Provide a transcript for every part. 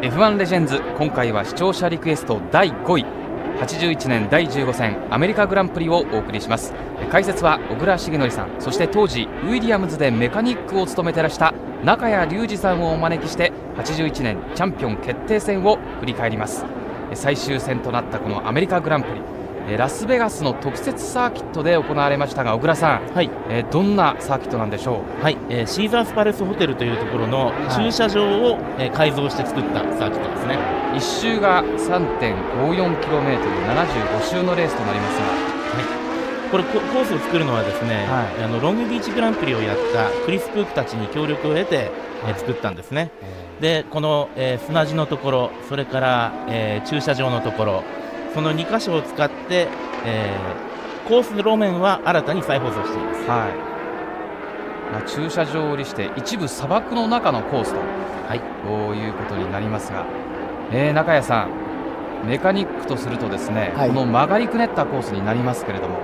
F1 レジェンズ、今回は視聴者リクエスト第5位81年第15戦アメリカグランプリをお送りします。解説は小倉重則さん、そして当時ウィリアムズでメカニックを務めてらした中谷隆二さんをお招きして81年チャンピオン決定戦を振り返ります。最終戦となったこのアメリカグランプリ、ラスベガスの特設サーキットで行われましたが、小倉さん、はい、どんなサーキットなんでしょう。はい、シーザースパレスホテルというところの駐車場を、改造して作ったサーキットですね。1周が 3.54km、 75周のレースとなりますが、これコースを作るのはですね、ロングビーチグランプリをやったクリス・プークたちに協力を得て、作ったんですね。でこの、砂地のところ、それから、駐車場のところ、その2箇所を使って、コース路面は新たに再舗装しています。駐車場を利して一部砂漠の中のコースと、いうことになりますが、中谷さん、メカニックとするとですね、この曲がりくねったコースになりますけれども、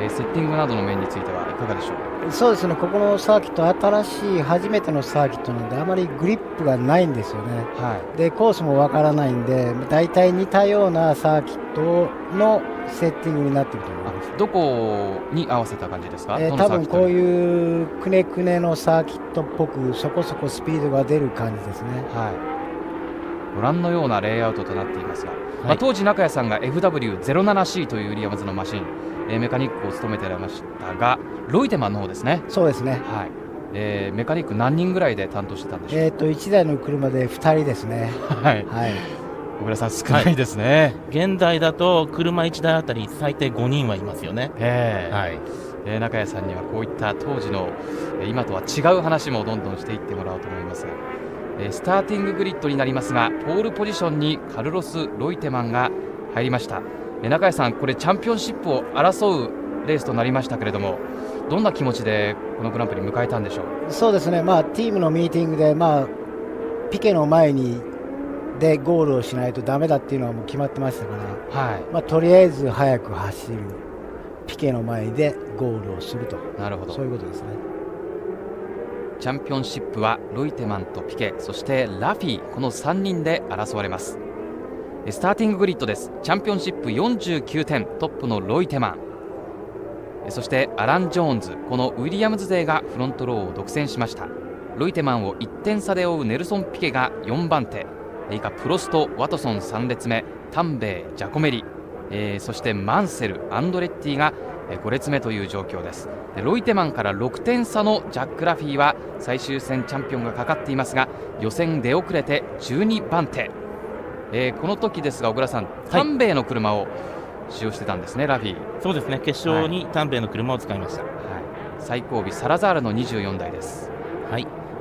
セッティングなどの面についてはいかがでしょう。そうですね、ここのサーキット、新しい初めてのサーキットなのであまりグリップがないんですよね。でコースもわからないんで、だいたい似たようなサーキットのセッティングになっていると思います。どこに合わせた感じですか。多分こういうくねくねのサーキットっぽくそこそこスピードが出る感じですね。ご覧のようなレイアウトとなっていますが、当時中谷さんが FW07C というウィリアムズのマシン、メカニックを務めていましたが、ロイテマンの方ですね。そうですね。メカニック何人ぐらいで担当してたんでしょう。1台の車で2人ですね。小倉さん、少ないですね。現代だと車1台あたり最低5人はいますよね。中谷さんにはこういった当時の今とは違う話もどんどんしていってもらおうと思いますが、スターティンググリッドになりますが、ポールポジションにカルロス・ロイテマンが入りました。中谷さん、これチャンピオンシップを争うレースとなりましたけれども、どんな気持ちでこのグランプリ迎えたんでしょう。そうですね、チームのミーティングで、ピケの前にでゴールをしないとダメだっていうのはもう決まってましたから、とりあえず早く走る、ピケの前でゴールをすると。なるほど、そういうことですね。チャンピオンシップはロイテマンとピケ、そしてラフィー、この3人で争われます。スターティンググリッドです。チャンピオンシップ49点、トップのロイテマン、そしてアラン・ジョーンズ、このウィリアムズ勢がフロントローを独占しました。ロイテマンを1点差で追うネルソン・ピケが4番手、以下プロスト、ワトソン3列目、タンベイ、ジャコメリ、そしてマンセル、アンドレッティが5列目という状況です。でロイテマンから6点差のジャック・ラフィーは最終戦チャンピオンがかかっていますが、予選出遅れて12番手、この時ですが小倉さん、タンベイの車を使用してたんですね、ラフィー。そうですね、決勝にタンベイの車を使いました。最後尾サラザールの24台です。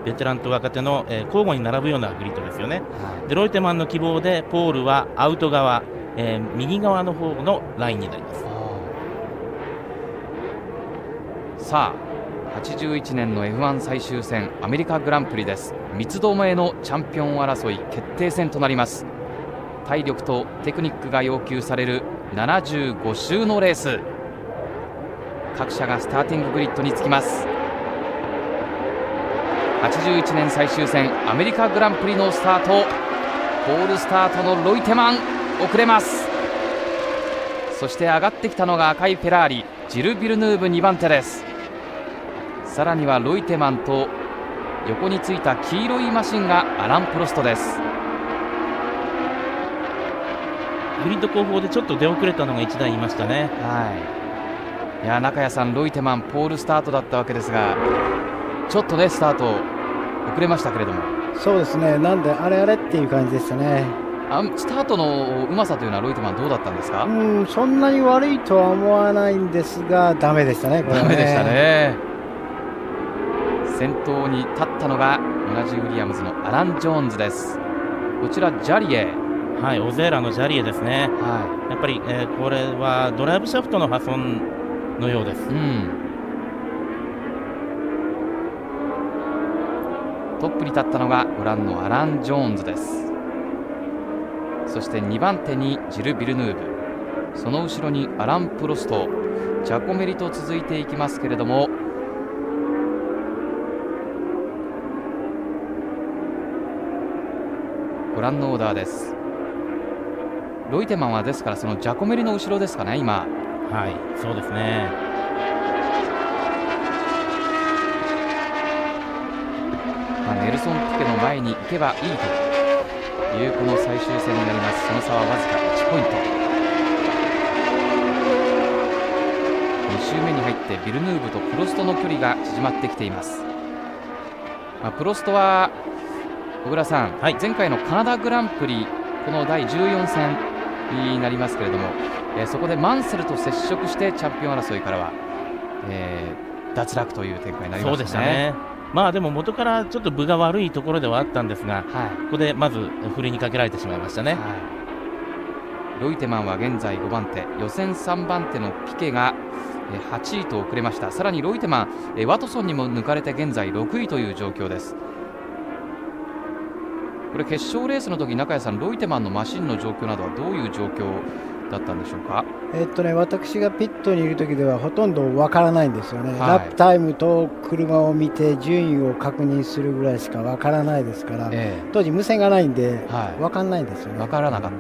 ベテランと若手の、交互に並ぶようなグリッドですよね。でロイテマンの希望でポールはアウト側、右側の方のラインになります。さあ、81年の F1 最終戦アメリカグランプリです。三つどもえのチャンピオン争い決定戦となります。体力とテクニックが要求される75周のレース、各社がスターティンググリッドにつきます。81年最終戦アメリカグランプリのスタート、ポールスタートのロイテマン遅れます。そして上がってきたのが赤いフェラーリ、ジル・ビルヌーブ2番手です。さらにはロイテマンと横についた黄色いマシンがアラン・プロストです。グリッド後方でちょっと出遅れたのが1台いましたね。いや、中谷さん、ロイテマンポールスタートだったわけですが、ちょっとねスタート遅れましたけれども。そうですね、なんであれあれっていう感じでしたね。スタートのうまさというのはロイテマンどうだったんですか。そんなに悪いとは思わないんですが、ダメでしたね、これはね。ダメでしたね。先頭に立ったのが同じウィリアムズのアラン・ジョーンズです。こちらジャリエ、オゼーラのジャリエですね。やっぱり、これはドライブシャフトの破損のようです。トップに立ったのがご覧のアラン・ジョーンズです。そして2番手にジル・ビルヌーブ、その後ろにアラン・プロスト、ジャコメリと続いていきますけれども、ごご覧のオーダーです。ロイテマンはですからそのジャコメリの後ろですかね今。はい、そうですね。ネルソン・ピケの前に行けばいいというこの最終戦になります。その差はわずか1ポイント。2周目に入ってビルヌーブとプロストの距離が縮まってきています。プロストは小倉さん、はい、前回のカナダグランプリこの第14戦になりますけれども、そこでマンセルと接触してチャンピオン争いからは、脱落という展開になりましたね。そうでしたね。でも元からちょっと分が悪いところではあったんですが、ここでまず振りにかけられてしまいましたね。ロイテマンは現在5番手、予選3番手のピケが8位と遅れました。さらにロイテマン、ワトソンにも抜かれて現在6位という状況です。これ決勝レースの時、中谷さん、ロイテマンのマシンの状況などはどういう状況だったんでしょうか。私がピットにいる時ではほとんどわからないんですよね、ラップタイムと車を見て順位を確認するぐらいしかわからないですから、当時無線がないんでわからないんですよね。わからなかっ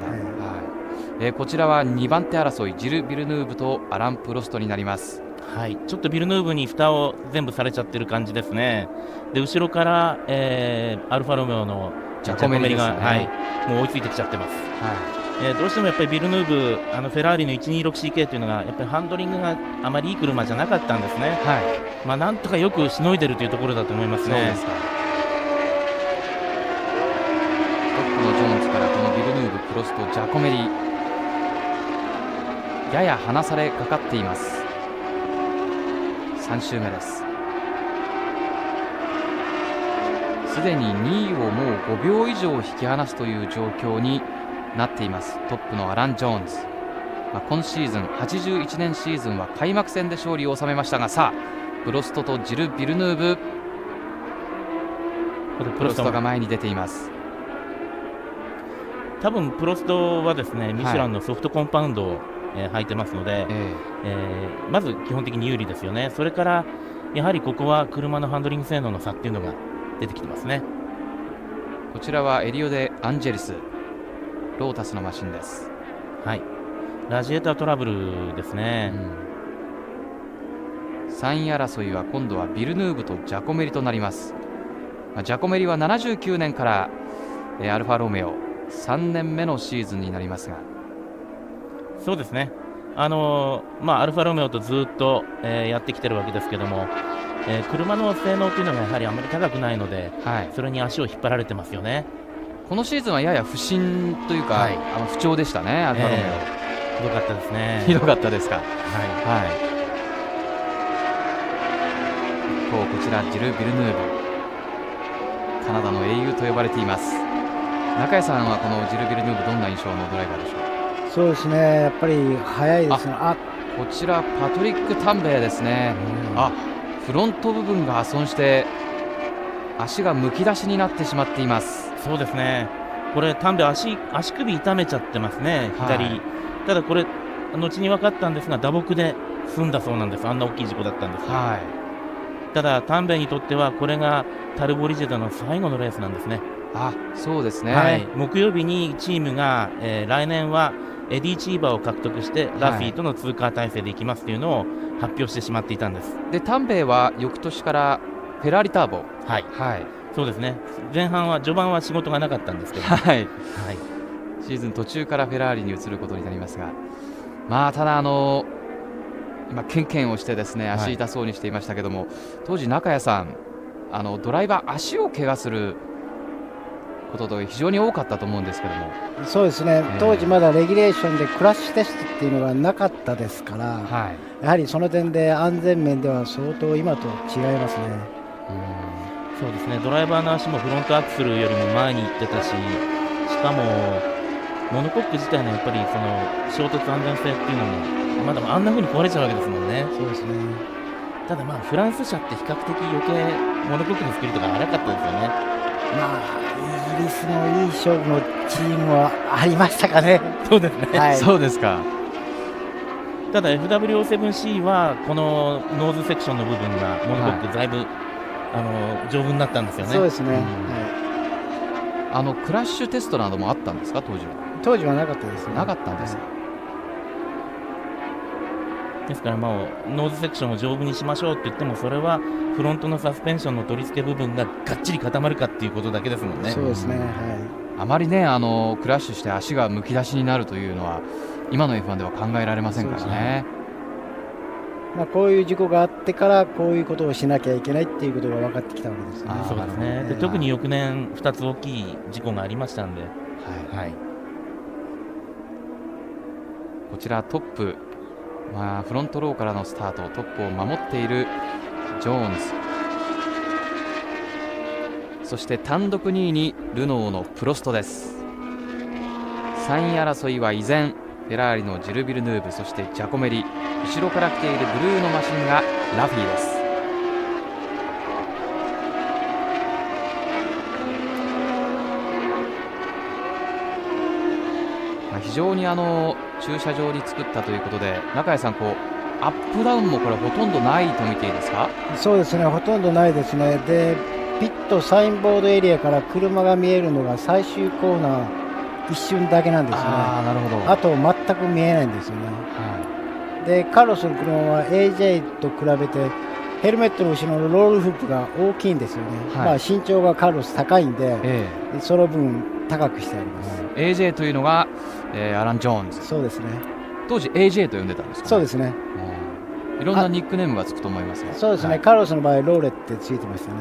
た、こちらは2番手争い、ジル・ビルヌーブとアラン・プロストになります。はい、ちょっとビルヌーブに蓋を全部されちゃってる感じですね。で後ろから、アルファロメオのジャコメリが、もう追いついてきちゃってます。どうしてもやっぱりビルヌーブフェラーリの 126CK というのがやっぱりハンドリングがあまりいい車じゃなかったんですね。なんとかよくしのいでるというところだと思いますね。そうですか。トップのジョーンズからこのビルヌーブ、プロスト、ジャコメリやや離されかかっています。3周目です。すでに2位をもう5秒以上引き離すという状況になっています。トップのアラン・ジョーンズ、今シーズン81年シーズンは開幕戦で勝利を収めましたが、さあプロストとジル・ビルヌーブ、プロストが前に出ています。多分プロストはですねミシュランのソフトコンパウンドを、履いてますので、まず基本的に有利ですよね。それからやはりここは車のハンドリング性能の差っていうのが出てきてますね。こちらはエリオデ・アンジェリス、ロータスのマシンです。ラジエータートラブルですね。3位争いは今度はビルヌーブとジャコメリとなります。ジャコメリは79年から、アルファロメオ3年目のシーズンになりますが、そうですね、アルファロメオとずっと、やってきてるわけですけども、車の性能というのがやはりあまり高くないので、それに足を引っ張られてますよね。このシーズンはやや不振というか、不調でしたね、アルファロメオ。ひどかったですね。ひどかったですか。一方こちらジル・ビルヌーブ、カナダの英雄と呼ばれています。中谷さんはこのジル・ビルヌーブ、どんな印象のドライバーでしょう。そうですね、やっぱり速いですね。こちらパトリック・タンベイですね。フロント部分が破損して足がむき出しになってしまっています。そうですね、これタンベイ足首痛めちゃってますね、左。ただこれ後に分かったんですが打撲で済んだそうなんです。あんな大きい事故だったんです。ただタンベイにとってはこれがタルボリジェダの最後のレースなんですね。そうですね、木曜日にチームが、来年はエディ・チーバーを獲得してラフィーとの通過体制でいきますというのを発表してしまっていたんです。でタンベイは翌年からフェラーリターボ、そうですね、序盤は仕事がなかったんですけど、シーズン途中からフェラーリに移ることになりますが、ただ今ケンケンをしてですね足痛そうにしていましたけども、当時中谷さんドライバー足を怪我することと非常に多かったと思うんですけども。そうですね、当時まだレギュレーションでクラッシュテストっていうのがなかったですから、やはりその点で安全面では相当今と違いますね。そうですね、ドライバーの足もフロントアクセルよりも前に行ってたし、しかもモノコック自体のやっぱりその衝突安全性っていうのもまだあんな風に壊れちゃうわけですもんね。そうですね。ただフランス車って比較的余計モノコックの作りとか荒かったですよね。イギリスのいい勝負のチームはありましたかね。そうですね、そうですか。ただ FW07C はこのノーズセクションの部分がモノコックだいぶ丈夫になったんですよね。そうですね、クラッシュテストなどもあったんですか、当時は。当時はなかったですね。なかったんですか。ですからもうノーズセクションを丈夫にしましょうって言っても、それはフロントのサスペンションの取り付け部分ががっちり固まるかっていうことだけですもんね。そうですね、はい、あまりねクラッシュして足がむき出しになるというのは今の F1 では考えられませんからね。こういう事故があってからこういうことをしなきゃいけないっていうことが分かってきたわけですね。そうですね。で特に翌年2つ大きい事故がありましたんで、はい、こちらトップ、フロントローからのスタート、トップを守っているジョーンズ、そして単独2位にルノーのプロストです。3位争いは依然フェラーリのジル・ビルヌーブ、そしてジャコメリ、後ろから来ているブルーのマシンがラフィーです。非常に駐車場に作ったということで、中谷さん、アップダウンもこれほとんどないと見ていいですか。そうですね、ほとんどないですね。でピットサインボードエリアから車が見えるのが最終コーナー一瞬だけなんですよね。なるほど。あと全く見えないんですよね。でカルロスの車は AJ と比べてヘルメットの後ろのロールフップが大きいんですよね。身長がカルロス高いんで、その分高くしてあります。AJ というのが、アラン・ジョーンズ。そうですね。当時 AJ と呼んでたんですかね。そうですね。いろんなニックネームがつくと思いますが。そうですね、カルロスの場合ローレってついてましたね。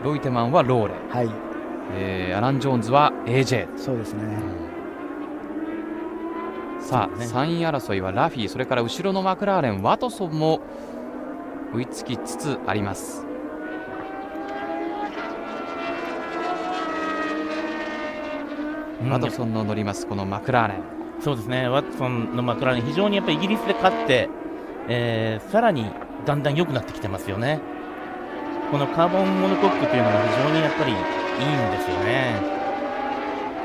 ロイテマンはローレ、はい、アラン・ジョーンズは AJ。 そうですね。さあ、3位争いはラフィー、それから後ろのマクラーレン、ワトソンも追いつきつつあります。ワトソンの乗りますこのマクラーレン。そうですね、ワトソンのマクラーレン非常にやっぱりイギリスで勝って、さらにだんだん良くなってきてますよね。このカーボンモノコックというのが非常にやっぱりいいんですよね。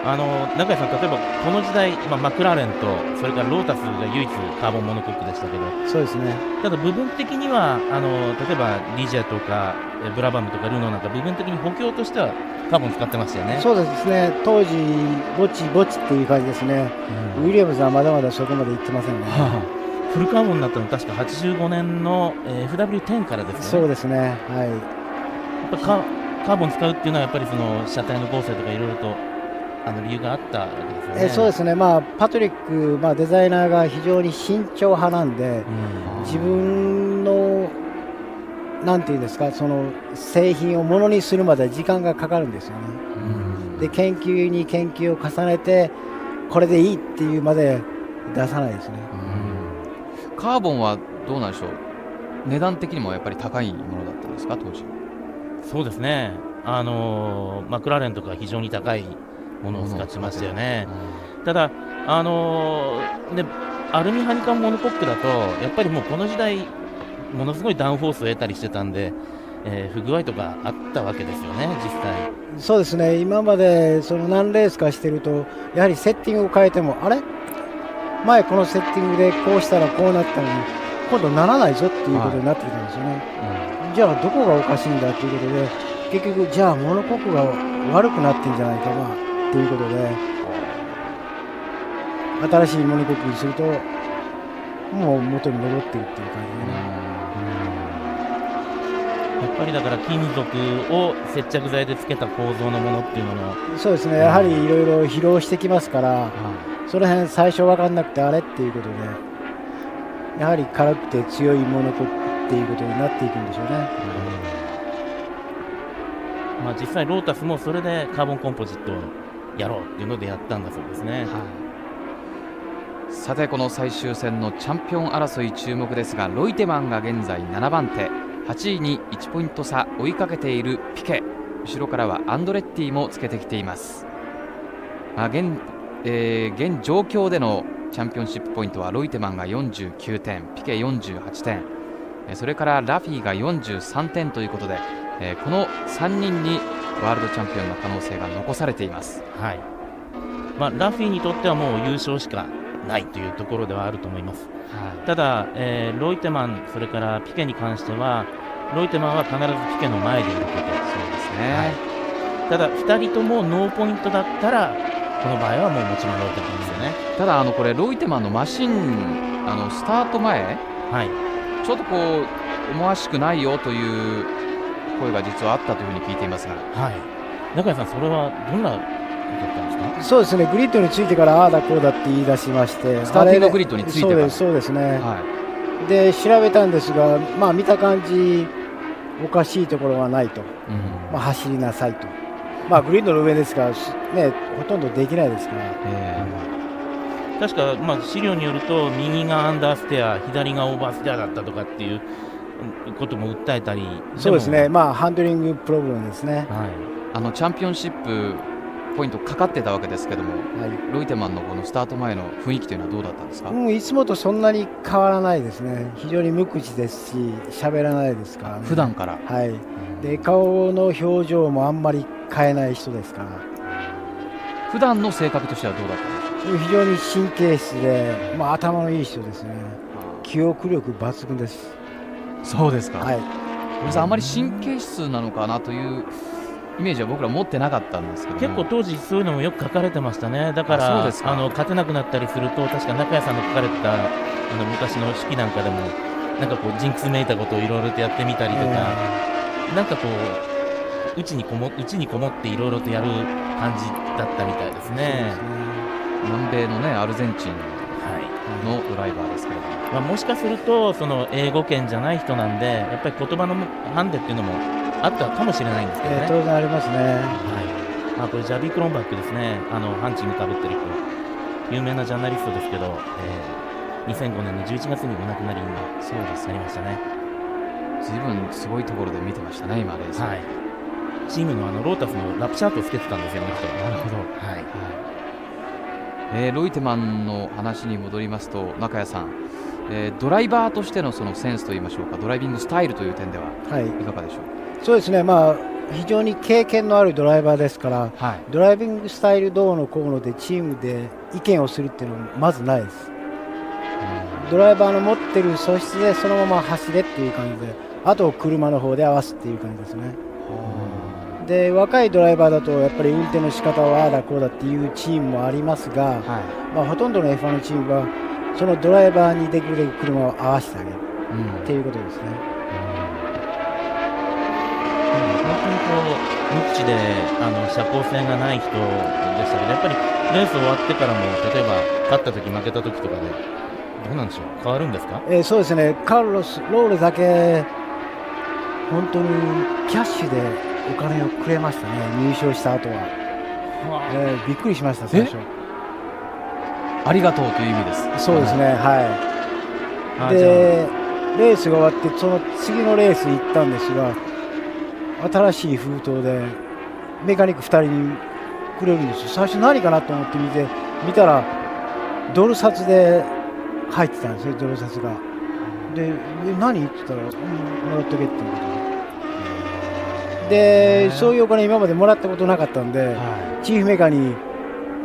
中谷さん、例えばこの時代、マクラーレンとそれからロータスが唯一カーボンモノコックでしたけど、そうですね。ただ部分的には例えば DJ とかブラバムとかルノーなんか部分的に補強としてはカーボン使ってましたよね。そうですね、当時ぼちぼちっていう感じですね。ウィリアムズはまだまだそこまで行ってませんね。フルカーボンになったの確か85年の FW10 からですね。そうですね、はい。やっぱカーボン使うっていうのはやっぱりその車体の構成とかいろいろと理由があったわけですよね。そうですね、パトリック、デザイナーが非常に慎重派なんで、自分のなんていうんですか、その製品をものにするまで時間がかかるんですよね。で研究に研究を重ねてこれでいいっていうまで出さないですね。カーボンはどうなんでしょう、値段的にもやっぱり高いものだったんですか、当時。そうですね、マクラーレンとか非常に高いものを使ってましたよね。ただアルミハニカムモノコックだとやっぱりもうこの時代ものすごいダウンフォースを得たりしてたんで、不具合とかあったわけですよね、実際。そうですね、今までその何レースかしてるとやはりセッティングを変えてもあれ前このセッティングでこうしたらこうなったのに今度ならないぞっていうことになってきたんですよね。じゃあどこがおかしいんだということで結局じゃあモノコックが悪くなってんじゃないかなということで新しいモノコックにするともう元に戻ってるっていう感じでね。やっぱりだから金属を接着剤でつけた構造のものっていうのもそうですね、やはりいろいろ疲労してきますから、その辺最初分かんなくてあれっていうことでやはり軽くて強いモノコックっていうことになっていくんでしょうね。実際ロータスもそれでカーボンコンポジットをやろうっていうのでやったんだそうですね。さてこの最終戦のチャンピオン争い注目ですが、ロイテマンが現在7番手、8位に1ポイント差追いかけているピケ、後ろからはアンドレッティもつけてきています。現状況でのチャンピオンシップポイントはロイテマンが49点、ピケ48点、それからラフィーが43点ということで、この3人にワールドチャンピオンの可能性が残されています。ラフィーにとってはもう優勝しかないというところではあると思います。ただ、ロイテマンそれからピケに関してはロイテマンは必ずピケの前でいること。そうですね、ただ2人ともノーポイントだったらこの場合はもうもちろんロイテマンですよね。ただこれロイテマンのマシンスタート前、はい、ちょっとこう思わしくないよという声が実はあったというふうに聞いていますが、はい、中谷さん、それはどんなことだったんですか？そうですね、グリッドについてからああだこうだって言い出しまして、スターティンググリッドについてから、そうですね、はい、で調べたんですが、まあ、見た感じおかしいところはないと、まあ、走りなさいと、まあ、グリッドの上ですから、ね、ほとんどできないですから。確か、まあ、資料によると右がアンダーステア、左がオーバーステアだったとかっていうことも訴えたり、そうですね、まあ、ハンドリングプロブレムですね、はい、チャンピオンシップポイントかかってたわけですけども、はい、ロイテマンのこのスタート前の雰囲気というのはどうだったんですか？いつもとそんなに変わらないですね、非常に無口ですし、喋らないですから、ね、普段から、はい、で顔の表情もあんまり変えない人ですから、普段の性格としてはどうだったんですか？非常に神経質で、まあ、頭のいい人ですね、記憶力抜群です。そうですか、はい、あまり神経質なのかなというイメージは僕ら持ってなかったんですけど、結構当時そういうのもよく書かれてましたね。だから勝てなくなったりすると、確か中谷さんの書かれてた昔の手記なんかでもなんかこうジンクスめいたことをいろいろとやってみたりとか、なんかこう内にこもっていろいろとやる感じだったみたいですね。南米のねアルゼンチンのドライバーですけれども、まあ、もしかするとその英語圏じゃない人なんで、やっぱり言葉のハンデっていうのもあったかもしれないんですけどね。当然ありますね。はい。まあ、これジャビー・クロンバックですね。ハンチングかぶってる人、有名なジャーナリストですけど、2005年の11月にお亡くなりになりましたね。随分すごいところで見てましたね、今レース。はい。チームのロータスのラップチャートをつけてたんですよ、この人。なるほど。はい。ロイテマンの話に戻りますと、中谷さん、ドライバーとしてのそのセンスといいましょうか、ドライビングスタイルという点ではいかがでしょうか？そうですね、まあ、非常に経験のあるドライバーですから、はい、ドライビングスタイルどうのこうのでチームで意見をするっていうのはまずないです。ドライバーの持ってる素質でそのまま走れっていう感じで、あと車の方で合わすっていう感じですね。で若いドライバーだとやっぱり運転の仕方はああだこうだっていうチームもありますが、はい、まあ、ほとんどの F1 のチームはそのドライバーにできるだけ車を合わせてあげる、っていうことですね。本当にこう無口で社交性がない人でしたけど、やっぱりレース終わってからも例えば勝った時負けた時とかでどうなんでしょう、変わるんですか？そうですね、カルロス・ローレだけ本当にキャッシュでお金をくれましたね、入賞した後は。びっくりしました、最初。ありがとうという意味です。そうですね、はい。で、レースが終わって、その次のレース行ったんですが、新しい封筒でメカニック2人にくれるんですよ。最初何かなと思って見たら、ドル札で入ってたんですね、ドル札が。で、何って言ったら、もらっとけっていうことで。そういうお金今までもらったことなかったんで、チーフメーカーに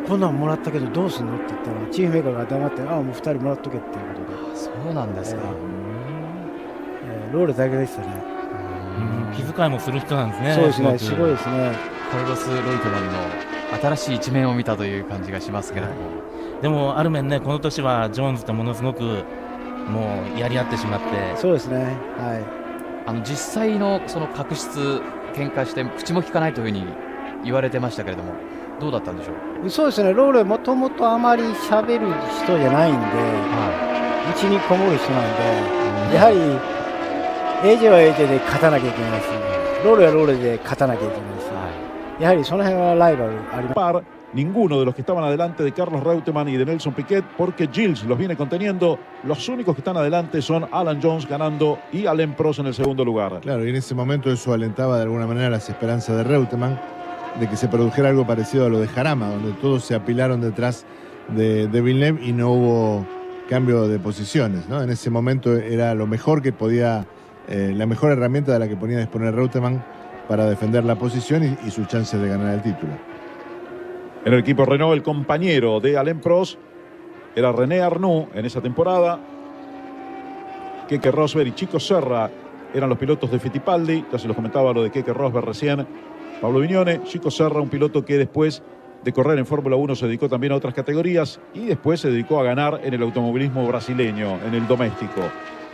こんなんもらったけどどうすんのって言ったら、チーフメーカーが黙って、もう2人もらっとけっていうことで。そうなんですか。ローレだけでしたね。気遣いもする人なんですね。そうですね、すごいですね。カルロス・ロイテマンの新しい一面を見たという感じがしますけれども、でもある面ね、この年はジョーンズとものすごくもうやり合ってしまって。そうですね、はい。実際のその確執喧嘩して口も利かないというふうに言われてましたけれども、どうだったんでしょう？そうですね、ローレもともとあまり喋る人じゃないんで、うちにこもる人なんで、やはり AJ は AJ で勝たなきゃいけないし、ローレはローレで勝たなきゃいけないし、やはりその辺はライバルあります。Ninguno de los que estaban adelante de Carlos Reutemann y de Nelson Piquet, porque Gilles los viene conteniendo. Los únicos que están adelante son Alan Jones ganando y Alain Prost en el segundo lugar. Claro, y en ese momento eso alentaba de alguna manera las esperanzas de Reutemann de que se produjera algo parecido a lo de Jarama, donde todos se apilaron detrás de Villeneuve y no hubo cambio de posiciones, ¿no? En ese momento era lo mejor que podía, la mejor herramienta de la que ponía a disponer Reutemann para defender la posición y sus chances de ganar el título. En el equipo Renault, el compañero de Alain Prost era René Arnoux en esa temporada. Keke Rosberg y Chico Serra eran los pilotos de Fittipaldi. Ya se los comentaba lo de Keke Rosberg recién. Pablo Viñone, Chico Serra, un piloto que después de correr en Fórmula 1 se dedicó también a otras categorías y después se dedicó a ganar en el automovilismo brasileño, en el doméstico.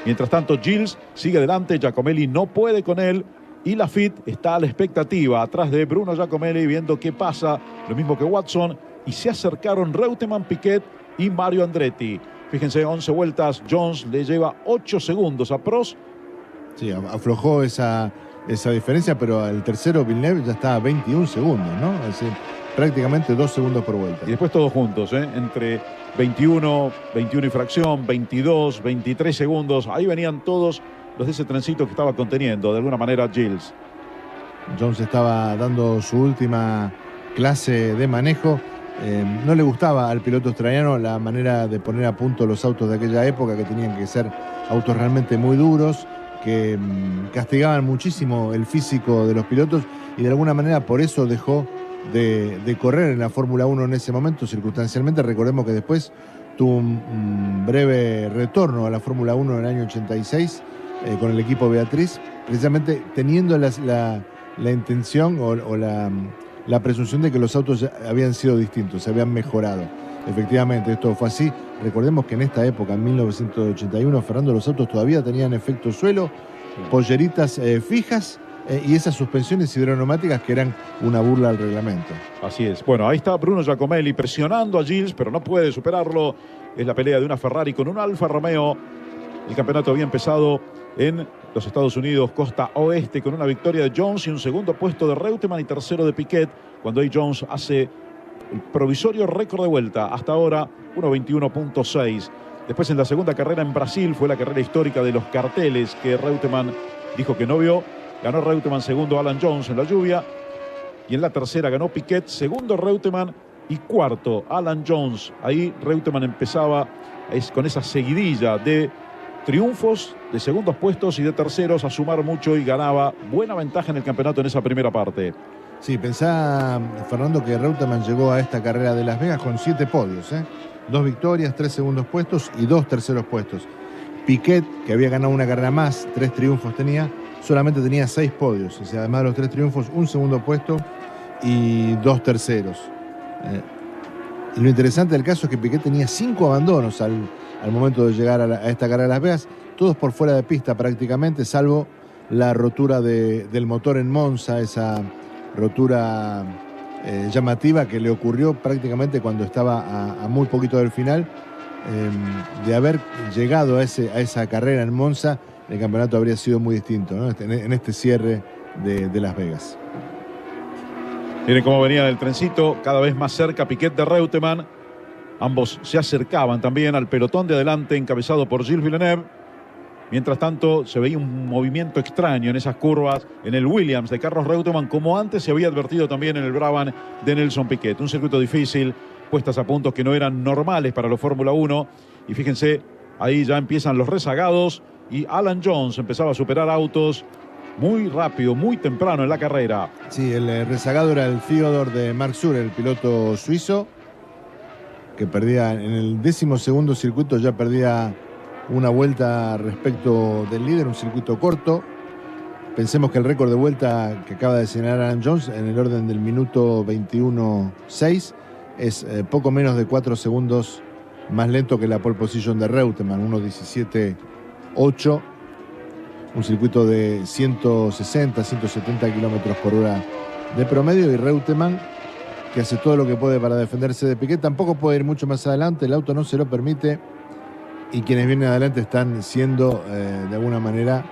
Mientras tanto, Gilles sigue adelante, Giacomelli no puede con él y Laffite está a la expectativa atrás de Bruno Giacomelli viendo qué pasa, lo mismo que Watson, y se acercaron Reutemann, Piquet y Mario Andretti. Fíjense, 11 vueltas, Jones le lleva 8 segundos a Prost. Sí, aflojó esa diferencia, pero el tercero Villeneuve ya está a 21 segundos, ¿no? Es decir, prácticamente 2 segundos por vuelta. Y después todos juntos, entre 21 y fracción, 22, 23 segundos. Ahí venían todos los de ese trencito que estaba conteniendo, de alguna manera, Gilles. Jones estaba dando su última clase de manejo. No le gustaba al piloto australiano la manera de poner a punto los autos de aquella época, que tenían que ser autos realmente muy duros, que castigaban muchísimo el físico de los pilotos, y de alguna manera por eso dejó de correr en la Fórmula 1 en ese momento, circunstancialmente. Recordemos que después tuvo un breve retorno a la Fórmula 1 en el año 86 con el equipo Beatriz, precisamente teniendo la intención o la presunción de que los autos ya habían sido distintos, se habían mejorado. Efectivamente, esto fue así. Recordemos que en esta época, en 1981, Fernando, los autos todavía tenían efecto suelo, polleritas fijas y esas suspensiones hidroneumáticas que eran una burla al reglamento. Así es. Bueno, ahí está Bruno Giacomelli presionando a Gilles, pero no puede superarlo. Es la pelea de una Ferrari con un Alfa Romeo. El campeonato había empezado en los Estados Unidos, costa oeste, con una victoria de Jones y un segundo puesto de Reutemann y tercero de Piquet, cuando ahí Jones hace el provisorio récord de vuelta, hasta ahora 1:21.6. Después, en la segunda carrera en Brasil, fue la carrera histórica de los carteles que Reutemann dijo que no vio. Ganó Reutemann, segundo Alan Jones en la lluvia, y en la tercera ganó Piquet, segundo Reutemann y cuarto Alan Jones. Ahí Reutemann empezaba con esa seguidilla de triunfos, de segundos puestos y de terceros, a sumar mucho, y ganaba buena ventaja en el campeonato en esa primera parte. Sí, pensá, Fernando, que Reutemann llegó a esta carrera de Las Vegas con 7 podios, 2 victorias, 3 segundos puestos y 2 terceros puestos. Piquet, que había ganado una carrera más, 3 triunfos tenía, solamente tenía 6 podios. O sea, además de los 3 triunfos, 1 segundo puesto y 2 terceros. Y lo interesante del caso es que Piquet tenía 5 abandonos al momento de llegar a esta carrera de Las Vegas, todos por fuera de pista prácticamente, salvo la rotura del motor en Monza, esa rotura llamativa que le ocurrió prácticamente cuando estaba a muy poquito del final. De haber llegado a esa carrera en Monza, el campeonato habría sido muy distinto, ¿no? En este cierre de Las Vegas. Miren cómo venía del trencito, cada vez más cerca Piquet de Reutemann. Ambos se acercaban también al pelotón de adelante, encabezado por Gilles Villeneuve. Mientras tanto, se veía un movimiento extraño en esas curvas, en el Williams de Carlos Reutemann, como antes se había advertido también en el Brabham de Nelson Piquet. Un circuito difícil, puestas a puntos que no eran normales para los Fórmula 1. Y fíjense, ahí ya empiezan los rezagados y Alan Jones empezaba a superar autos muy rápido, muy temprano en la carrera. Sí, el rezagado era el Theodor de Marc Surer, el piloto suizo, que perdía en el 12º circuito, ya perdía una vuelta respecto del líder, un circuito corto. Pensemos que el récord de vuelta que acaba de señalar Alan Jones, en el orden del minuto 21.6, es poco menos de 4 segundos más lento que la pole position de Reutemann, 1:17.8, un circuito de 160, 170 kilómetros por hora de promedio, y Reutemann, que hace todo lo que puede para defenderse de Piquet, tampoco puede ir mucho más adelante, el auto no se lo permite, y quienes vienen adelante están siendo de alguna manera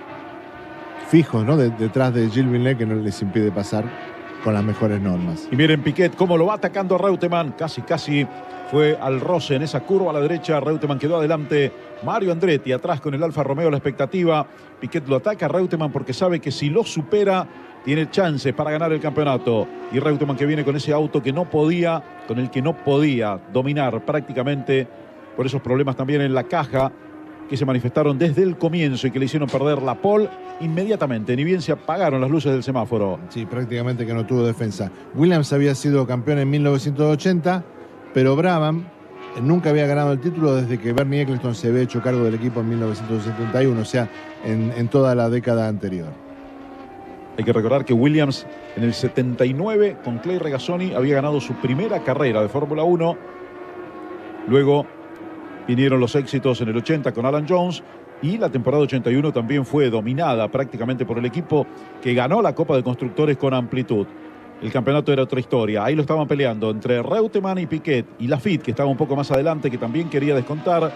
fijos, ¿no? Detrás de Gilles Villeneuve, que no les impide pasar con las mejores normas. Y miren Piquet cómo lo va atacando a Reutemann, casi fue al roce en esa curva a la derecha. Reutemann quedó adelante. Mario Andretti atrás con el Alfa Romeo, la expectativa. Piquet lo ataca a Reutemann porque sabe que si lo supera tiene chances para ganar el campeonato. Y Reutemann, que viene con ese auto con el que no podía dominar prácticamente, por esos problemas también en la caja que se manifestaron desde el comienzo y que le hicieron perder la pole inmediatamente, ni bien se apagaron las luces del semáforo. Sí, prácticamente que no tuvo defensa. Williams había sido campeón en 1980, pero Brabham nunca había ganado el título desde que Bernie Ecclestone se había hecho cargo del equipo en 1971, o sea, en toda la década anterior. Hay que recordar que Williams en el 79 con Clay Regazzoni había ganado su primera carrera de Fórmula 1. Luego vinieron los éxitos en el 80 con Alan Jones y la temporada 81 también fue dominada prácticamente por el equipo que ganó la Copa de Constructores con amplitud. El campeonato era otra historia. Ahí lo estaban peleando entre Reutemann y Piquet y Laffite, que estaba un poco más adelante, que también quería descontar.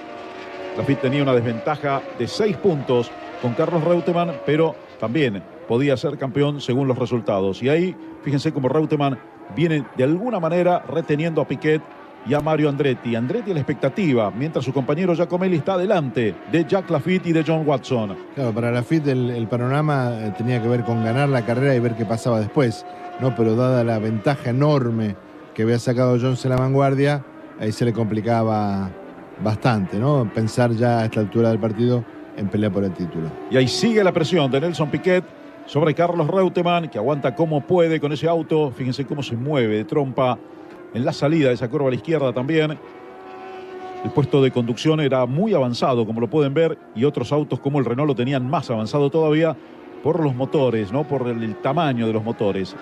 Laffite tenía una desventaja de 6 puntos con Carlos Reutemann, pero también podía ser campeón según los resultados. Y ahí, fíjense cómo Reutemann viene de alguna manera reteniendo a Piquet y a Mario Andretti. Andretti a la expectativa, mientras su compañero Giacomelli está delante de Jack Laffite y de John Watson. Claro, para Laffite el panorama tenía que ver con ganar la carrera y ver qué pasaba después, ¿no? Pero dada la ventaja enorme que había sacado Jones en la vanguardia, ahí se le complicaba bastante, ¿no? Pensar ya a esta altura del partido en pelea por el título. Y ahí sigue la presión de Nelson Piquet sobre Carlos Reutemann, que aguanta como puede con ese auto. Fíjense cómo se mueve de trompa en la salida de esa curva a la izquierda también. El puesto de conducción era muy avanzado, como lo pueden ver, y otros autos como el Renault lo tenían más avanzado todavía por los motores, ¿no? Por el tamaño de los motores.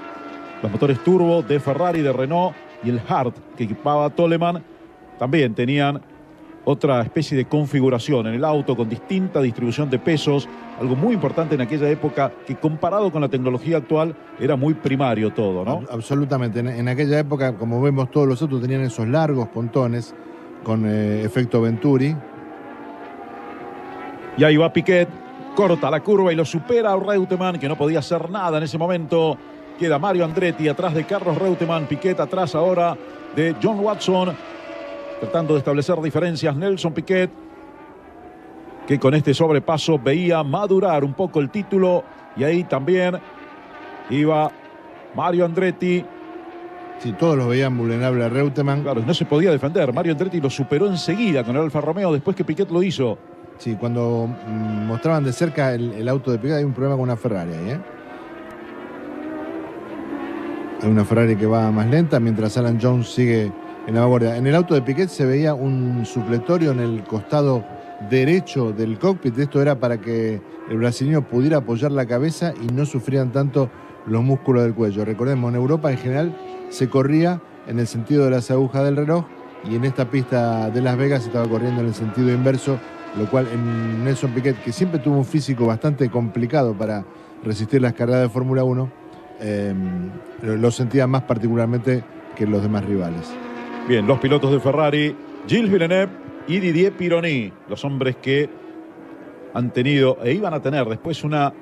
Los motores turbo de Ferrari, de Renault y el Hart que equipaba Toleman también tenían otra especie de configuración en el auto con distinta distribución de pesos, algo muy importante en aquella época que comparado con la tecnología actual era muy primario todo, ¿no? Absolutamente. En aquella época, como vemos, todos los autos tenían esos largos pontones con efecto Venturi. Y ahí va Piquet, corta la curva y lo supera a Reutemann, que no podía hacer nada en ese momento. Queda Mario Andretti atrás de Carlos Reutemann, Piquet atrás ahora de John Watson, tratando de establecer diferencias. Nelson Piquet, que con este sobrepaso veía madurar un poco el título, y ahí también iba Mario Andretti. Sí, todos los veían vulnerable a Reutemann. Claro, no se podía defender. Mario Andretti lo superó enseguida con el Alfa Romeo después que Piquet lo hizo. Sí, cuando mostraban de cerca el auto de Piquet, hay un problema con una Ferrari ahí, ¿eh? Hay una Ferrari que va más lenta mientras Alan Jones sigue en la vanguardia. En el auto de Piquet se veía un supletorio en el costado derecho del cockpit. Esto era para que el brasileño pudiera apoyar la cabeza y no sufrían tanto los músculos del cuello. Recordemos, en Europa en general se corría en el sentido de las agujas del reloj y en esta pista de Las Vegas se estaba corriendo en el sentido inverso, lo cual en Nelson Piquet, que siempre tuvo un físico bastante complicado para resistir las carreras de Fórmula 1, lo sentía más particularmente que los demás rivales. Bien, los pilotos de Ferrari, Gilles Villeneuve y Didier Pironi, los hombres que han tenido e iban a tener después una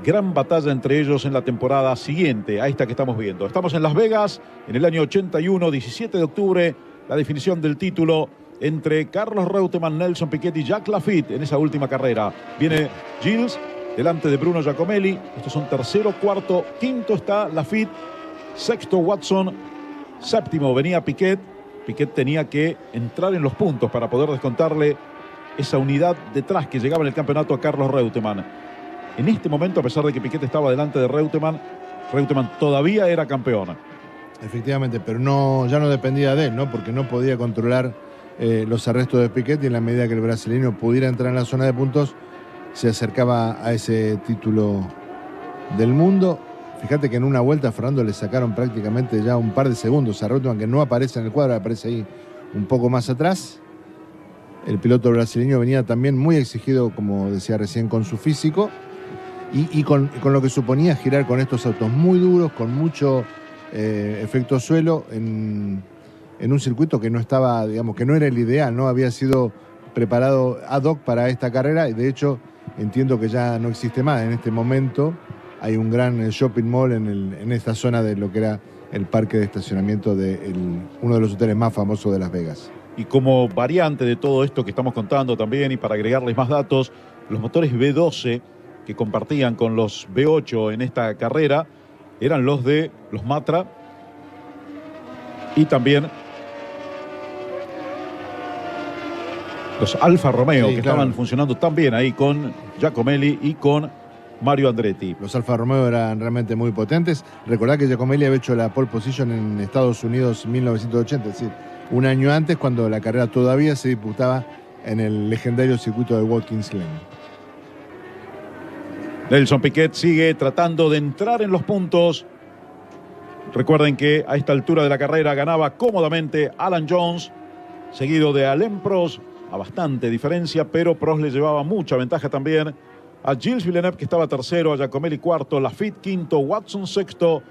gran batalla entre ellos en la temporada siguiente a esta que estamos viendo. Estamos en Las Vegas en el año 81, 17 de octubre, la definición del título entre Carlos Reutemann, Nelson Piquet y Jack Laffite en esa última carrera. Viene Gilles delante de Bruno Giacomelli. Estos son tercero, cuarto, quinto está Laffite, sexto Watson, séptimo venía Piquet. Piquet tenía que entrar en los puntos para poder descontarle esa unidad detrás que llegaba en el campeonato a Carlos Reutemann. En este momento, a pesar de que Piquet estaba delante de Reutemann, Reutemann todavía era campeón. Efectivamente, pero ya no dependía de él, ¿no? Porque no podía controlar los arrestos de Piquet, y en la medida que el brasileño pudiera entrar en la zona de puntos, se acercaba a ese título del mundo. Fíjate que en una vuelta a Fernando le sacaron prácticamente ya un par de segundos a Reutemann, que no aparece en el cuadro, aparece ahí un poco más atrás. El piloto brasileño venía también muy exigido, como decía recién, con su físico y con lo que suponía girar con estos autos muy duros, con mucho efecto suelo, en un circuito que no estaba, digamos, que no era el ideal, no había sido preparado ad hoc para esta carrera, y de hecho entiendo que ya no existe más. En este momento hay un gran shopping mall en esta zona de lo que era el parque de estacionamiento de uno de los hoteles más famosos de Las Vegas. Y como variante de todo esto que estamos contando también, y para agregarles más datos, los motores V12 que compartían con los V8 en esta carrera eran los de los Matra y también los Alfa Romeo, que estaban funcionando tan bien ahí con Giacomelli y con Mario Andretti. Los Alfa Romeo eran realmente muy potentes. Recordad que Giacomelli había hecho la pole position en Estados Unidos en 1980, es decir, un año antes, cuando la carrera todavía se disputaba en el legendario circuito de Watkins Glen. Nelson Piquet sigue tratando de entrar en los puntos. Recuerden que a esta altura de la carrera ganaba cómodamente Alan Jones, seguido de Alain Prost, a bastante diferencia, pero Prost le llevaba mucha ventaja también a Gilles Villeneuve, que estaba tercero, a Giacomelli cuarto, Lafitte quinto, Watson sexto.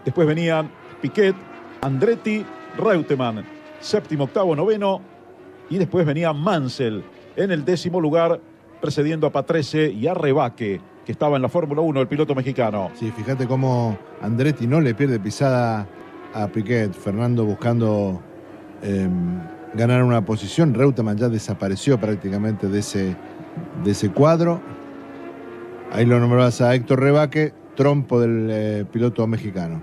Después venían Piquet, Andretti, Reutemann, séptimo, octavo, noveno. Y después venía Mansell en el 10º lugar, precediendo a Patrese y a Rebaque, que estaba en la Fórmula 1, el piloto mexicano. Sí, fíjate cómo Andretti no le pierde pisada a Piquet. Fernando buscando ganar una posición. Reutemann ya desapareció prácticamente de ese cuadro. Ahí lo nombrabas a Héctor Rebaque, trompo del piloto mexicano.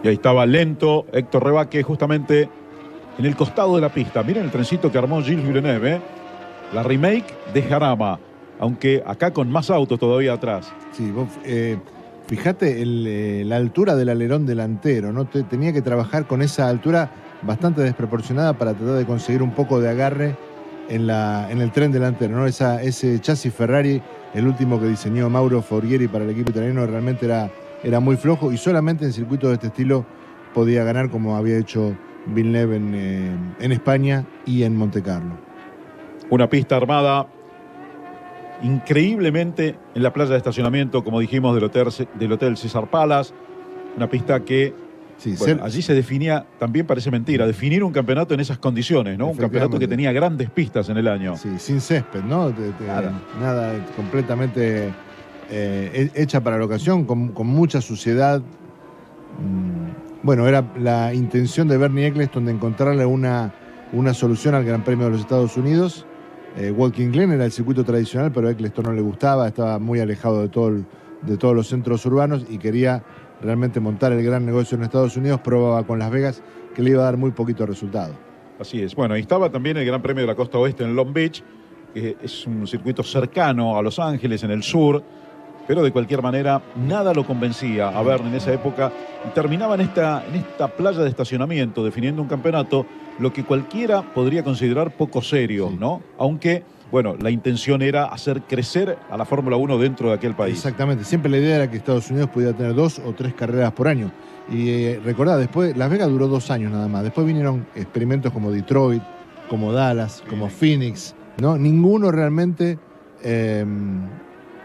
Y ahí estaba lento Héctor Rebaque, justamente en el costado de la pista. Miren el trencito que armó Gilles Villeneuve, la remake de Jarama, aunque acá con más autos todavía atrás. Sí, vos, fíjate la altura del alerón delantero, ¿no? Tenía que trabajar con esa altura bastante desproporcionada para tratar de conseguir un poco de agarre en el tren delantero, ¿no? Ese chasis Ferrari, el último que diseñó Mauro Forghieri para el equipo italiano, realmente era muy flojo y solamente en circuitos de este estilo podía ganar, como había hecho Villeneuve en España y en Montecarlo. Una pista armada increíblemente en la playa de estacionamiento, como dijimos, del hotel César Palace. Una pista que, sí, bueno, allí se definía, también parece mentira, definir un campeonato en esas condiciones, ¿no? Un campeonato que tenía grandes pistas en el año. Sí, sin césped, ¿no? Nada completamente hecha para la ocasión, con mucha suciedad. Bueno, era la intención de Bernie Eccleston de encontrarle una solución al Gran Premio de los Estados Unidos. Watkins Glen era el circuito tradicional, pero a Eccleston no le gustaba, estaba muy alejado de todos los centros urbanos y quería realmente montar el gran negocio en Estados Unidos. Probaba con Las Vegas, que le iba a dar muy poquito resultado. Así es. Bueno, y estaba también el Gran Premio de la Costa Oeste en Long Beach, que es un circuito cercano a Los Ángeles, en el sur, pero de cualquier manera nada lo convencía a Bernie en esa época, y terminaba en esta playa de estacionamiento definiendo un campeonato, lo que cualquiera podría considerar poco serio, sí, ¿no? Aunque, bueno, la intención era hacer crecer a la Fórmula 1 dentro de aquel país. Exactamente, siempre la idea era que Estados Unidos pudiera tener 2 o 3 carreras por año. Y recordá, después Las Vegas duró 2 años nada más, después vinieron experimentos como Detroit, como Dallas, como Phoenix, ¿no? Ninguno realmente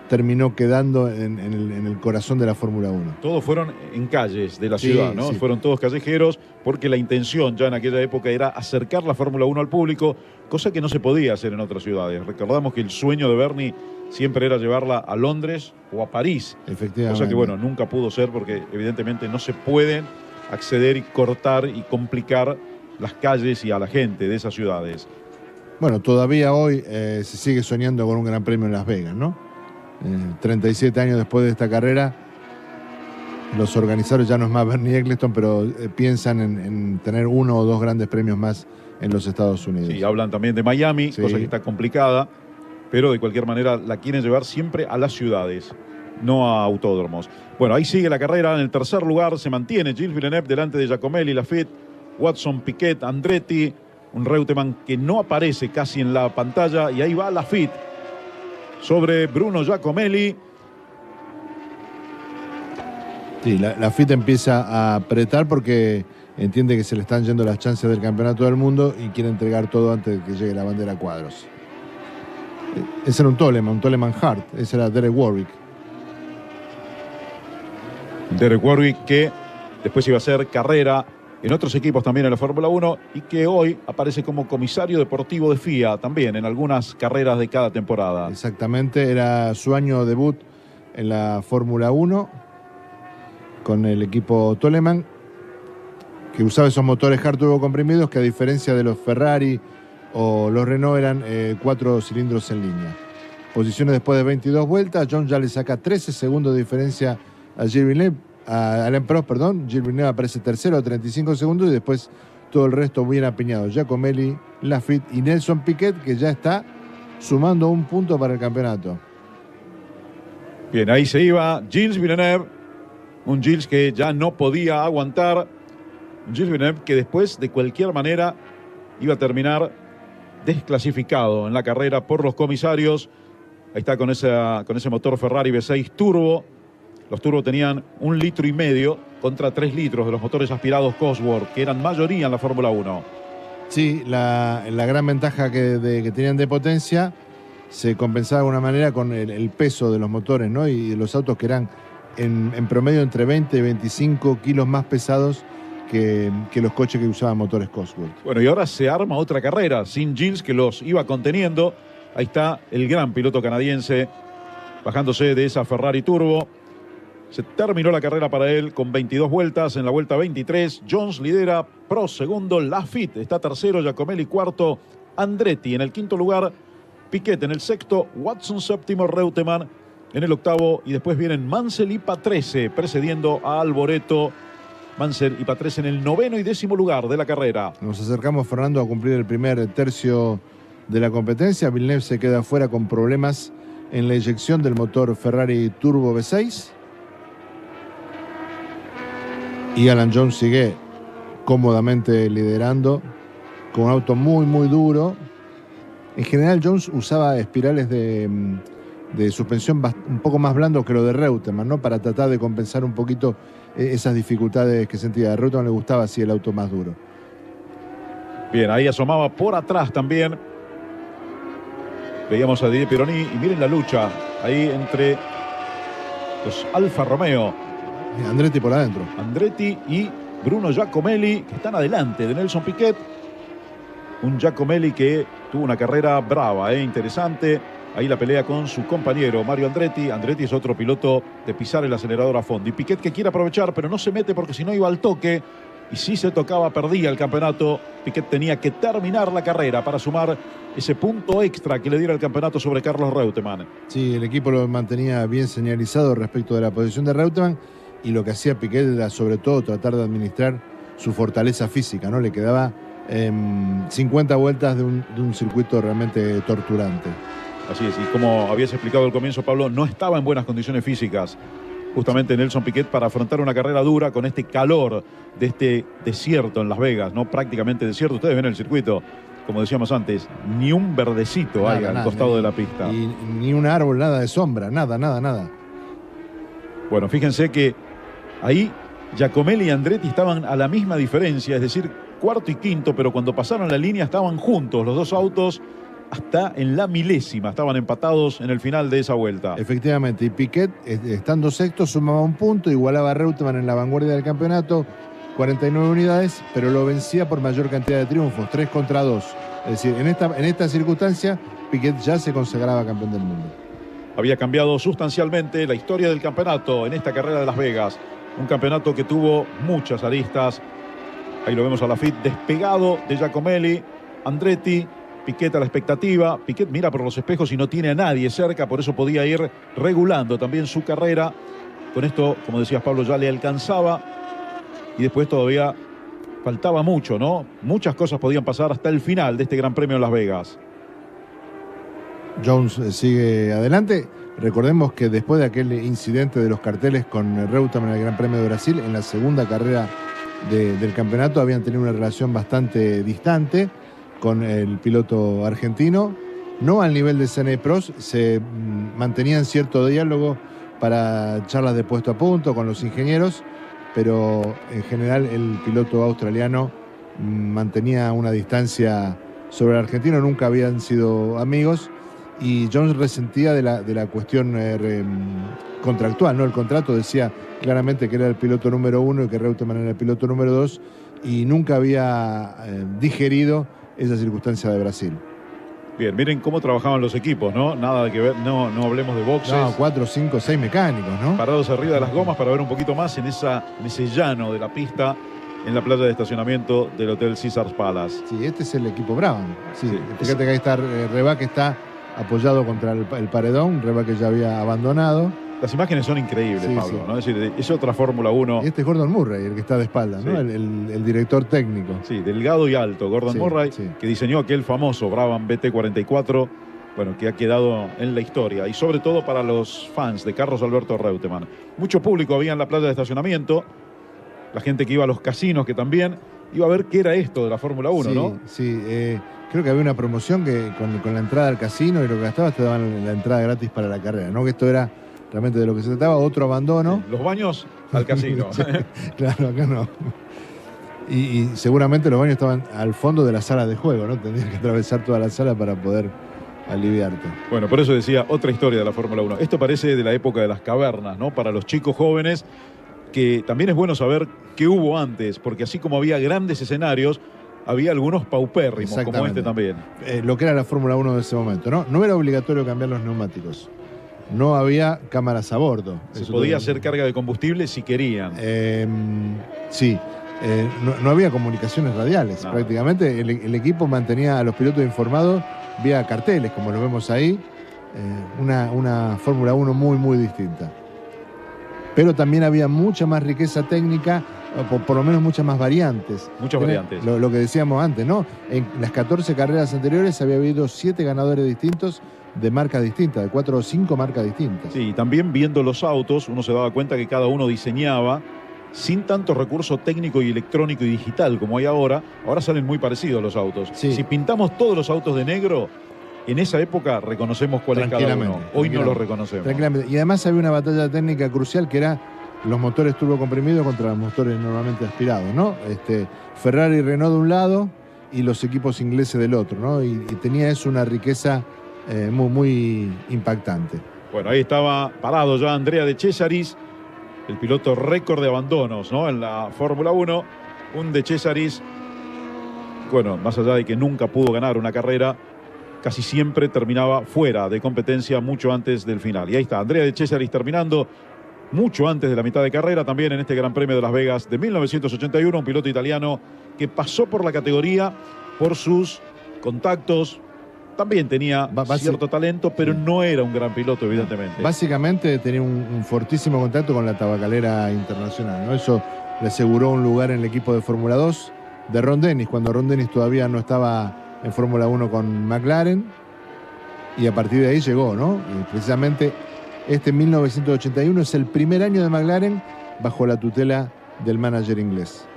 terminó quedando en el corazón de la Fórmula 1. Todos fueron en calles de la ciudad, ¿no? Sí. Fueron todos callejeros, porque la intención ya en aquella época era acercar la Fórmula 1 al público, cosa que no se podía hacer en otras ciudades. Recordamos que el sueño de Bernie siempre era llevarla a Londres o a París. Efectivamente. Cosa que, bueno, nunca pudo ser porque evidentemente no se pueden acceder y cortar y complicar las calles y a la gente de esas ciudades. Bueno, todavía hoy se sigue soñando con un gran premio en Las Vegas, ¿no? 37 años después de esta carrera, los organizadores, ya no es más Bernie Eccleston, pero piensan en tener 1 o 2 grandes premios más en los Estados Unidos. Sí, hablan también de Miami, sí, cosa que está complicada, pero de cualquier manera la quieren llevar siempre a las ciudades, no a autódromos. Bueno, ahí sigue la carrera. En el tercer lugar se mantiene Gilles Villeneuve delante de Giacomelli, Lafitte, Watson, Piquet, Andretti, un Reutemann que no aparece casi en la pantalla, y ahí va Lafitte sobre Bruno Giacomelli. Sí, Lafitte empieza a apretar porque entiende que se le están yendo las chances del campeonato del mundo y quiere entregar todo antes de que llegue la bandera a cuadros. Ese era un Toleman Hart, ese era Derek Warwick. Derek Warwick, que después iba a hacer carrera en otros equipos también en la Fórmula 1 y que hoy aparece como comisario deportivo de FIA también en algunas carreras de cada temporada. Exactamente, era su año debut en la Fórmula 1 con el equipo Toleman, que usaba esos motores hard turbo comprimidos que, a diferencia de los Ferrari o los Renault, eran 4 cilindros en línea. Posiciones después de 22 vueltas, John ya le saca 13 segundos de diferencia a Gilles Villeneuve. A Alain Prost, perdón. Gilles Villeneuve aparece tercero a 35 segundos y después todo el resto bien apiñado. Giacomelli, Lafitte y Nelson Piquet, que ya está sumando un punto para el campeonato. Bien, ahí se iba Gilles Villeneuve, un Gilles que ya no podía aguantar, un Gilles Villeneuve que después de cualquier manera iba a terminar desclasificado en la carrera por los comisarios. Ahí está con ese motor Ferrari V6 turbo. Los turbos tenían 1,5 litros contra 3 litros de los motores aspirados Cosworth, que eran mayoría en la Fórmula 1. Sí, la gran ventaja que tenían de potencia se compensaba de alguna manera con el peso de los motores, ¿no? Y los autos que eran en promedio entre 20 y 25 kilos más pesados que los coches que usaban motores Cosworth. Bueno, y ahora se arma otra carrera sin Gilles, que los iba conteniendo. Ahí está el gran piloto canadiense bajándose de esa Ferrari Turbo. Se terminó la carrera para él con 22 vueltas. En la vuelta 23, Jones lidera, Prost segundo, Laffite está tercero, Giacomelli cuarto, Andretti en el quinto lugar, Piquet en el sexto, Watson séptimo, Reutemann en el octavo, y después vienen Mansell y Patrese precediendo a Alboreto. Mansell y Patrese en el noveno y décimo lugar de la carrera. Nos acercamos, Fernando, a cumplir el primer tercio de la competencia. Villeneuve se queda fuera con problemas en la eyección del motor Ferrari Turbo V6. Y Alan Jones sigue cómodamente liderando con un auto muy duro. En general, Jones usaba espirales de suspensión un poco más blando que lo de Reutemann, ¿no? Para tratar de compensar un poquito esas dificultades que sentía. A Reutemann le gustaba así el auto más duro. Bien, ahí asomaba por atrás también. Veíamos a Didier Pironi y miren la lucha ahí entre los Alfa Romeo. Andretti por adentro. Andretti y Bruno Giacomelli, que están adelante de Nelson Piquet. Un Giacomelli que tuvo una carrera brava, interesante. Ahí la pelea con su compañero Mario Andretti. Andretti es otro piloto de pisar el acelerador a fondo. Y Piquet que quiere aprovechar, pero no se mete porque si no iba al toque. Y si se tocaba, perdía el campeonato. Piquet tenía que terminar la carrera para sumar ese punto extra que le diera el campeonato sobre Carlos Reutemann. Sí, el equipo lo mantenía bien señalizado respecto de la posición de Reutemann. Y lo que hacía Piquet era sobre todo tratar de administrar su fortaleza física, ¿no? Le quedaba 50 vueltas de un circuito realmente torturante. Así es, y como habías explicado al comienzo, Pablo, no estaba en buenas condiciones físicas justamente Nelson Piquet para afrontar una carrera dura con este calor de este desierto en Las Vegas, ¿no? Prácticamente desierto. Ustedes ven el circuito, como decíamos antes, ni un verdecito hay al costado de la pista. Y ni un árbol, nada de sombra, nada. Bueno, fíjense que ahí Giacomelli y Andretti estaban a la misma diferencia, es decir, cuarto y quinto, pero cuando pasaron la línea estaban juntos los dos autos hasta en la milésima, estaban empatados en el final de esa vuelta. Efectivamente, y Piquet, estando sexto, sumaba un punto, igualaba a Reutemann en la vanguardia del campeonato, 49 unidades, pero lo vencía por mayor cantidad de triunfos, 3 contra 2. Es decir, en esta circunstancia, Piquet ya se consagraba campeón del mundo. Había cambiado sustancialmente la historia del campeonato en esta carrera de Las Vegas. Un campeonato que tuvo muchas aristas. Ahí lo vemos a Laffite despegado de Giacomelli, Andretti, Piquet a la expectativa. Piquet mira por los espejos y no tiene a nadie cerca, por eso podía ir regulando también su carrera. Con esto, como decías Pablo, ya le alcanzaba. Y después todavía faltaba mucho, ¿no? Muchas cosas podían pasar hasta el final de este Gran Premio en Las Vegas. Jones sigue adelante. Recordemos que después de aquel incidente de los carteles con Reutemann en el Gran Premio de Brasil, en la segunda carrera del campeonato habían tenido una relación bastante distante con el piloto argentino. No al nivel de Senna y Prost, se mantenían cierto diálogo para charlas de puesto a punto con los ingenieros, pero en general el piloto australiano mantenía una distancia sobre el argentino, nunca habían sido amigos. Y Jones resentía de la cuestión contractual, ¿no? El contrato decía claramente que era el piloto número 1 y que Reutemann era el piloto número 2, y nunca había digerido esa circunstancia de Brasil. Bien, miren cómo trabajaban los equipos, ¿no? Nada que ver, no hablemos de boxes. No, 4, 5, 6 mecánicos, ¿no? Parados arriba de las gomas para ver un poquito más en ese llano de la pista, en la playa de estacionamiento del Hotel Caesars Palace. Sí, este es el equipo Brown. Sí, Sí. fíjate que ahí está Rebaque, está apoyado contra el paredón, Rebaque ya había abandonado. Las imágenes son increíbles, Sí, Pablo, sí. ¿no? Es decir, es otra Fórmula 1. Este es Gordon Murray, el que está de espalda, ¿no? Sí. El director técnico. Sí, delgado y alto, Gordon Sí, Murray, sí. que diseñó aquel famoso Brabham BT44, bueno, que ha quedado en la historia, y sobre todo para los fans de Carlos Alberto Reutemann. Mucho público había en la playa de estacionamiento, la gente que iba a los casinos, que también iba a ver qué era esto de la Fórmula 1, Sí, ¿no? sí, creo que había una promoción que con la entrada al casino y lo que gastabas te daban la entrada gratis para la carrera, ¿no? Que esto era realmente de lo que se trataba, otro abandono. Los baños al casino. Claro, acá no. Y seguramente los baños estaban al fondo de la sala de juego, ¿no? Tendrías que atravesar toda la sala para poder aliviarte. Bueno, por eso decía, otra historia de la Fórmula 1. Esto parece de la época de las cavernas, ¿no? Para los chicos jóvenes, que también es bueno saber qué hubo antes, porque así como había grandes escenarios, había algunos paupérrimos, como este también. Lo que era la Fórmula 1 de ese momento, ¿no? No era obligatorio cambiar los neumáticos. No había cámaras a bordo. Se podía hacer carga de combustible si querían. Sí. No había comunicaciones radiales. No. Prácticamente el equipo mantenía a los pilotos informados vía carteles, como lo vemos ahí. Una Fórmula 1 muy, muy distinta. Pero también había mucha más riqueza técnica, por lo menos muchas más variantes. Muchas variantes. Lo que decíamos antes, ¿no? En las 14 carreras anteriores había habido 7 ganadores distintos de marcas distintas, de 4 o 5 marcas distintas. Sí, y también viendo los autos, uno se daba cuenta que cada uno diseñaba sin tanto recurso técnico y electrónico y digital como hay ahora. Ahora salen muy parecidos los autos. Sí. Si pintamos todos los autos de negro, en esa época reconocemos cuál es cada uno. Hoy no lo reconocemos. Tranquilamente. Y además había una batalla técnica crucial que era los motores turbocomprimidos contra los motores normalmente aspirados, ¿no? Ferrari y Renault de un lado y los equipos ingleses del otro, ¿no? Y tenía eso una riqueza muy, muy impactante. Bueno, ahí estaba parado ya Andrea De Cesaris, el piloto récord de abandonos, ¿no? En la Fórmula 1, un De Cesaris, bueno, más allá de que nunca pudo ganar una carrera, casi siempre terminaba fuera de competencia mucho antes del final. Y ahí está, Andrea De Cesaris terminando mucho antes de la mitad de carrera, también en este Gran Premio de Las Vegas de 1981, un piloto italiano que pasó por la categoría por sus contactos. También tenía cierto talento, pero no era un gran piloto, evidentemente. Básicamente tenía un fortísimo contacto con la tabacalera internacional, ¿no? Eso le aseguró un lugar en el equipo de Fórmula 2 de Ron Dennis, cuando Ron Dennis todavía no estaba en Fórmula 1 con McLaren, y a partir de ahí llegó, ¿no? Y precisamente 1981 es el primer año de McLaren bajo la tutela del manager inglés.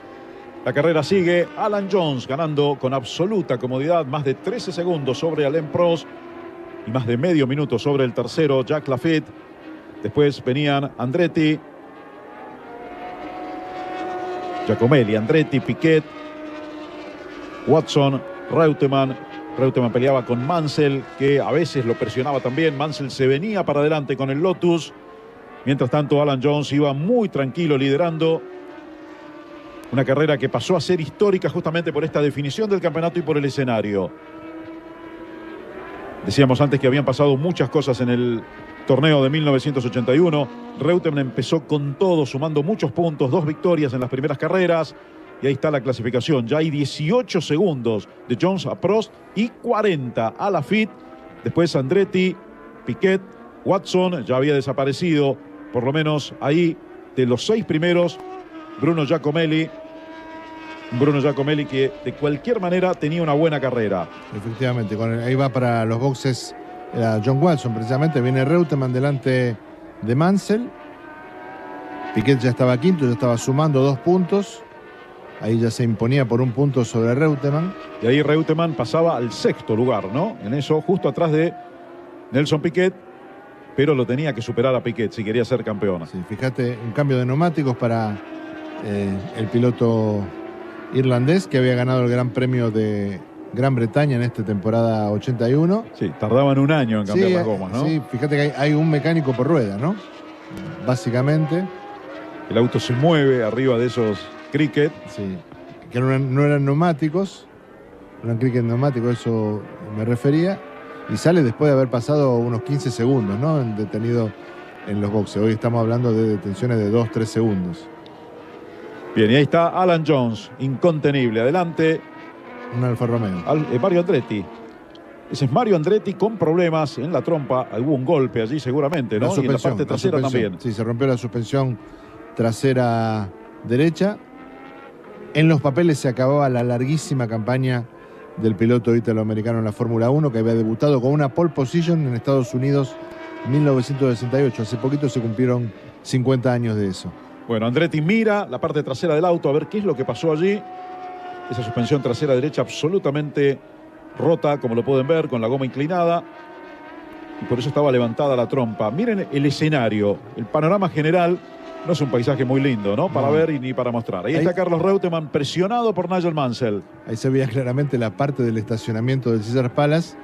La carrera sigue, Alan Jones ganando con absoluta comodidad, más de 13 segundos sobre Alain Prost y más de medio minuto sobre el tercero, Jacques Laffite. Después venían Andretti, Giacomelli, Andretti, Piquet, Watson, Reutemann. Reutemann peleaba con Mansell, que a veces lo presionaba también. Mansell se venía para adelante con el Lotus. Mientras tanto, Alan Jones iba muy tranquilo liderando. Una carrera que pasó a ser histórica justamente por esta definición del campeonato y por el escenario. Decíamos antes que habían pasado muchas cosas en el torneo de 1981. Reutemann empezó con todo, sumando muchos puntos, 2 victorias en las primeras carreras. Y ahí está la clasificación. Ya hay 18 segundos de Jones a Prost y 40 a Laffite. Después Andretti, Piquet, Watson ya había desaparecido. Por lo menos ahí de los 6 primeros, Bruno Giacomelli que de cualquier manera tenía una buena carrera. Efectivamente, ahí va para los boxes, era John Watson precisamente, viene Reutemann delante de Mansell. Piquet ya estaba quinto, ya estaba sumando 2 puntos. Ahí ya se imponía por 1 punto sobre Reutemann. Y ahí Reutemann pasaba al 6º lugar, ¿no? En eso, justo atrás de Nelson Piquet, pero lo tenía que superar a Piquet si quería ser campeón. Sí, fíjate, un cambio de neumáticos para el piloto irlandés que había ganado el Gran Premio de Gran Bretaña en esta temporada 81. Sí, tardaban un año en cambiar las gomas, ¿no? Sí, fíjate que hay un mecánico por rueda, ¿no? Básicamente. El auto se mueve arriba de esos cricket. Sí, que no eran neumáticos, eran cricket neumáticos, eso me refería. Y sale después de haber pasado unos 15 segundos, ¿no? Detenido en los boxes. Hoy estamos hablando de detenciones de 2-3 segundos. Bien, y ahí está Alan Jones, incontenible. Adelante. Un Alfa Romeo. Mario Andretti. Ese es Mario Andretti con problemas en la trompa. Hubo un golpe allí seguramente, ¿no? Y en la parte trasera también. Sí, se rompió la suspensión trasera derecha. En los papeles se acababa la larguísima campaña del piloto italoamericano en la Fórmula 1, que había debutado con una pole position en Estados Unidos en 1968. Hace poquito se cumplieron 50 años de eso. Bueno, Andretti mira la parte trasera del auto a ver qué es lo que pasó allí. Esa suspensión trasera derecha absolutamente rota, como lo pueden ver, con la goma inclinada. Y por eso estaba levantada la trompa. Miren el escenario, el panorama general. No es un paisaje muy lindo, ¿no? Para ver y ni para mostrar. Ahí está Carlos Reutemann presionado por Nigel Mansell. Ahí se veía claramente la parte del estacionamiento del Caesars Palace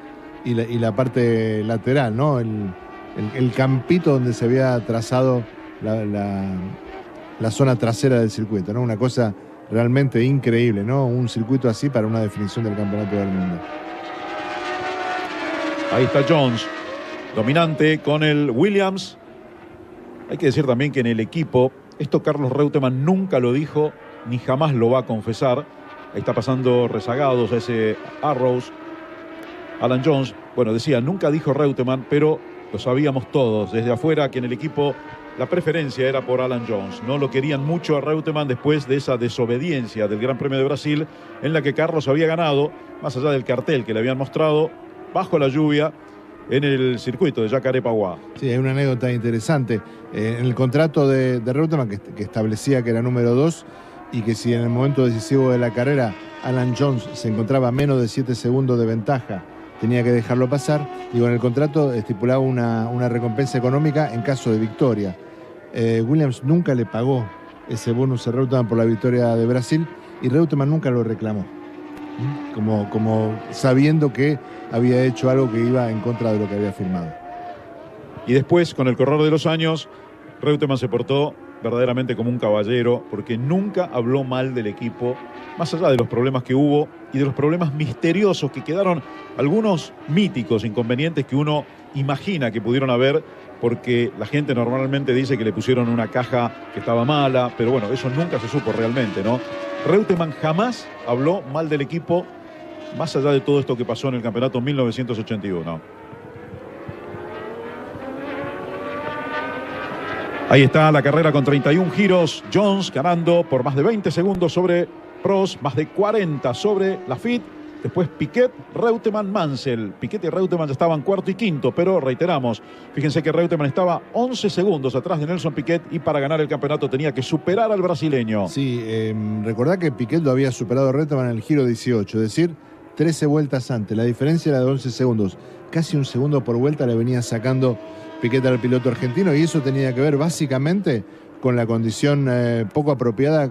y la parte lateral, ¿no? El campito donde se había trazado la zona trasera del circuito, ¿no? Una cosa realmente increíble, ¿no? Un circuito así para una definición del Campeonato del Mundo. Ahí está Jones, dominante con el Williams. Hay que decir también que en el equipo, esto Carlos Reutemann nunca lo dijo, ni jamás lo va a confesar. Ahí está pasando rezagados a ese Arrows. Alan Jones, bueno, decía, nunca dijo Reutemann, pero lo sabíamos todos desde afuera que en el equipo la preferencia era por Alan Jones. No lo querían mucho a Reutemann después de esa desobediencia del Gran Premio de Brasil, en la que Carlos había ganado, más allá del cartel que le habían mostrado, bajo la lluvia, en el circuito de Jacarepaguá. Sí, hay una anécdota interesante. En el contrato de Reutemann, que establecía que era número 2 y que si en el momento decisivo de la carrera Alan Jones se encontraba a menos de 7 segundos de ventaja, tenía que dejarlo pasar. Digo, en el contrato estipulaba una recompensa económica en caso de victoria. Williams nunca le pagó ese bonus a Reutemann por la victoria de Brasil y Reutemann nunca lo reclamó. Como sabiendo que había hecho algo que iba en contra de lo que había firmado. Y después, con el correr de los años, Reutemann se portó verdaderamente como un caballero, porque nunca habló mal del equipo, más allá de los problemas que hubo y de los problemas misteriosos que quedaron, algunos míticos inconvenientes que uno imagina que pudieron haber, porque la gente normalmente dice que le pusieron una caja que estaba mala, pero bueno, eso nunca se supo realmente, ¿no? Reutemann jamás habló mal del equipo, más allá de todo esto que pasó en el campeonato 1981. Ahí está la carrera con 31 giros. Jones ganando por más de 20 segundos sobre Prost, más de 40 sobre Laffite. Después Piquet, Reutemann, Mansell. Piquet y Reutemann ya estaban cuarto y quinto, pero reiteramos, fíjense que Reutemann estaba 11 segundos atrás de Nelson Piquet y para ganar el campeonato tenía que superar al brasileño. Sí, recordá que Piquet lo había superado a Reutemann en el giro 18, es decir, 13 vueltas antes. La diferencia era de 11 segundos. Casi un segundo por vuelta le venía sacando Piquet al piloto argentino y eso tenía que ver básicamente con la condición poco apropiada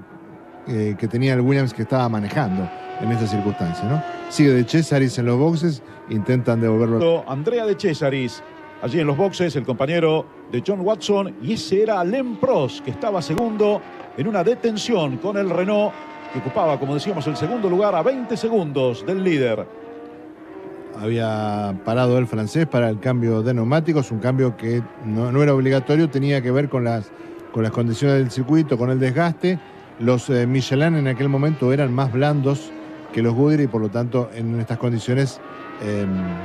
que tenía el Williams que estaba manejando en esta circunstancia, ¿no? Sigue De Cesaris en los boxes, intentan devolverlo. Andrea De Cesaris, allí en los boxes, el compañero de John Watson, y ese era Alain Prost, que estaba segundo en una detención con el Renault, que ocupaba, como decíamos, el segundo lugar a 20 segundos del líder. Había parado el francés para el cambio de neumáticos, un cambio que no era obligatorio, tenía que ver con las condiciones del circuito, con el desgaste. Los Michelin en aquel momento eran más blandos que los Goodyear y por lo tanto en estas condiciones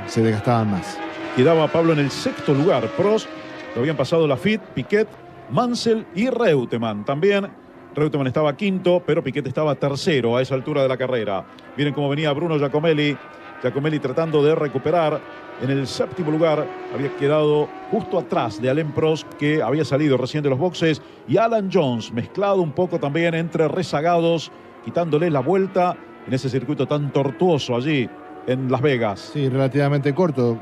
se desgastaban más. Quedaba Pablo en el sexto lugar. Prost lo habían pasado Laffite, Piquet, Mansell y Reutemann. También Reutemann estaba quinto, pero Piquet estaba tercero a esa altura de la carrera. Miren cómo venía Bruno Giacomelli. Giacomelli tratando de recuperar. En el séptimo lugar había quedado justo atrás de Alain Prost, que había salido recién de los boxes, y Alan Jones, mezclado un poco también entre rezagados, quitándole la vuelta en ese circuito tan tortuoso allí en Las Vegas. Sí, relativamente corto,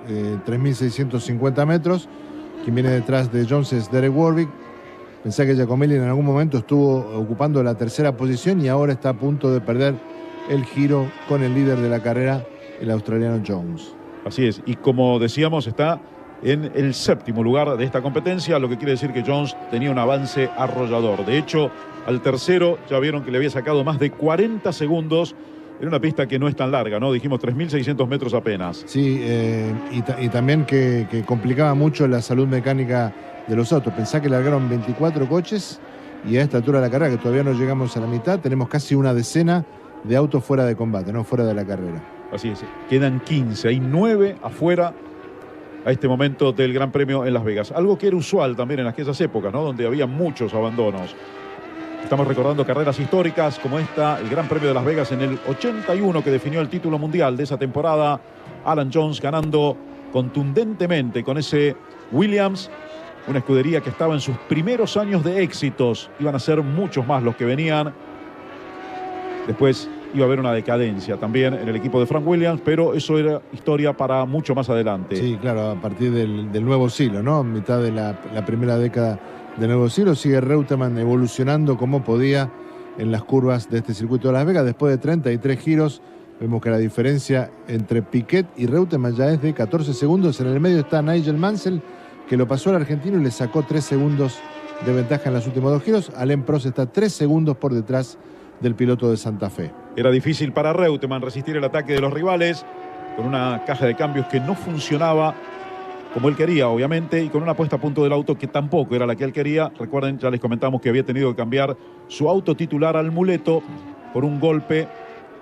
3.650 metros. Quien viene detrás de Jones es Derek Warwick. Pensé que Giacomelli en algún momento estuvo ocupando la tercera posición y ahora está a punto de perder el giro con el líder de la carrera, el australiano Jones. Así es, y como decíamos, está en el séptimo lugar de esta competencia, lo que quiere decir que Jones tenía un avance arrollador. De hecho, al tercero ya vieron que le había sacado más de 40 segundos en una pista que no es tan larga, ¿no? Dijimos 3.600 metros apenas. Sí, y también que complicaba mucho la salud mecánica de los autos. Pensá que largaron 24 coches y a esta altura de la carrera, que todavía no llegamos a la mitad, tenemos casi una decena de autos fuera de combate, no fuera de la carrera. Así es, quedan 15, hay 9 afuera a este momento del Gran Premio en Las Vegas. Algo que era usual también en aquellas épocas, ¿no? Donde había muchos abandonos. Estamos recordando carreras históricas como esta, el Gran Premio de Las Vegas en el 81, que definió el título mundial de esa temporada. Alan Jones ganando contundentemente con ese Williams, una escudería que estaba en sus primeros años de éxitos. Iban a ser muchos más los que venían. Después iba a haber una decadencia también en el equipo de Frank Williams, pero eso era historia para mucho más adelante. Sí, claro, a partir del nuevo siglo, ¿no? En mitad de la primera década del nuevo siglo, sigue Reutemann evolucionando como podía en las curvas de este circuito de Las Vegas. Después de 33 giros, vemos que la diferencia entre Piquet y Reutemann ya es de 14 segundos. En el medio está Nigel Mansell, que lo pasó al argentino y le sacó 3 segundos de ventaja en los últimos 2 giros. Alain Prost está 3 segundos por detrás del piloto de Santa Fe. Era difícil para Reutemann resistir el ataque de los rivales, con una caja de cambios que no funcionaba como él quería, obviamente, y con una puesta a punto del auto que tampoco era la que él quería. Recuerden, ya les comentamos que había tenido que cambiar su auto titular al muleto por un golpe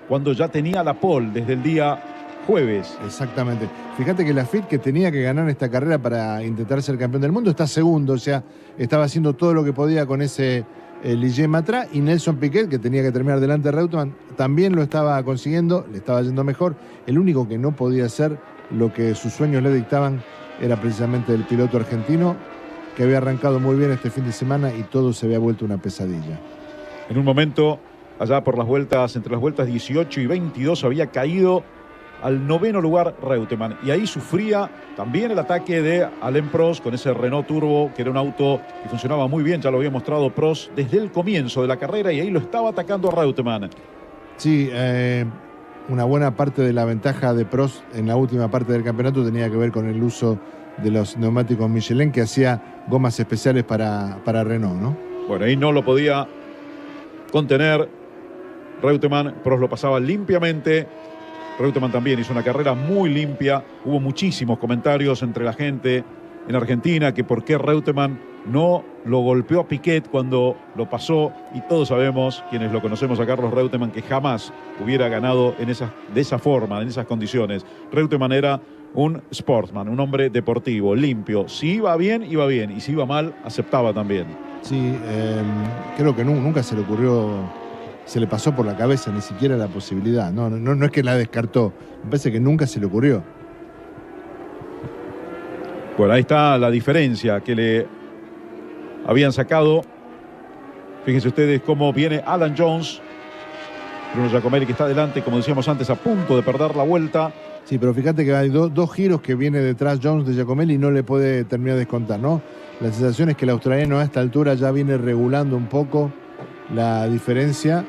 cuando ya tenía la pole desde el día jueves. Exactamente. Fíjate que Lafitte, que tenía que ganar esta carrera para intentar ser campeón del mundo, está segundo, o sea, estaba haciendo todo lo que podía con ese Ligier Matra, y Nelson Piquet, que tenía que terminar delante de Reutemann, también lo estaba consiguiendo, le estaba yendo mejor. El único que no podía hacer lo que sus sueños le dictaban era precisamente el piloto argentino, que había arrancado muy bien este fin de semana y todo se había vuelto una pesadilla. En un momento, allá por las vueltas, entre las vueltas 18 y 22, había caído al 9º lugar Reutemann, y ahí sufría también el ataque de Alain Prost con ese Renault Turbo, que era un auto que funcionaba muy bien, ya lo había mostrado Prost desde el comienzo de la carrera, y ahí lo estaba atacando a Reutemann. Sí, una buena parte de la ventaja de Prost en la última parte del campeonato tenía que ver con el uso de los neumáticos Michelin, que hacía gomas especiales para Renault, ¿no? Bueno, ahí no lo podía contener Reutemann. Prost lo pasaba limpiamente. Reutemann también hizo una carrera muy limpia. Hubo muchísimos comentarios entre la gente en Argentina que por qué Reutemann no lo golpeó a Piquet cuando lo pasó, y todos sabemos, quienes lo conocemos a Carlos Reutemann, que jamás hubiera ganado de esa forma, en esas condiciones. Reutemann era un sportsman, un hombre deportivo, limpio. Si iba bien, y si iba mal, aceptaba también. Sí, creo que nunca se le ocurrió, se le pasó por la cabeza ni siquiera la posibilidad. No es que la descartó, me parece que nunca se le ocurrió. Bueno, ahí está la diferencia que le habían sacado. Fíjense ustedes cómo viene Alan Jones. Bruno Giacomelli, que está adelante, como decíamos antes, a punto de perder la vuelta. Sí, pero fíjate que hay dos giros que viene detrás Jones de Giacomelli y no le puede terminar de descontar, ¿no? La sensación es que el australiano a esta altura ya viene regulando un poco la diferencia.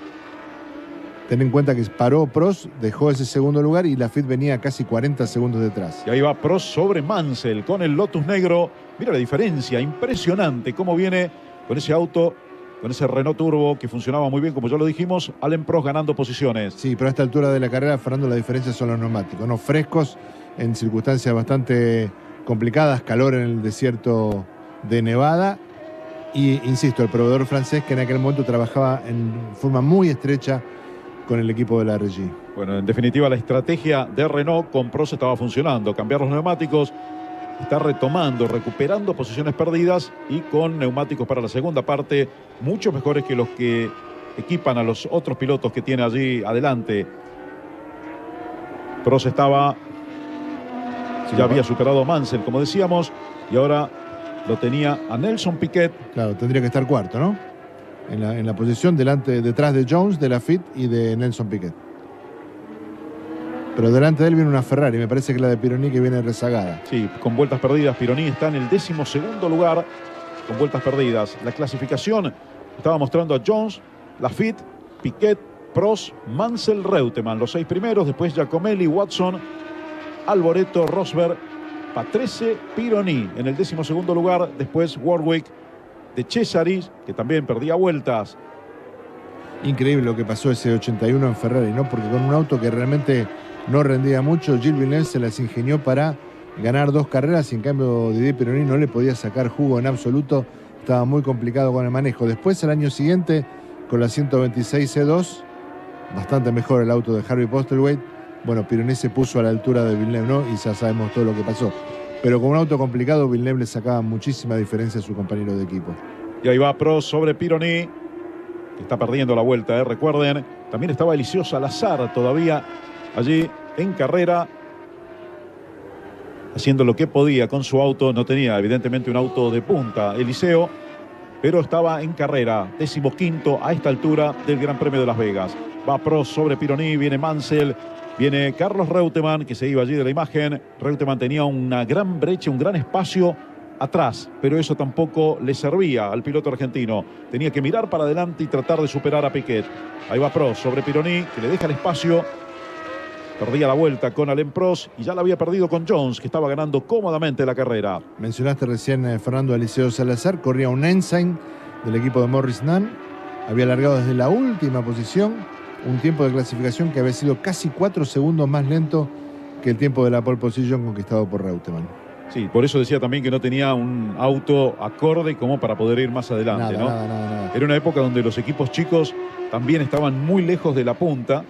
Ten en cuenta que paró Prost, dejó ese segundo lugar y Lafitte venía casi 40 segundos detrás. Y ahí va Prost sobre Mansell con el Lotus negro. Mira la diferencia, impresionante cómo viene con ese auto, con ese Renault Turbo que funcionaba muy bien, como ya lo dijimos. Alain Prost ganando posiciones. Sí, pero a esta altura de la carrera, Fernando, la diferencia son los neumáticos, ¿no? Frescos, en circunstancias bastante complicadas, calor en el desierto de Nevada. Y, insisto, el proveedor francés, que en aquel momento trabajaba en forma muy estrecha con el equipo de la Regie. Bueno, en definitiva, la estrategia de Renault con Prost estaba funcionando. Cambiar los neumáticos, está retomando, recuperando posiciones perdidas, y con neumáticos para la segunda parte mucho mejores que los que equipan a los otros pilotos que tiene allí adelante. Prost estaba, ya había superado a Mansell, como decíamos, y ahora lo tenía a Nelson Piquet. Claro, tendría que estar cuarto, ¿no? En la posición detrás de Jones, de Lafitte y de Nelson Piquet. Pero delante de él viene una Ferrari, me parece que la de Pironi, que viene rezagada. Sí, con vueltas perdidas. Pironi está en el 12º lugar con vueltas perdidas. La clasificación estaba mostrando a Jones, Lafitte, Piquet, Prost, Mansell, Reutemann, los 6 primeros. Después Giacomelli, Watson, Alboreto, Rosberg, Patrese, Pironi en el 12º lugar. Después Warwick, de Cesaris, que también perdía vueltas. Increíble lo que pasó ese 81 en Ferrari, ¿no? Porque con un auto que realmente no rendía mucho, Gilles Villeneuve se las ingenió para ganar 2 carreras, y en cambio Didier Pironi no le podía sacar jugo en absoluto. Estaba muy complicado con el manejo. Después, el año siguiente, con la 126 C2, bastante mejor el auto de Harvey Postlethwaite. Bueno, Pironi se puso a la altura de Villeneuve, ¿no? Y ya sabemos todo lo que pasó. Pero con un auto complicado, Villeneuve le sacaba muchísima diferencia a su compañero de equipo. Y ahí va Prost sobre Pironi, que está perdiendo la vuelta, recuerden. También estaba Eliseo Salazar todavía allí en carrera, haciendo lo que podía con su auto. No tenía evidentemente un auto de punta Eliseo, pero estaba en carrera, 15º a esta altura del Gran Premio de Las Vegas. Va Prost sobre Pironi, viene Mansell, viene Carlos Reutemann, que se iba allí de la imagen. Reutemann tenía una gran brecha, un gran espacio atrás, pero eso tampoco le servía al piloto argentino. Tenía que mirar para adelante y tratar de superar a Piquet. Ahí va Prost sobre Pironi, que le deja el espacio. Perdía la vuelta con Alain Prost y ya la había perdido con Jones, que estaba ganando cómodamente la carrera. Mencionaste recién Fernando Eliseo Salazar, corría un Ensign del equipo de Morris Nunn. Había largado desde la última posición, un tiempo de clasificación que había sido casi 4 segundos más lento que el tiempo de la pole position conquistado por Reutemann. Sí, por eso decía también que no tenía un auto acorde como para poder ir más adelante, ¿no? Nada. Era una época donde los equipos chicos también estaban muy lejos de la punta,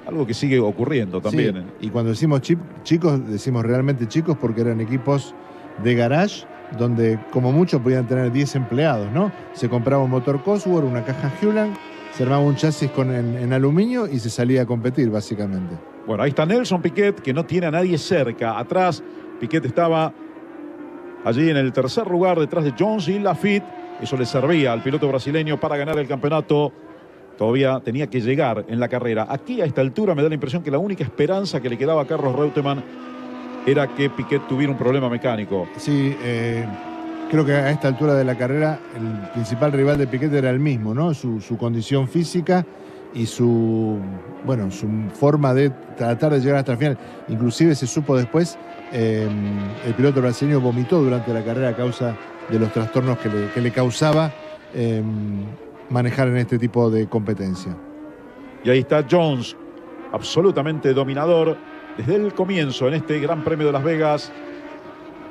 algo que sigue ocurriendo también. Sí, y cuando decimos chicos, decimos realmente chicos porque eran equipos de garage donde como mucho podían tener 10 empleados, ¿no? Se compraba un motor Cosworth, una caja Hewland, se armaba un chasis en aluminio y se salía a competir básicamente. Bueno, ahí está Nelson Piquet, que no tiene a nadie cerca. Atrás, Piquet estaba allí en el tercer lugar detrás de Jones y Lafitte. Eso le servía al piloto brasileño para ganar el campeonato. Todavía tenía que llegar en la carrera. Aquí a esta altura me da la impresión que la única esperanza que le quedaba a Carlos Reutemann era que Piquet tuviera un problema mecánico. Sí, creo que a esta altura de la carrera el principal rival de Piquet era el mismo, ¿no? Su condición física y su forma de tratar de llegar hasta el final. Inclusive se supo después, el piloto brasileño vomitó durante la carrera a causa de los trastornos que le causaba manejar en este tipo de competencia. Y ahí está Jones, absolutamente dominador desde el comienzo en este Gran Premio de Las Vegas.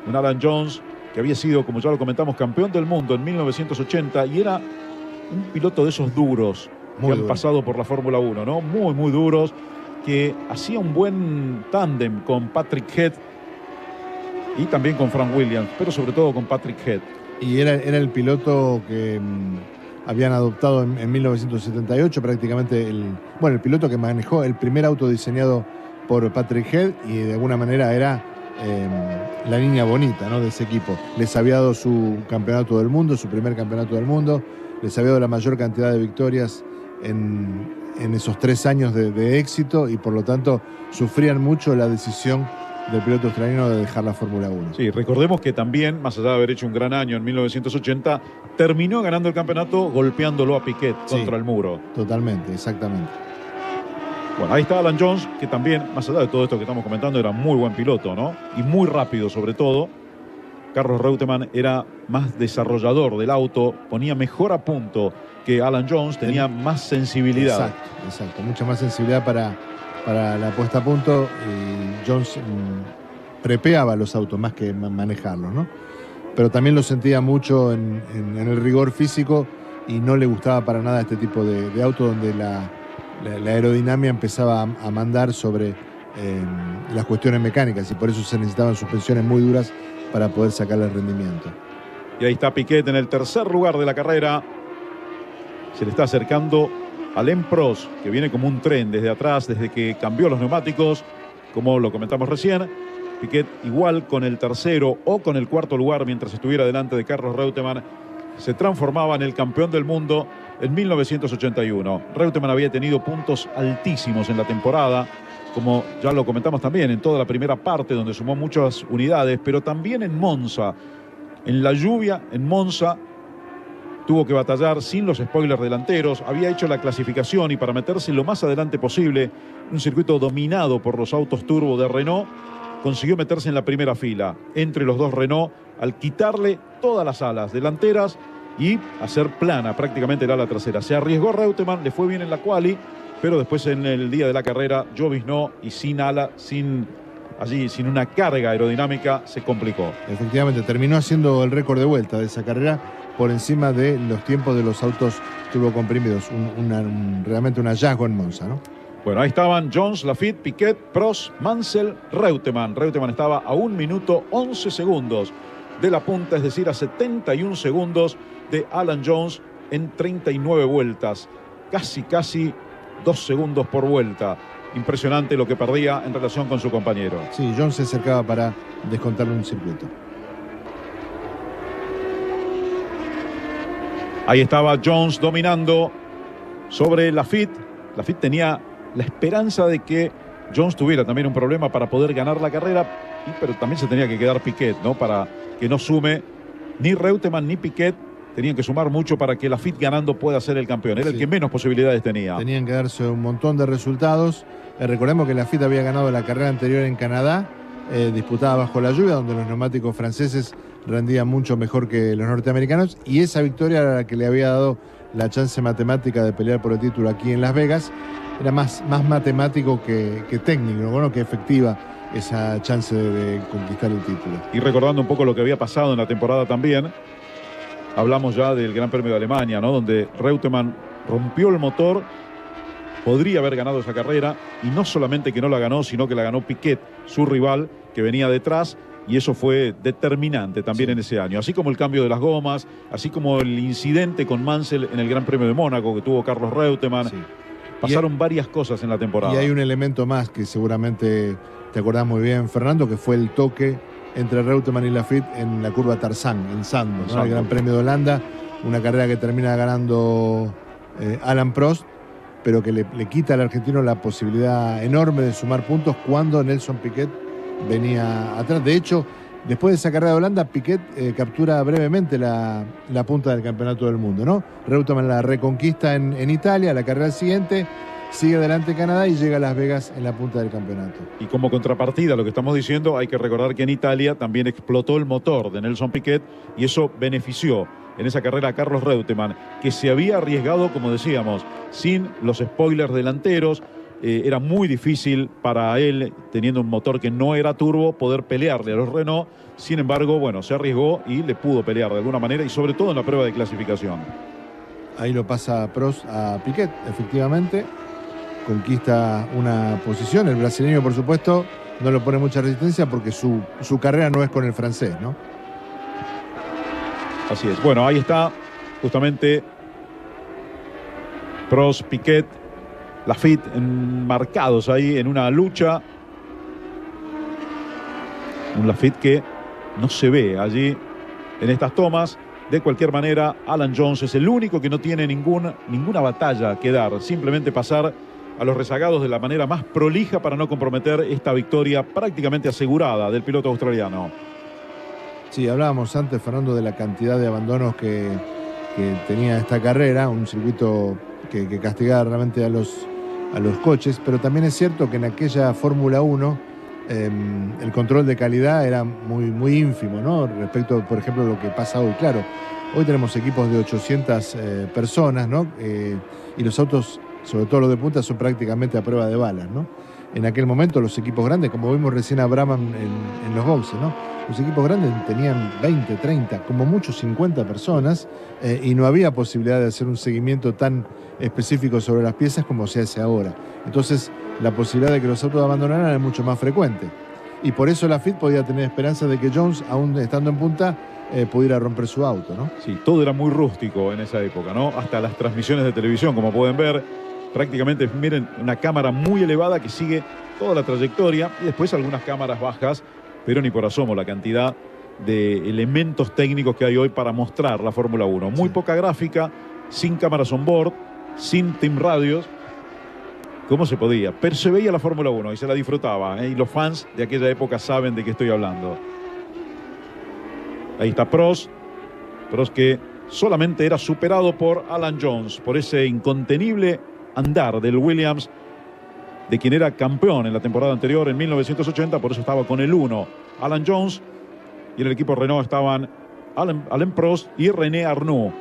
Un Alan Jones que había sido, como ya lo comentamos, campeón del mundo en 1980 y era un piloto de esos duros que han pasado por la Fórmula 1, ¿no? Muy, muy duros, que hacía un buen tándem con Patrick Head y también con Frank Williams, pero sobre todo con Patrick Head. Y era el piloto que habían adoptado en 1978, prácticamente el piloto que manejó el primer auto diseñado por Patrick Head y de alguna manera era la niña bonita, ¿no?, de ese equipo. Les había dado su campeonato del mundo, su primer campeonato del mundo, les había dado la mayor cantidad de victorias en esos 3 años de éxito y por lo tanto sufrían mucho la decisión del piloto australiano de dejar la Fórmula 1. Sí, recordemos que también, más allá de haber hecho un gran año en 1980, terminó ganando el campeonato golpeándolo a Piquet contra el muro. Totalmente, exactamente. Bueno, ahí está Alan Jones, que también, más allá de todo esto que estamos comentando, era muy buen piloto, ¿no? Y muy rápido sobre todo. Carlos Reutemann era más desarrollador del auto, ponía mejor a punto que Alan Jones, tenía más sensibilidad. Exacto, mucha más sensibilidad para la puesta a punto. Y Jones prepeaba los autos más que manejarlos, ¿no? Pero también lo sentía mucho en el rigor físico y no le gustaba para nada este tipo de auto donde la aerodinámica empezaba a mandar sobre las cuestiones mecánicas y por eso se necesitaban suspensiones muy duras para poder sacarle el rendimiento. Y ahí está Piquet en el tercer lugar de la carrera. Se le está acercando Alain Prost, que viene como un tren desde atrás, desde que cambió los neumáticos, como lo comentamos recién. Piquet igual con el tercero o con el cuarto lugar mientras estuviera delante de Carlos Reutemann, se transformaba en el campeón del mundo en 1981. Reutemann había tenido puntos altísimos en la temporada, como ya lo comentamos también en toda la primera parte donde sumó muchas unidades, pero también en Monza. En la lluvia, en Monza, tuvo que batallar sin los spoilers delanteros, había hecho la clasificación y para meterse lo más adelante posible, un circuito dominado por los autos turbo de Renault, consiguió meterse en la primera fila entre los dos Renault al quitarle todas las alas delanteras y hacer plana prácticamente el ala trasera. Se arriesgó Reutemann, le fue bien en la quali, pero después en el día de la carrera lloviznó y sin ala, sin una carga aerodinámica, se complicó. Efectivamente, terminó haciendo el récord de vuelta de esa carrera por encima de los tiempos de los autos turbocomprimidos. Realmente un hallazgo en Monza, ¿no? Bueno, ahí estaban Jones, Lafitte, Piquet, Prost, Mansell, Reutemann. Reutemann estaba a 1 minuto 11 segundos de la punta, es decir, a 71 segundos de Alan Jones en 39 vueltas. Casi 2 segundos por vuelta. Impresionante lo que perdía en relación con su compañero. Sí, Jones se acercaba para descontarle un circuito. Ahí estaba Jones dominando sobre Lafitte. Laffite tenía la esperanza de que Jones tuviera también un problema para poder ganar la carrera, pero también se tenía que quedar Piquet, ¿no? Para que no sume ni Reutemann ni Piquet. Tenían que sumar mucho para que Laffite ganando pueda ser el campeón. Era el que menos posibilidades tenía. Tenían que darse un montón de resultados. Recordemos que Laffite había ganado la carrera anterior en Canadá, disputada bajo la lluvia, donde los neumáticos franceses rendían mucho mejor que los norteamericanos, y esa victoria era la que le había dado la chance matemática de pelear por el título aquí en Las Vegas. Era más matemático que técnico, bueno, que efectiva esa chance de conquistar el título. Y recordando un poco lo que había pasado en la temporada también, hablamos ya del Gran Premio de Alemania, ¿no? Donde Reutemann rompió el motor, podría haber ganado esa carrera, y no solamente que no la ganó, sino que la ganó Piquet, su rival, que venía detrás, y eso fue determinante también en ese año. Así como el cambio de las gomas, así como el incidente con Mansell en el Gran Premio de Mónaco que tuvo Carlos Reutemann. Sí. Pasaron varias cosas en la temporada. Y hay un elemento más que seguramente te acordás muy bien, Fernando, que fue el toque entre Reutemann y Laffite en la curva Tarzán, en Zandvoort, ¿no? El Gran Premio de Holanda, una carrera que termina ganando Alain Prost, pero que le quita al argentino la posibilidad enorme de sumar puntos cuando Nelson Piquet venía atrás. De hecho, después de esa carrera de Holanda, Piquet captura brevemente la punta del campeonato del mundo, ¿no? Reutemann la reconquista en Italia, la carrera siguiente, sigue adelante Canadá y llega a Las Vegas en la punta del campeonato. Y como contrapartida a lo que estamos diciendo, hay que recordar que en Italia también explotó el motor de Nelson Piquet, y eso benefició en esa carrera a Carlos Reutemann, que se había arriesgado, como decíamos, sin los spoilers delanteros. Era muy difícil para él, teniendo un motor que no era turbo, poder pelearle a los Renault. Sin embargo, bueno, se arriesgó y le pudo pelear de alguna manera, y sobre todo en la prueba de clasificación. Ahí lo pasa Prost a Piquet, efectivamente. Conquista una posición. El brasileño, por supuesto, no le pone mucha resistencia porque su carrera no es con el francés, ¿no? Así es. Bueno, ahí está justamente Prost, Piquet, Laffite enmarcados ahí en una lucha. Un Laffite que no se ve allí en estas tomas. De cualquier manera, Alan Jones es el único que no tiene ninguna batalla que dar. Simplemente pasar a los rezagados de la manera más prolija para no comprometer esta victoria prácticamente asegurada del piloto australiano. Sí, hablábamos antes, Fernando, de la cantidad de abandonos que tenía esta carrera, un circuito que castigaba realmente a los coches, pero también es cierto que en aquella Fórmula 1 el control de calidad era muy ínfimo, ¿no? Respecto, por ejemplo, a lo que pasa hoy. Claro, hoy tenemos equipos de 800 personas, ¿no? Y los autos, sobre todo los de punta, son prácticamente a prueba de balas, ¿no? En aquel momento los equipos grandes, como vimos recién a Brabham en los boxes, ¿no? Los equipos grandes tenían 20, 30, como mucho 50 personas, y no había posibilidad de hacer un seguimiento tan específico sobre las piezas como se hace ahora. Entonces, la posibilidad de que los autos abandonaran era mucho más frecuente. Y por eso Laffite podía tener esperanza de que Jones, aún estando en punta, pudiera romper su auto, ¿no? Sí, todo era muy rústico en esa época, ¿no? Hasta las transmisiones de televisión, como pueden ver, prácticamente, miren, una cámara muy elevada que sigue toda la trayectoria, y después algunas cámaras bajas, pero ni por asomo la cantidad de elementos técnicos que hay hoy para mostrar la Fórmula 1. Muy poca gráfica, sin cámaras on board, sin team radios, como se podía. Pero se veía la Fórmula 1 y se la disfrutaba, y los fans de aquella época saben de qué estoy hablando. Ahí está Prost que solamente era superado por Alan Jones, por ese incontenible andar del Williams, de quien era campeón en la temporada anterior en 1980, por eso estaba con el 1 Alan Jones, y en el equipo Renault estaban Alain Prost y René Arnoux.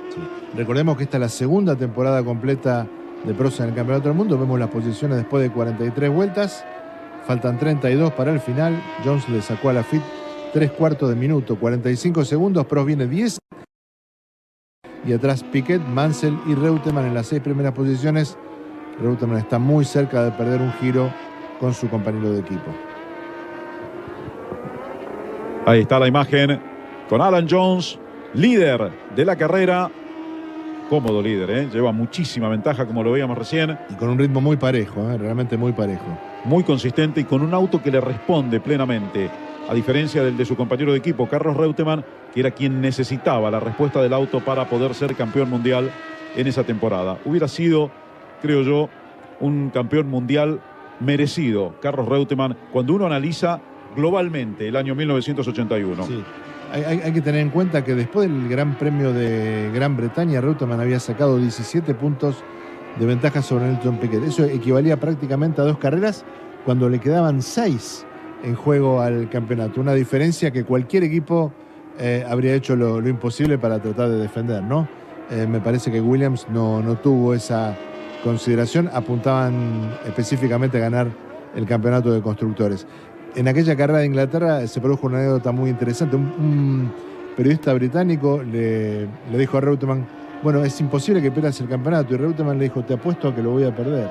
Sí. Recordemos que esta es la segunda temporada completa de Prost en el Campeonato del Mundo. Vemos las posiciones después de 43 vueltas, faltan 32 para el final. Jones le sacó a Laffite 3/4 de minuto, 45 segundos, Prost viene 10, y atrás Piquet, Mansell y Reutemann en las 6 primeras posiciones. Reutemann está muy cerca de perder un giro con su compañero de equipo. Ahí está la imagen con Alan Jones, líder de la carrera. Cómodo líder, ¿eh? Lleva muchísima ventaja, como lo veíamos recién. Y con un ritmo muy parejo, realmente muy parejo. Muy consistente y con un auto que le responde plenamente. A diferencia del de su compañero de equipo, Carlos Reutemann, que era quien necesitaba la respuesta del auto para poder ser campeón mundial en esa temporada. Hubiera sido, creo yo, un campeón mundial merecido, Carlos Reutemann, cuando uno analiza globalmente el año 1981. Sí. Hay que tener en cuenta que después del Gran Premio de Gran Bretaña, Reutemann había sacado 17 puntos de ventaja sobre Nelson Piquet. Eso equivalía prácticamente a 2 carreras cuando le quedaban 6 en juego al campeonato. Una diferencia que cualquier equipo habría hecho lo imposible para tratar de defender, ¿no? Me parece que Williams no tuvo esa consideración. Apuntaban específicamente a ganar el campeonato de constructores. En aquella carrera de Inglaterra se produjo una anécdota muy interesante. Un periodista británico le dijo a Reutemann, bueno, es imposible que pierdas el campeonato. Y Reutemann le dijo, te apuesto a que lo voy a perder.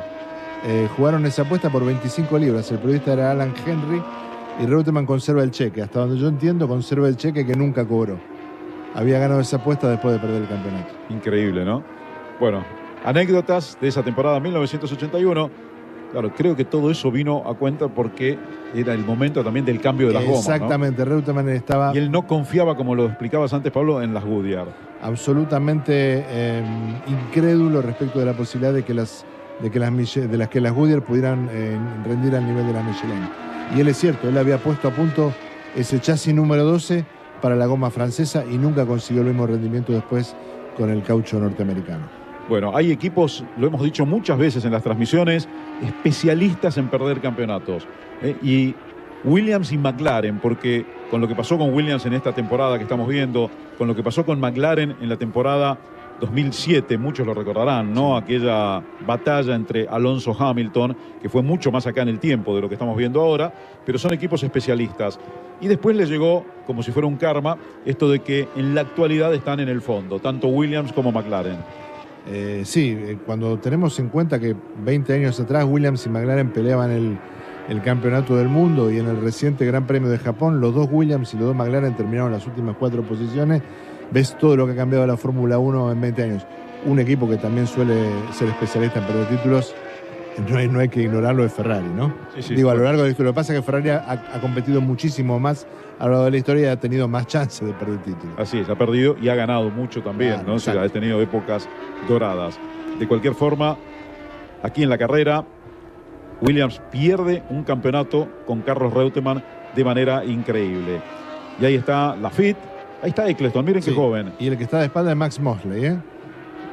Jugaron esa apuesta por 25 libras. El periodista era Alan Henry y Reutemann conserva el cheque. Hasta donde yo entiendo, conserva el cheque que nunca cobró. Había ganado esa apuesta después de perder el campeonato. Increíble, ¿no? Bueno, anécdotas de esa temporada 1981. Claro, creo que todo eso vino a cuenta porque era el momento también del cambio de las gomas, ¿no? Exactamente, Reutemann estaba... Y él no confiaba, como lo explicabas antes, Pablo, en las Goodyear. Absolutamente incrédulo respecto de la posibilidad de que las Goodyear pudieran rendir al nivel de las Michelin. Y él es cierto, él había puesto a punto ese chasis número 12 para la goma francesa y nunca consiguió el mismo rendimiento después con el caucho norteamericano. Bueno, hay equipos, lo hemos dicho muchas veces en las transmisiones, especialistas en perder campeonatos. Y Williams y McLaren, porque con lo que pasó con Williams en esta temporada que estamos viendo, con lo que pasó con McLaren en la temporada 2007, muchos lo recordarán, ¿no? Aquella batalla entre Alonso y Hamilton, que fue mucho más acá en el tiempo de lo que estamos viendo ahora, pero son equipos especialistas. Y después le llegó, como si fuera un karma, esto de que en la actualidad están en el fondo, tanto Williams como McLaren. Cuando tenemos en cuenta que 20 años atrás Williams y McLaren peleaban el campeonato del mundo y en el reciente Gran Premio de Japón los dos Williams y los dos McLaren terminaron las últimas 4 posiciones, ves todo lo que ha cambiado la Fórmula 1 en 20 años. Un equipo que también suele ser especialista en perder títulos, no hay que ignorarlo, de Ferrari, ¿no? Sí, Digo, a lo largo de la historia. Lo que pasa es que Ferrari ha competido muchísimo más a lo largo de la historia y ha tenido más chances de perder títulos. Así es, ha perdido y ha ganado mucho también, claro, ¿no? O sea, ha tenido épocas doradas. De cualquier forma, aquí en la carrera, Williams pierde un campeonato con Carlos Reutemann de manera increíble. Y ahí está Lafitte, ahí está Eccleston, miren qué joven. Y el que está de espalda es Max Mosley,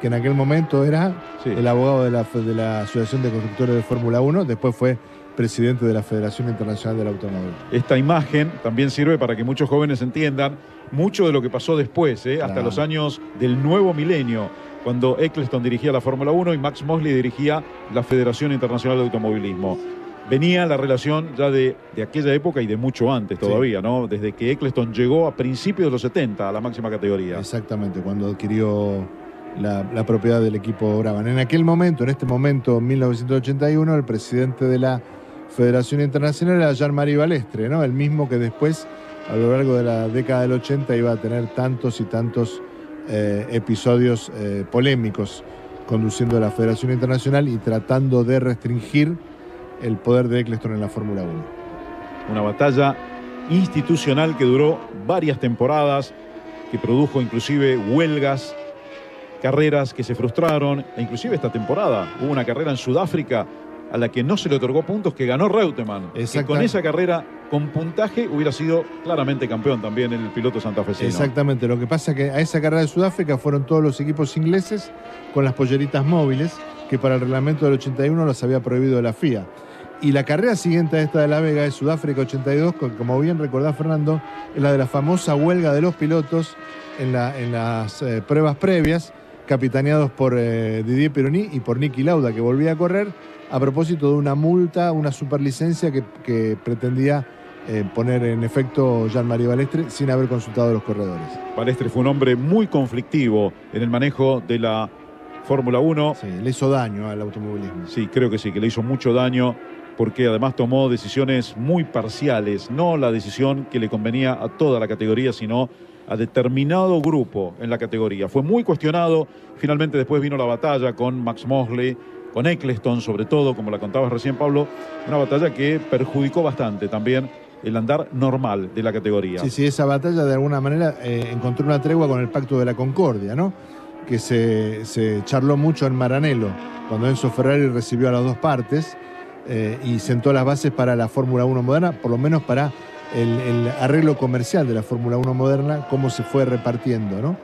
que en aquel momento era el abogado de la Asociación de Constructores de Fórmula 1, después fue presidente de la Federación Internacional del Automóvil. Esta imagen también sirve para que muchos jóvenes entiendan mucho de lo que pasó después, hasta los años del nuevo milenio, cuando Eccleston dirigía la Fórmula 1 y Max Mosley dirigía la Federación Internacional de Automovilismo. Venía la relación ya de aquella época y de mucho antes todavía, ¿no? Desde que Eccleston llegó a principios de los 70 a la máxima categoría. Exactamente, cuando adquirió la propiedad del equipo Brabham. En aquel momento, en este momento, 1981, el presidente de la Federación Internacional era Jean-Marie Balestre, ¿no? El mismo que después, a lo largo de la década del 80, iba a tener tantos y tantos episodios polémicos conduciendo la Federación Internacional y tratando de restringir el poder de Eccleston en la Fórmula 1. Una batalla institucional que duró varias temporadas, que produjo inclusive huelgas, carreras que se frustraron, e inclusive esta temporada hubo una carrera en Sudáfrica a la que no se le otorgó puntos, que ganó Reutemann, que con esa carrera con puntaje hubiera sido claramente campeón también el piloto santafesino. Exactamente, lo que pasa es que a esa carrera de Sudáfrica fueron todos los equipos ingleses con las polleritas móviles, que para el reglamento del 81 los había prohibido la FIA. Y la carrera siguiente a esta de La Vega es Sudáfrica 82, como bien recordás, Fernando, es la de la famosa huelga de los pilotos en las pruebas previas, capitaneados por Didier Pironi y por Niki Lauda, que volvía a correr a propósito de una multa, una superlicencia que pretendía poner en efecto Jean-Marie Balestre sin haber consultado a los corredores. Balestre fue un hombre muy conflictivo en el manejo de la Fórmula 1. Sí, le hizo daño al automovilismo. Sí, creo que sí, que le hizo mucho daño, porque además tomó decisiones muy parciales, no la decisión que le convenía a toda la categoría, sino a determinado grupo en la categoría. Fue muy cuestionado, finalmente después vino la batalla con Max Mosley, con Eccleston sobre todo, como la contabas recién, Pablo, una batalla que perjudicó bastante también el andar normal de la categoría. Sí, esa batalla de alguna manera encontró una tregua con el Pacto de la Concordia, ¿no? que se charló mucho en Maranello, cuando Enzo Ferrari recibió a las dos partes y sentó las bases para la Fórmula 1 moderna, por lo menos para el arreglo comercial de la Fórmula 1 moderna, cómo se fue repartiendo, ¿no?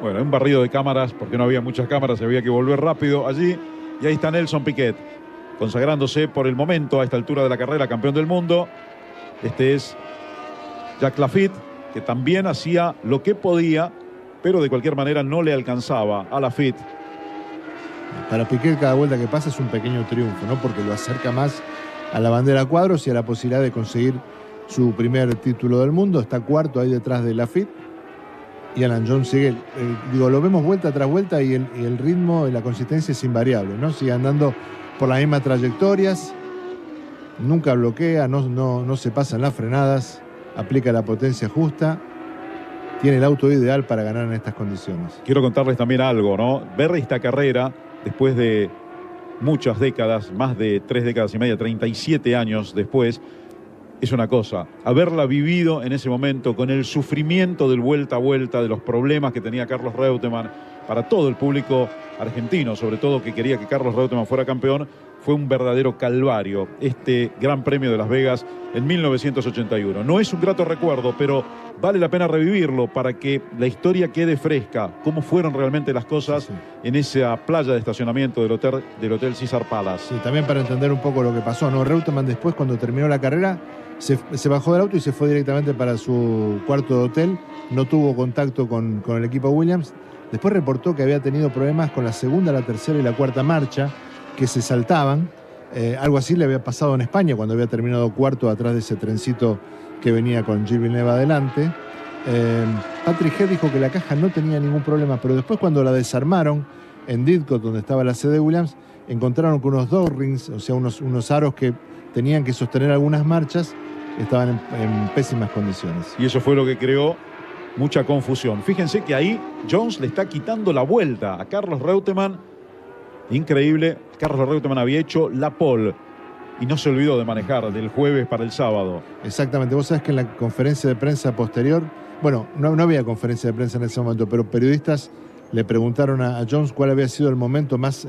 Bueno, un barrido de cámaras, porque no había muchas cámaras, había que volver rápido allí. Y ahí está Nelson Piquet, consagrándose por el momento a esta altura de la carrera, campeón del mundo. Este es Jacques Laffite, que también hacía lo que podía, pero de cualquier manera no le alcanzaba a Laffite. Para Piquet cada vuelta que pasa es un pequeño triunfo, ¿no? Porque lo acerca más a la bandera cuadros y a la posibilidad de conseguir su primer título del mundo. Está cuarto ahí detrás de Laffite. Y Alan Jones sigue, lo vemos vuelta tras vuelta y el ritmo y la consistencia es invariable, ¿no? Sigue andando por las mismas trayectorias, nunca bloquea, no se pasan las frenadas, aplica la potencia justa, tiene el auto ideal para ganar en estas condiciones. Quiero contarles también algo, ¿no? Ver esta carrera después de muchas décadas, más de 3 décadas y media, 37 años después, es una cosa. Haberla vivido en ese momento con el sufrimiento del vuelta a vuelta, de los problemas que tenía Carlos Reutemann, para todo el público argentino, sobre todo que quería que Carlos Reutemann fuera campeón, fue un verdadero calvario este Gran Premio de Las Vegas en 1981. No es un grato recuerdo, pero vale la pena revivirlo para que la historia quede fresca, cómo fueron realmente las cosas en esa playa de estacionamiento del Hotel Caesar Palace. Sí, también para entender un poco lo que pasó, ¿no? Reutemann después, cuando terminó la carrera, se bajó del auto y se fue directamente para su cuarto de hotel, no tuvo contacto con el equipo Williams. Después reportó que había tenido problemas con la segunda, la tercera y la cuarta marcha, que se saltaban. Algo así le había pasado en España cuando había terminado cuarto atrás de ese trencito que venía con Gilles Villeneuve adelante. Patrick Head dijo que la caja no tenía ningún problema, pero después cuando la desarmaron en Didcot, donde estaba la sede de Williams, encontraron que unos door rings, o sea, unos aros que tenían que sostener algunas marchas, estaban en pésimas condiciones. Y eso fue lo que creó mucha confusión. Fíjense que ahí Jones le está quitando la vuelta a Carlos Reutemann. Increíble, Carlos Reutemann había hecho la pole y no se olvidó de manejar del jueves para el sábado. Exactamente, vos sabés que en la conferencia de prensa posterior, bueno, no había conferencia de prensa en ese momento, pero periodistas le preguntaron a Jones cuál había sido el momento más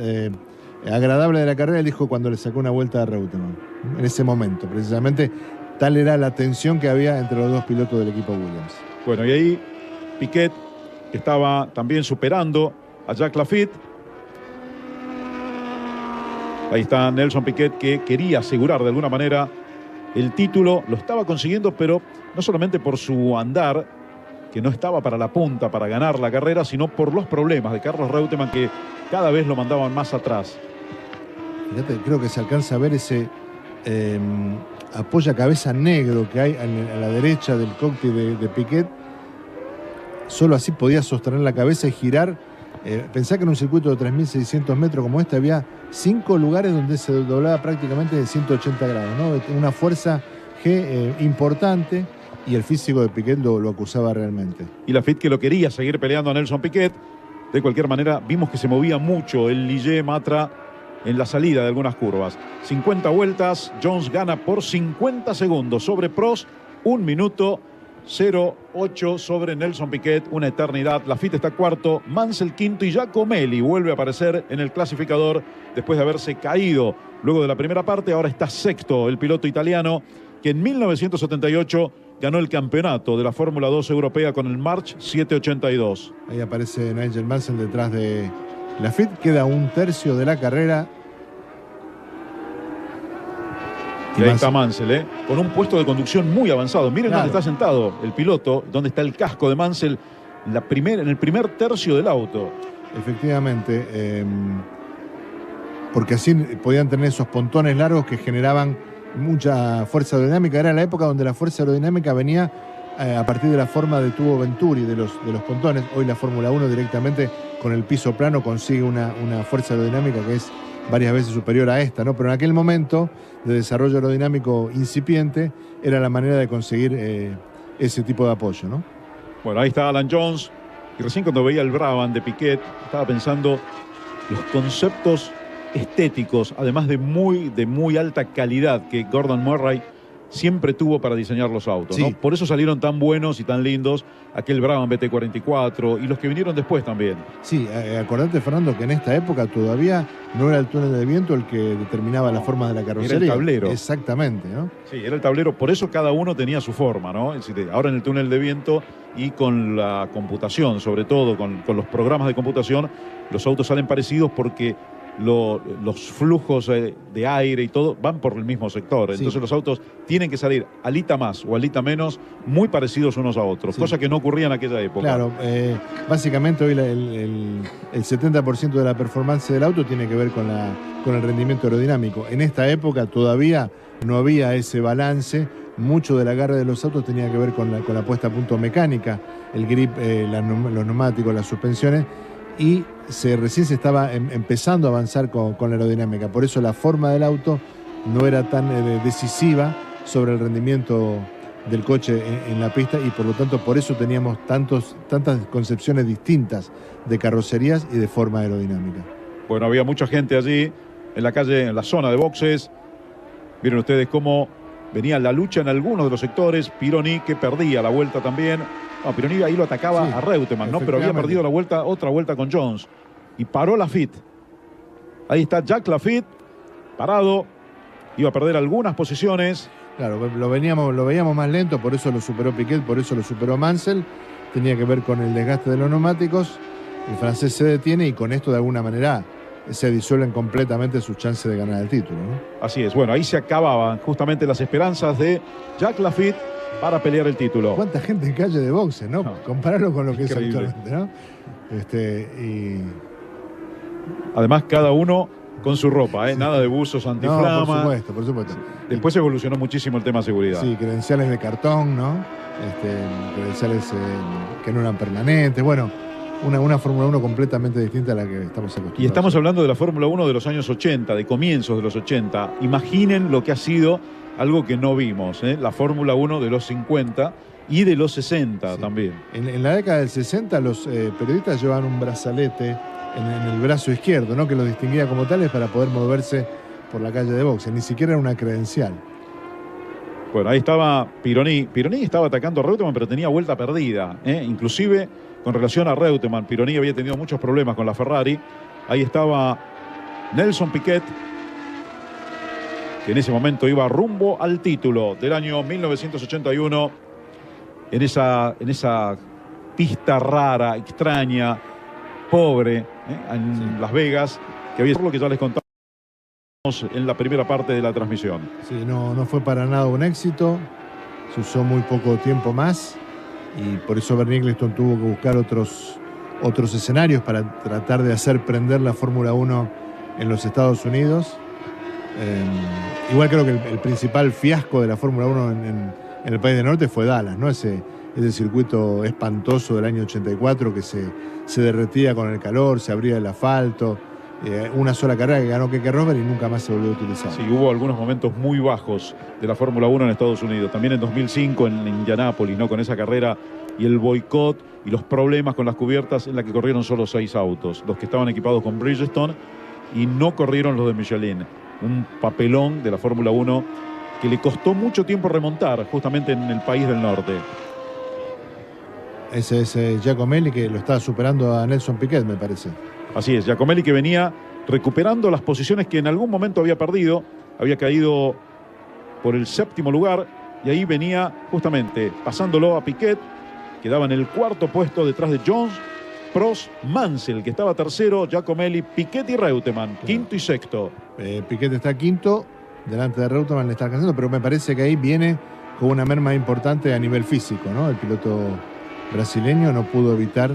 agradable de la carrera. Él dijo cuando le sacó una vuelta a Reutemann, en ese momento, precisamente. Tal era la tensión que había entre los dos pilotos del equipo Williams. Bueno, y ahí Piquet estaba también superando a Jacques Laffite. Ahí está Nelson Piquet, que quería asegurar de alguna manera el título. Lo estaba consiguiendo, pero no solamente por su andar, que no estaba para la punta para ganar la carrera, sino por los problemas de Carlos Reutemann, que cada vez lo mandaban más atrás. Fíjate, creo que se alcanza a ver ese apoya cabeza negro que hay a la derecha del cockpit de Piquet. Solo así podía sostener la cabeza y girar. Pensá que en un circuito de 3.600 metros como este había 5 lugares donde se doblaba prácticamente de 180 grados, ¿no? Una fuerza G importante, y el físico de Piquet lo acusaba realmente. Y Laffite, que lo quería seguir peleando a Nelson Piquet. De cualquier manera, vimos que se movía mucho el Ligier Matra en la salida de algunas curvas. 50 vueltas, Jones gana por 50 segundos sobre Prost, 1 minuto 0.8 sobre Nelson Piquet, una eternidad. Laffite está cuarto, Mansell quinto, y Giacomelli vuelve a aparecer en el clasificador después de haberse caído luego de la primera parte. Ahora está sexto el piloto italiano, que en 1978 ganó el campeonato de la Fórmula 2 europea con el March 782. Ahí aparece Nigel Mansell detrás de Laffite. Queda un tercio de la carrera. Y ahí está Mansell, con un puesto de conducción muy avanzado. Miren dónde está sentado el piloto, dónde está el casco de Mansell, en el primer tercio del auto. Efectivamente, porque así podían tener esos pontones largos que generaban mucha fuerza aerodinámica. Era la época donde la fuerza aerodinámica venía a partir de la forma de tubo Venturi de los pontones. Hoy la Fórmula 1 directamente con el piso plano consigue una fuerza aerodinámica que es varias veces superior a esta, ¿no? Pero en aquel momento de desarrollo aerodinámico incipiente era la manera de conseguir ese tipo de apoyo, ¿no? Bueno, ahí está Alan Jones, y recién cuando veía el Brabham de Piquet estaba pensando los conceptos estéticos, además de muy alta calidad, que Gordon Murray siempre tuvo para diseñar los autos, Sí. ¿no? Por eso salieron tan buenos y tan lindos aquel Brabham BT44 y los que vinieron después también. Sí, acordate, Fernando, que en esta época todavía no era el túnel de viento el que determinaba la forma de la carrocería. Era el tablero. Exactamente, ¿no? Sí, era el tablero, por eso cada uno tenía su forma, ¿no? Es decir, ahora en el túnel de viento y con la computación, sobre todo con los programas de computación, los autos salen parecidos porque los flujos de aire y todo van por el mismo sector. Sí. Entonces los autos tienen que salir alita más o alita menos muy parecidos unos a otros, Sí. cosa que no ocurría en aquella época. Claro, básicamente hoy el 70% de la performance del auto tiene que ver con el rendimiento aerodinámico. En esta época todavía no había ese balance. Mucho del agarre de los autos tenía que ver con la puesta a punto mecánica, el grip, los neumáticos, las suspensiones, y recién se estaba empezando a avanzar con la aerodinámica. Por eso la forma del auto no era tan decisiva sobre el rendimiento del coche en la pista, y por lo tanto por eso teníamos tantas concepciones distintas de carrocerías y de forma aerodinámica. Bueno, había mucha gente allí en la calle, en la zona de boxes. Vieron ustedes cómo venía la lucha en algunos de los sectores. Pironi, que perdía la vuelta también. No, Pironi ahí lo atacaba Sí, a Reutemann, ¿no? Pero había perdido la vuelta, otra vuelta con Jones. Y paró Laffite. Ahí está Jacques Laffite, parado. Iba a perder algunas posiciones. Claro, lo veíamos más lento, por eso lo superó Piquet, por eso lo superó Mansell. Tenía que ver con el desgaste de los neumáticos. El francés se detiene y con esto de alguna manera se disuelven completamente sus chances de ganar el título, ¿no? Así es. Bueno, ahí se acababan justamente las esperanzas de Jacques Laffite para pelear el título. ¿Cuánta gente en calle de boxe, no? Compararlo con lo que Increíble. es actualmente, ¿no? Además, cada uno con su ropa, ¿eh? Sí. Nada de buzos antiflama. No, por supuesto, por supuesto. Después evolucionó muchísimo el tema de seguridad. Sí, credenciales de cartón, ¿no? Credenciales que no eran permanentes. Bueno, una Fórmula 1 completamente distinta a la que estamos acostumbrados. Y estamos hablando de la Fórmula 1 de los años 80, de comienzos de los 80. Imaginen lo que ha sido algo que no vimos, ¿eh? La Fórmula 1 de los 50 y de los 60 Sí. también. En la década del 60 los periodistas llevaban un brazalete en el brazo izquierdo, ¿no? Que los distinguía como tales para poder moverse por la calle de boxes. Ni siquiera era una credencial. Bueno, ahí estaba Pironi. Pironi estaba atacando a Reutemann, pero tenía vuelta perdida, ¿eh? Inclusive con relación a Reutemann. Pironi había tenido muchos problemas con la Ferrari. Ahí estaba Nelson Piquet, que en ese momento iba rumbo al título del año 1981 en esa pista rara, extraña, pobre, en Las Vegas, que había, por lo que ya les contamos en la primera parte de la transmisión. Sí, no fue para nada un éxito. Se usó muy poco tiempo más y por eso Bernie Ecclestone tuvo que buscar otros escenarios para tratar de hacer prender la Fórmula 1 en los Estados Unidos. Igual creo que el principal fiasco de la Fórmula 1 en el país del norte fue Dallas, ¿no? Ese circuito espantoso del año 84 que se derretía con el calor, se abría el asfalto. Una sola carrera que ganó Keke Rosberg y nunca más se volvió a utilizar. Sí, hubo algunos momentos muy bajos de la Fórmula 1 en Estados Unidos. También en 2005 en Indianápolis, ¿no? Con esa carrera y el boicot y los problemas con las cubiertas en la que corrieron solo 6 autos. Los que estaban equipados con Bridgestone y no corrieron los de Michelin. Un papelón de la Fórmula 1 que le costó mucho tiempo remontar justamente en el país del norte. Ese es Giacomelli, que lo está superando a Nelson Piquet, me parece. Así es, Giacomelli, que venía recuperando las posiciones que en algún momento había perdido, había caído por el 7º lugar y ahí venía justamente pasándolo a Piquet, quedaba en el 4º puesto detrás de Jones, Prost, Mansell, que estaba 3º, Giacomelli, Piquet y Reutemann, 5º y 6º. Piquet está 5º, delante de Reutemann le está alcanzando, pero me parece que ahí viene con una merma importante a nivel físico, ¿no? El piloto brasileño no pudo evitar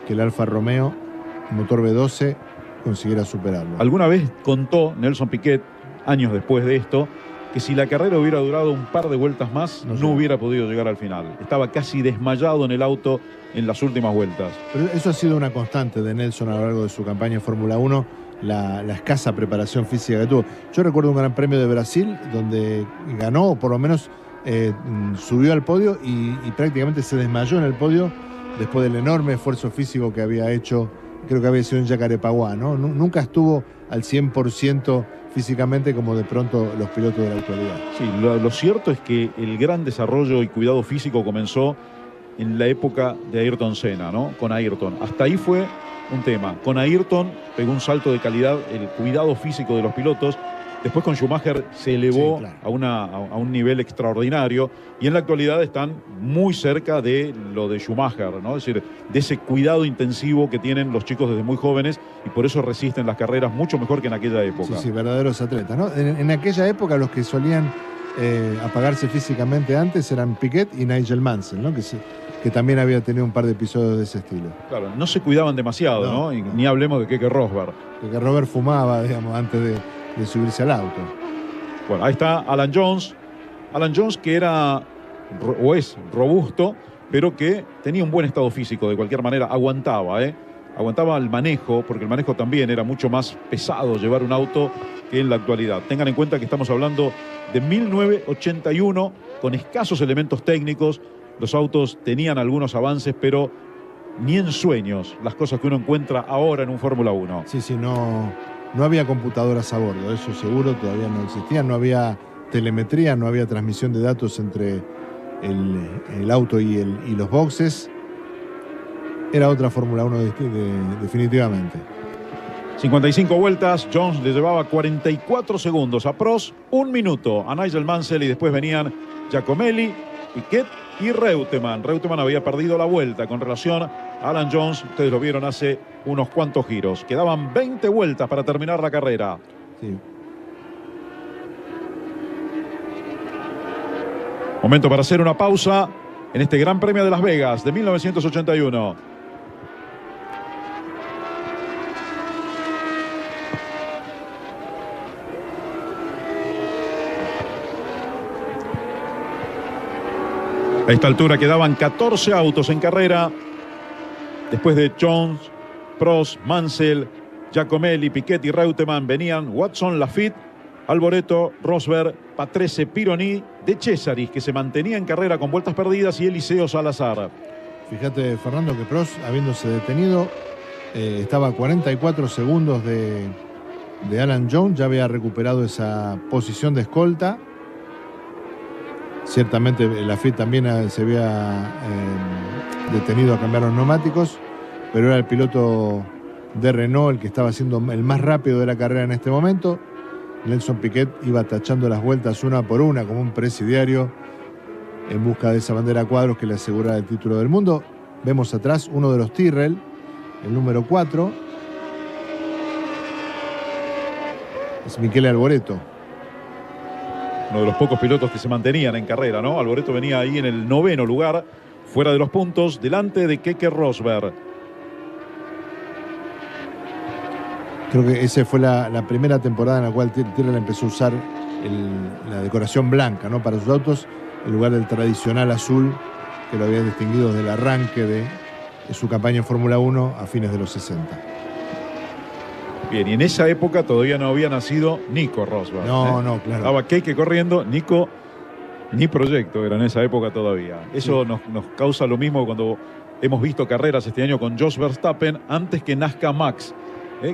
que el Alfa Romeo motor V12 consiguiera superarlo. Alguna vez contó Nelson Piquet, años después de esto, que si la carrera hubiera durado un par de vueltas más, no hubiera podido llegar al final. Estaba casi desmayado en el auto en las últimas vueltas. Pero eso ha sido una constante de Nelson a lo largo de su campaña en Fórmula 1, la escasa preparación física que tuvo. Yo recuerdo un Gran Premio de Brasil donde ganó, o por lo menos subió al podio y prácticamente se desmayó en el podio después del enorme esfuerzo físico que había hecho. Creo que había sido en Jacarepaguá, ¿no? Nunca estuvo al 100% físicamente como de pronto los pilotos de la actualidad. Sí, lo cierto es que el gran desarrollo y cuidado físico comenzó en la época de Ayrton Senna, ¿no? Con Ayrton. Hasta ahí fue un tema. Con Ayrton pegó un salto de calidad el cuidado físico de los pilotos. Después con Schumacher se elevó, sí, claro, a un nivel extraordinario, y en la actualidad están muy cerca de lo de Schumacher, ¿no? Es decir, de ese cuidado intensivo que tienen los chicos desde muy jóvenes, y por eso resisten las carreras mucho mejor que en aquella época. Sí, sí, verdaderos atletas, ¿no? En aquella época los que solían apagarse físicamente antes eran Piquet y Nigel Mansell, ¿no? Que también había tenido un par de episodios de ese estilo. Claro, no se cuidaban demasiado, ¿no? Y ni hablemos de Keke Rosberg. Keke Rosberg fumaba, digamos, antes de subirse al auto. Bueno, ahí está Alan Jones. Alan Jones, que era o es robusto, pero que tenía un buen estado físico, de cualquier manera, aguantaba, aguantaba el manejo, porque el manejo también era mucho más pesado llevar un auto que en la actualidad. Tengan en cuenta que estamos hablando de 1981, con escasos elementos técnicos. Los autos tenían algunos avances, pero ni en sueños las cosas que uno encuentra ahora en un Fórmula 1. Sí, sí, no había computadoras a bordo, eso seguro todavía no existía, no había telemetría, no había transmisión de datos entre el auto y los boxes. Era otra Fórmula 1 definitivamente. 55 vueltas, Jones le llevaba 44 segundos a Prost, 1 minuto a Nigel Mansell, y después venían Giacomelli, Piquet y Reutemann. Reutemann había perdido la vuelta con relación a Alan Jones. Ustedes lo vieron hace unos cuantos giros. Quedaban 20 vueltas para terminar la carrera. Sí. Momento para hacer una pausa en este Gran Premio de Las Vegas de 1981. A esta altura quedaban 14 autos en carrera. Después de Jones, Prost, Mansell, Giacomelli, Piquet y Reutemann venían Watson, Lafitte, Alboreto, Rosberg, Patrese, Pironi, De Cesaris, que se mantenía en carrera con vueltas perdidas, y Eliseo Salazar. Fíjate, Fernando, que Prost, habiéndose detenido, estaba a 44 segundos de Alan Jones, ya había recuperado esa posición de escolta. Ciertamente Lafitte también se había detenido a cambiar los neumáticos, pero era el piloto de Renault el que estaba siendo el más rápido de la carrera en este momento. Nelson Piquet iba tachando las vueltas una por una como un presidiario en busca de esa bandera a cuadros que le aseguraba el título del mundo. Vemos atrás uno de los Tyrrell, el número 4. Es Michele Alboreto. Uno de los pocos pilotos que se mantenían en carrera, ¿no? Alboreto venía ahí en el 9º lugar, fuera de los puntos, delante de Keke Rosberg. Creo que esa fue la primera temporada en la cual Tyrrell empezó a usar la decoración blanca, ¿no? Para sus autos, en lugar del tradicional azul que lo había distinguido desde el arranque de su campaña en Fórmula 1 a fines de los 60. Bien, y en esa época todavía no había nacido Nico Rosberg. No, claro. Estaba Keke corriendo, Nico ni proyecto era en esa época todavía. Eso sí. nos causa lo mismo cuando hemos visto carreras este año con Jos Verstappen antes que nazca Max,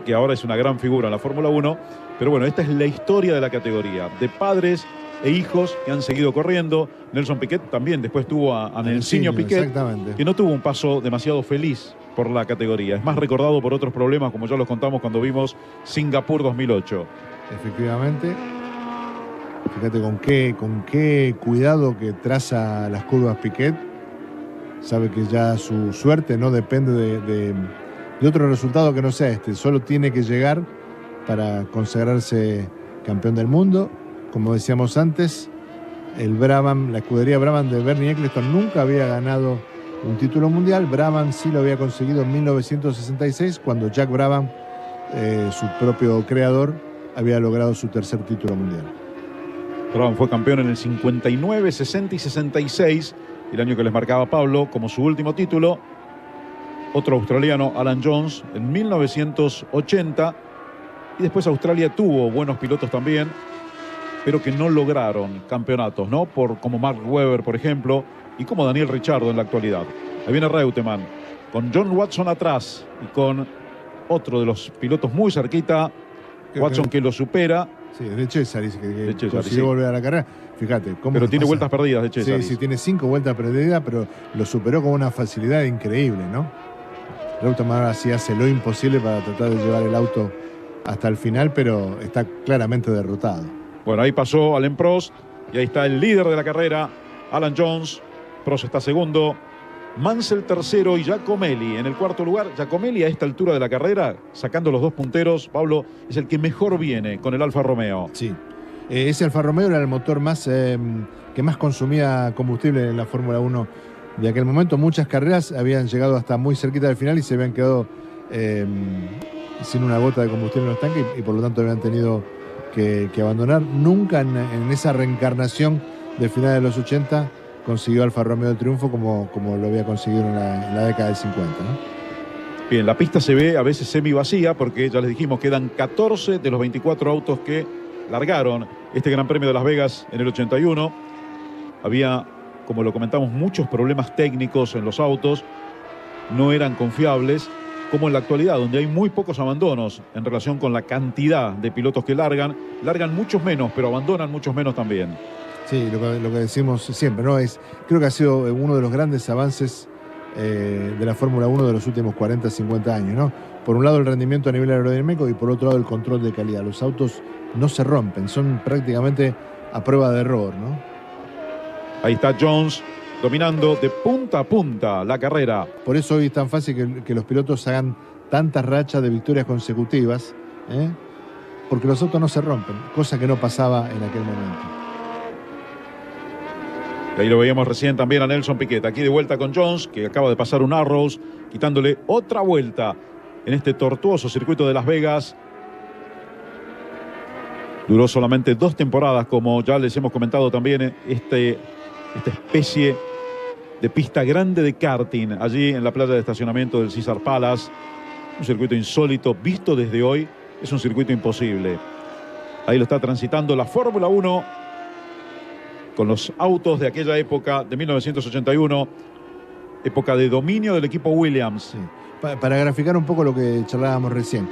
que ahora es una gran figura en la Fórmula 1. Pero bueno, esta es la historia de la categoría, de padres e hijos que han seguido corriendo. Nelson Piquet también después tuvo a Nelsinho Piquet, que no tuvo un paso demasiado feliz por la categoría. Es más recordado por otros problemas, como ya los contamos cuando vimos Singapur 2008. Efectivamente. Fíjate con qué cuidado que traza las curvas Piquet. Sabe que ya su suerte no depende de otro resultado que no sea este. Solo tiene que llegar para consagrarse campeón del mundo. Como decíamos antes, la escudería Brabham de Bernie Eccleston nunca había ganado un título mundial. Brabham sí lo había conseguido en 1966, cuando Jack Brabham, su propio creador, había logrado su tercer título mundial. Brabham fue campeón en el 59, 60 y 66, el año que les marcaba Pablo como su último título. Otro australiano, Alan Jones, en 1980. Y después Australia tuvo buenos pilotos también, pero que no lograron campeonatos, ¿no? Como Mark Webber, por ejemplo, y como Daniel Ricciardo en la actualidad. Ahí viene Reutemann, con John Watson atrás y con otro de los pilotos muy cerquita, Watson que lo supera, Sí, de César, dice que César, consiguió sí. volver a la carrera. Fíjate, cómo Pero tiene pasa. vueltas perdidas de César. Sí, tiene 5 vueltas perdidas, pero lo superó con una facilidad increíble, ¿no? Reutemann ahora sí hace lo imposible para tratar de llevar el auto hasta el final, pero está claramente derrotado. Bueno, ahí pasó Alain Prost y ahí está el líder de la carrera, Alan Jones. Prost está segundo, Mansell tercero y Giacomelli en el cuarto lugar. Giacomelli a esta altura de la carrera, sacando los 2 punteros, Pablo, es el que mejor viene con el Alfa Romeo. Sí. Ese Alfa Romeo era el motor que más consumía combustible en la Fórmula 1 de aquel momento. Muchas carreras habían llegado hasta muy cerquita del final y se habían quedado sin una gota de combustible en los tanques y por lo tanto habían tenido que abandonar. Nunca en esa reencarnación del final de los 80 consiguió Alfa Romeo el triunfo como lo había conseguido en la década del 50, ¿no? Bien, la pista se ve a veces semi vacía porque ya les dijimos quedan 14 de los 24 autos que largaron este Gran Premio de Las Vegas en el 81. Había, como lo comentamos, muchos problemas técnicos en los autos, no eran confiables, como en la actualidad, donde hay muy pocos abandonos en relación con la cantidad de pilotos que largan muchos menos, pero abandonan muchos menos también. Sí, lo que decimos siempre, ¿no? Creo que ha sido uno de los grandes avances de la Fórmula 1 de los últimos 40, 50 años, ¿no? Por un lado el rendimiento a nivel aerodinámico y por otro lado el control de calidad. Los autos no se rompen, son prácticamente a prueba de error, ¿no? Ahí está Jones dominando de punta a punta la carrera. Por eso hoy es tan fácil que los pilotos hagan tantas rachas de victorias consecutivas, porque los autos no se rompen, cosa que no pasaba en aquel momento. Ahí lo veíamos recién también a Nelson Piquet, aquí de vuelta con Jones, que acaba de pasar un Arrows, quitándole otra vuelta en este tortuoso circuito de Las Vegas. Duró solamente 2 temporadas, como ya les hemos comentado también, esta especie de pista grande de karting, allí en la playa de estacionamiento del Caesars Palace. Un circuito insólito, visto desde hoy, es un circuito imposible. Ahí lo está transitando la Fórmula 1, con los autos de aquella época, de 1981, época de dominio del equipo Williams. Sí. Para graficar un poco lo que charlábamos recién,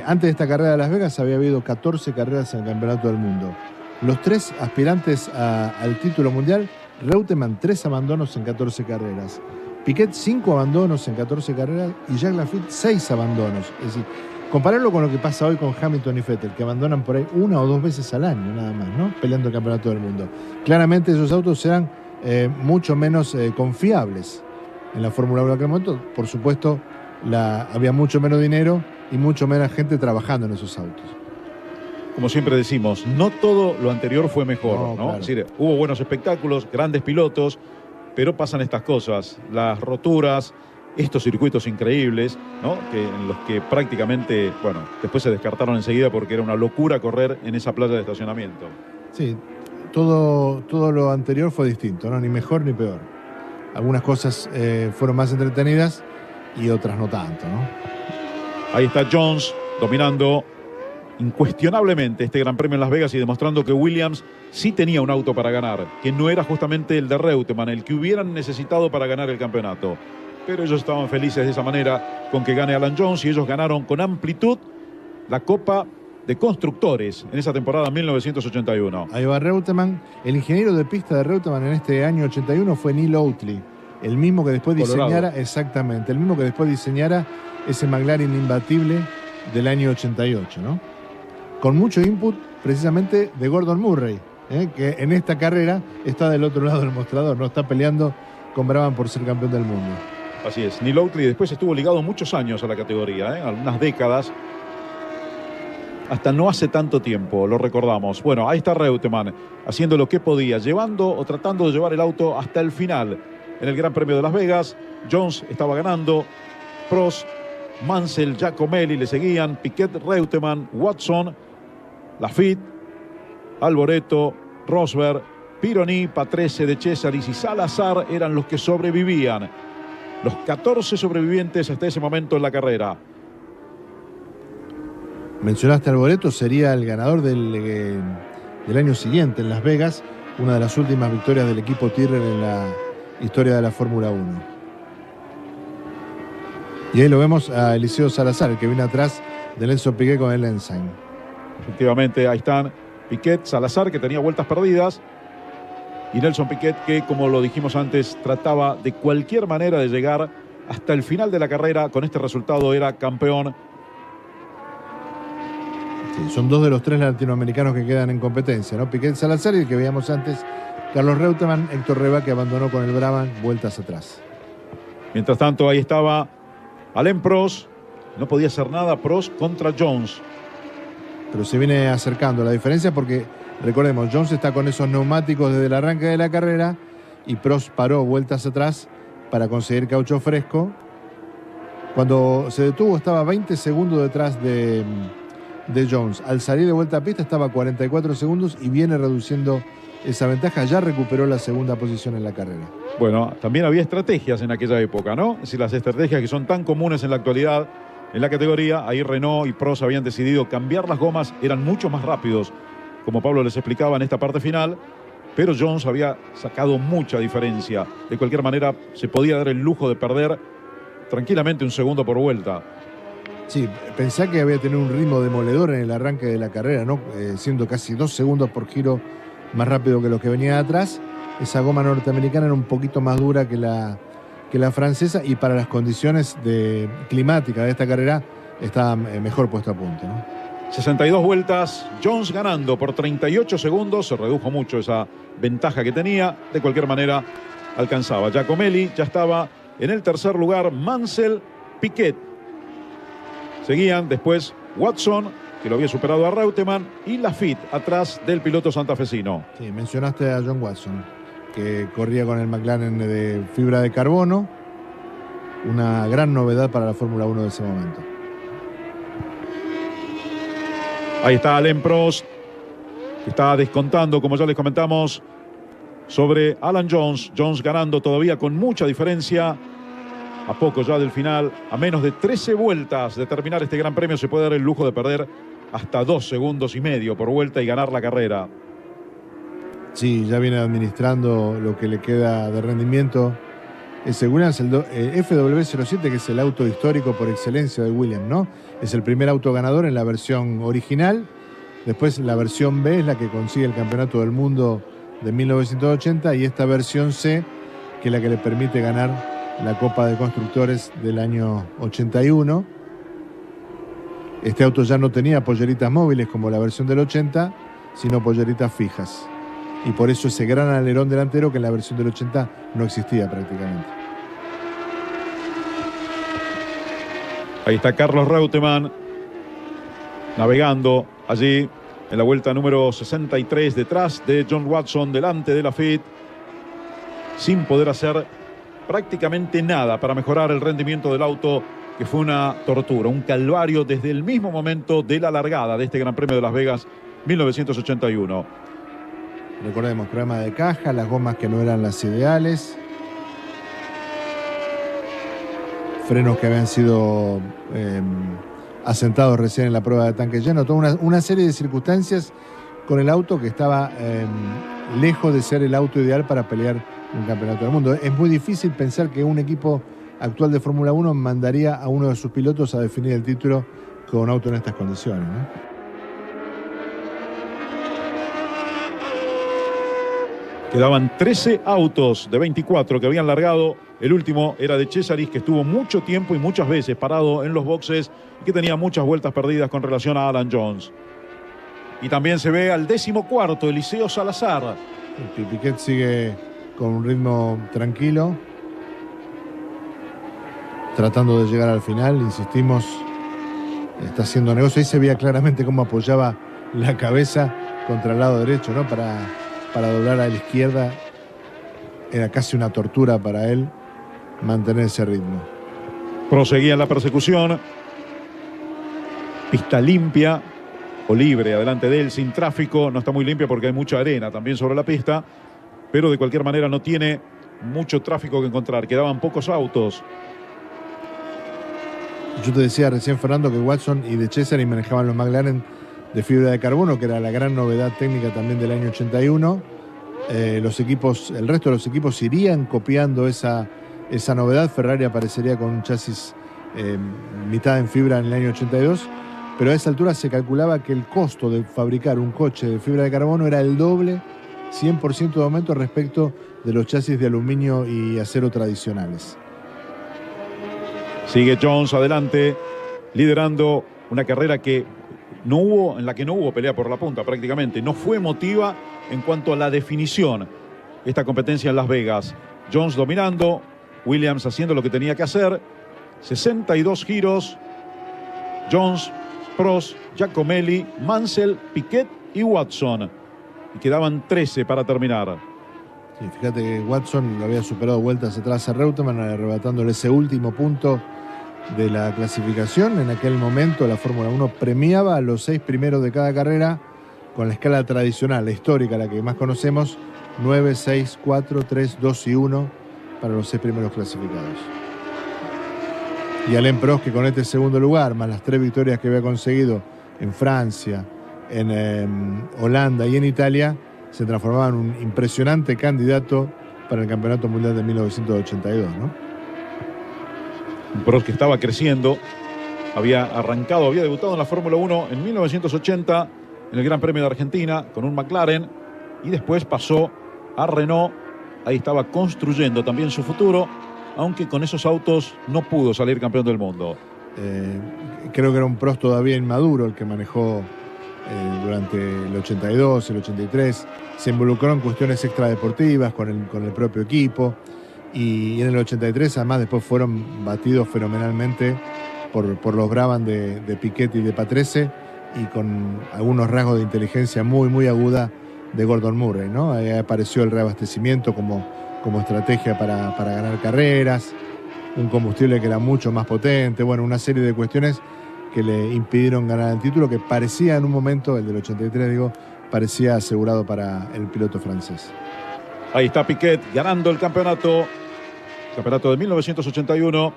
antes de esta carrera de Las Vegas había habido 14 carreras en el Campeonato del Mundo. Los 3 aspirantes al título mundial, Reutemann 3 abandonos en 14 carreras, Piquet 5 abandonos en 14 carreras y Jacques Lafitte 6 abandonos. Es decir, compararlo con lo que pasa hoy con Hamilton y Vettel, que abandonan por ahí 1 o 2 veces al año nada más, ¿no? Peleando el Campeonato del Mundo. Claramente esos autos eran mucho menos confiables en la Fórmula 1 en aquel momento. Por supuesto, había mucho menos dinero y mucho menos gente trabajando en esos autos. Como siempre decimos, no todo lo anterior fue mejor, ¿no? Claro. Es decir, hubo buenos espectáculos, grandes pilotos, pero pasan estas cosas, las roturas, estos circuitos increíbles, ¿no? En los que prácticamente, bueno, después se descartaron enseguida porque era una locura correr en esa playa de estacionamiento. Sí, todo lo anterior fue distinto, ¿no? Ni mejor ni peor. Algunas cosas fueron más entretenidas y otras no tanto, ¿no? Ahí está Jones dominando incuestionablemente este Gran Premio en Las Vegas y demostrando que Williams sí tenía un auto para ganar, que no era justamente el de Reutemann, el que hubieran necesitado para ganar el campeonato. Pero ellos estaban felices de esa manera con que gane Alan Jones y ellos ganaron con amplitud la Copa de Constructores en esa temporada 1981. Ahí va Reutemann. El ingeniero de pista de Reutemann en este año 81 fue Neil Oatley, el mismo que después diseñara, exactamente, el mismo que después diseñara ese McLaren imbatible del año 88, ¿no? Con mucho input precisamente de Gordon Murray, que en esta carrera está del otro lado del mostrador, no está peleando con Brabham por ser campeón del mundo. Así es, Neil Oatley después estuvo ligado muchos años a la categoría, algunas décadas, hasta no hace tanto tiempo, lo recordamos. Bueno, ahí está Reutemann haciendo lo que podía, llevando o tratando de llevar el auto hasta el final en el Gran Premio de Las Vegas. Jones estaba ganando, Prost, Mansell, Giacomelli le seguían, Piquet, Reutemann, Watson, Lafitte, Alboreto, Rosberg, Pironi, Patrese, De Cesaris y Salazar eran los que sobrevivían. Los 14 sobrevivientes hasta ese momento en la carrera. Mencionaste Alboreto, sería el ganador del año siguiente en Las Vegas, una de las últimas victorias del equipo Tyrrell en la historia de la Fórmula 1. Y ahí lo vemos a Eliseo Salazar, el que viene atrás de Nelson Piquet con el Ensign. Efectivamente, ahí están Piquet, Salazar, que tenía vueltas perdidas, y Nelson Piquet, que, como lo dijimos antes, trataba de cualquier manera de llegar hasta el final de la carrera. Con este resultado era campeón. Sí, son dos de los tres latinoamericanos que quedan en competencia, ¿no? Piquet, Salazar, y el que veíamos antes, Carlos Reutemann, Héctor Reba, que abandonó con el Brabham vueltas atrás. Mientras tanto, ahí estaba Alain Prost. No podía hacer nada Prost contra Jones. Pero se viene acercando la diferencia porque, recordemos, Jones está con esos neumáticos desde el arranque de la carrera y Prost paró vueltas atrás para conseguir caucho fresco. Cuando se detuvo estaba 20 segundos detrás de Jones. Al salir de vuelta a pista estaba a 44 segundos y viene reduciendo esa ventaja. Ya recuperó la segunda posición en la carrera. Bueno, también había estrategias en aquella época, ¿no? Es decir, las estrategias que son tan comunes en la actualidad en la categoría. Ahí Renault y Prost habían decidido cambiar las gomas, eran mucho más rápidos, como Pablo les explicaba en esta parte final, pero Jones había sacado mucha diferencia. De cualquier manera, se podía dar el lujo de perder tranquilamente un segundo por vuelta. Sí, pensá que había tenido un ritmo demoledor en el arranque de la carrera, ¿no? Siendo casi 2 segundos por giro más rápido que lo que venía de atrás. Esa goma norteamericana era un poquito más dura que la francesa, y para las condiciones climáticas de esta carrera estaba mejor puesto a punto, ¿no? 62 vueltas, Jones ganando por 38 segundos, se redujo mucho esa ventaja que tenía. De cualquier manera alcanzaba. Giacomelli ya estaba en el tercer lugar, Mansell, Piquet. Seguían después Watson, que lo había superado a Reutemann, y Lafitte atrás del piloto santafesino. Sí, mencionaste a John Watson, que corría con el McLaren de fibra de carbono, una gran novedad para la Fórmula 1 de ese momento. Ahí está Alain Prost, que está descontando, como ya les comentamos, sobre Alan Jones. Jones ganando todavía con mucha diferencia, a poco ya del final, a menos de 13 vueltas de terminar este Gran Premio. Se puede dar el lujo de perder hasta 2,5 segundos por vuelta y ganar la carrera. Sí, ya viene administrando lo que le queda de rendimiento ese Williams, el FW07, que es el auto histórico por excelencia de Williams, ¿no? Es el primer auto ganador en la versión original. Después la versión B es la que consigue el campeonato del mundo de 1980, y esta versión C, que es la que le permite ganar la Copa de Constructores del año 81. Este auto ya no tenía polleritas móviles como la versión del 80, sino polleritas fijas. Y por eso ese gran alerón delantero que en la versión del 80 no existía prácticamente. Ahí está Carlos Reutemann navegando allí en la vuelta número 63, detrás de John Watson, delante de Lafitte, sin poder hacer prácticamente nada para mejorar el rendimiento del auto, que fue una tortura, un calvario desde el mismo momento de la largada de este Gran Premio de Las Vegas 1981. Recordemos, problema de caja, las gomas que no eran las ideales, frenos que habían sido asentados recién en la prueba de tanque lleno, toda una serie de circunstancias con el auto que estaba lejos de ser el auto ideal para pelear un campeonato del mundo. Es muy difícil pensar que un equipo actual de Fórmula 1 mandaría a uno de sus pilotos a definir el título con un auto en estas condiciones, ¿no? Quedaban 13 autos de 24 que habían largado. El último era de Cesaris, que estuvo mucho tiempo y muchas veces parado en los boxes y que tenía muchas vueltas perdidas con relación a Alan Jones. Y también se ve al 14º, Eliseo Salazar. Piquet sigue con un ritmo tranquilo, tratando de llegar al final. Insistimos, está haciendo negocio. Ahí se veía claramente cómo apoyaba la cabeza contra el lado derecho, ¿no? Para doblar a la izquierda. Era casi una tortura para él mantener ese ritmo. Proseguía en la persecución. Pista limpia o libre adelante de él, sin tráfico. No está muy limpia porque hay mucha arena también sobre la pista, pero de cualquier manera no tiene mucho tráfico que encontrar. Quedaban pocos autos. Yo te decía recién, Fernando, que Watson y De Cesaris manejaban los McLaren de fibra de carbono, que era la gran novedad técnica también del año 81. El resto de los equipos irían copiando esa novedad. Ferrari aparecería con un chasis mitad en fibra en el año 82. pero a esa altura se calculaba que el costo de fabricar un coche de fibra de carbono era el doble, 100% de aumento respecto de los chasis de aluminio y acero tradicionales. Sigue Jones adelante, liderando una carrera en la que no hubo pelea por la punta prácticamente. No fue emotiva en cuanto a la definición. Esta competencia en Las Vegas. Jones dominando, Williams haciendo lo que tenía que hacer. 62 giros. Jones, Prost, Giacomelli, Mansell, Piquet y Watson. Y quedaban 13 para terminar. Sí, fíjate que Watson lo había superado vueltas atrás a Reutemann, arrebatándole ese último punto de la clasificación. En aquel momento la Fórmula 1 premiaba a los 6 primeros de cada carrera con la escala tradicional, la histórica, la que más conocemos, 9, 6, 4, 3, 2 y 1 para los 6 primeros clasificados. Y Alain Prost, que con este segundo lugar, más las 3 victorias que había conseguido en Francia, en Holanda y en Italia, se transformaba en un impresionante candidato para el Campeonato Mundial de 1982, ¿no? Un Prost que estaba creciendo, había debutado en la Fórmula 1 en 1980 en el Gran Premio de Argentina con un McLaren y después pasó a Renault. Ahí estaba construyendo también su futuro, aunque con esos autos no pudo salir campeón del mundo. Creo que era un Prost todavía inmaduro el que manejó durante el 82, el 83. Se involucró en cuestiones extradeportivas con el propio equipo. Y en el 83 además después fueron batidos fenomenalmente por los Brabham de Piquet y de Patrese, y con algunos rasgos de inteligencia muy aguda de Gordon Murray, ¿no? Ahí apareció el reabastecimiento como estrategia para ganar carreras, un combustible que era mucho más potente, bueno, una serie de cuestiones que le impidieron ganar el título, que parecía en un momento, el del 83 digo, parecía asegurado para el piloto francés. Ahí está Piquet ganando el campeonato de 1981,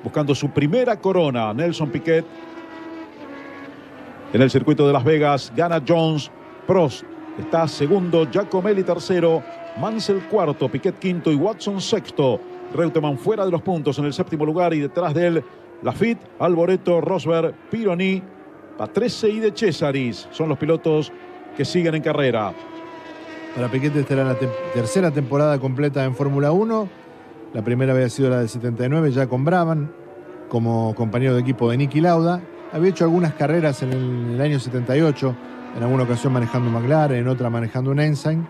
buscando su primera corona. Nelson Piquet en el circuito de Las Vegas. Gana Jones, Prost está segundo, Giacomelli tercero, Mansell cuarto, Piquet quinto y Watson sexto. Reutemann fuera de los puntos en el séptimo lugar, y detrás de él Lafitte, Alboreto, Rosberg, Pironi, Patrese y De Cesaris son los pilotos que siguen en carrera. Para Piquet esta era la tercera temporada completa en Fórmula 1. La primera había sido la del 79, ya con Brabham, como compañero de equipo de Niki Lauda. Había hecho algunas carreras en el año 78, en alguna ocasión manejando un McLaren, en otra manejando un Ensign,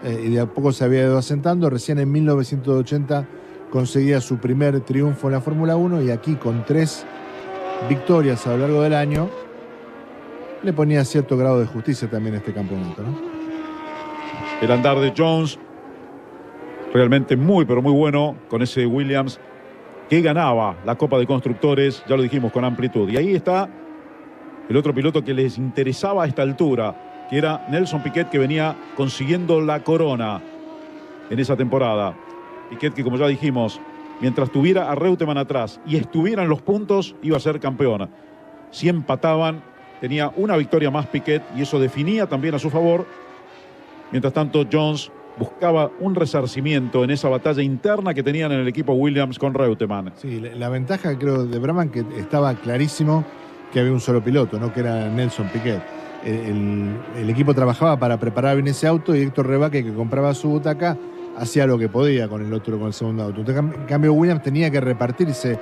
y de a poco se había ido asentando. Recién en 1980 conseguía su primer triunfo en la Fórmula 1, y aquí con 3 victorias a lo largo del año le ponía cierto grado de justicia también a este campeonato, ¿no? El andar de Jones realmente muy bueno con ese Williams que ganaba la Copa de Constructores, ya lo dijimos, con amplitud. Y ahí está el otro piloto que les interesaba a esta altura, que era Nelson Piquet, que venía consiguiendo la corona en esa temporada. Piquet que, como ya dijimos, mientras tuviera a Reutemann atrás y estuvieran los puntos, iba a ser campeón. Si empataban, tenía una victoria más Piquet, y eso definía también a su favor. Mientras tanto, Jones buscaba un resarcimiento en esa batalla interna que tenían en el equipo Williams con Reutemann. Sí, la ventaja creo de Brabham, que estaba clarísimo que había un solo piloto, ¿no? Que era Nelson Piquet. El equipo trabajaba para preparar bien ese auto, y Héctor Rebaque, que compraba su butaca, hacía lo que podía con el segundo auto. En cambio, Williams tenía que repartirse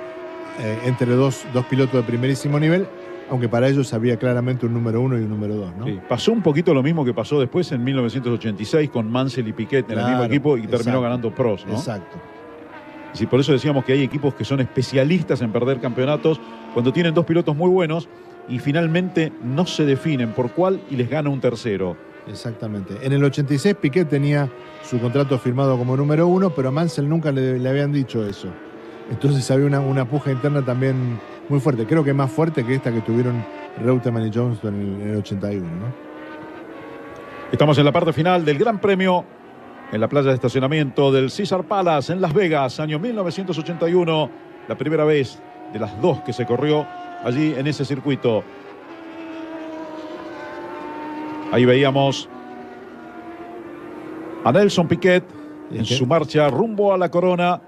entre dos pilotos de primerísimo nivel, aunque para ellos había claramente un número 1 y un número 2, ¿no? Sí, pasó un poquito lo mismo que pasó después en 1986 con Mansell y Piquet en el mismo equipo, y terminó ganando Prost, ¿no? Exacto. Sí, por eso decíamos que hay equipos que son especialistas en perder campeonatos cuando tienen 2 pilotos muy buenos y finalmente no se definen por cuál y les gana un tercero. Exactamente. En el 86 Piquet tenía su contrato firmado como número 1, pero a Mansell nunca le habían dicho eso. Entonces había una puja interna también muy fuerte. Creo que más fuerte que esta que tuvieron Reutemann y Jones en el 81, ¿no? Estamos en la parte final del Gran Premio en la playa de estacionamiento del Caesars Palace en Las Vegas, año 1981. La primera vez de las 2 que se corrió allí en ese circuito. Ahí veíamos a Nelson Piquet en su marcha rumbo a la corona.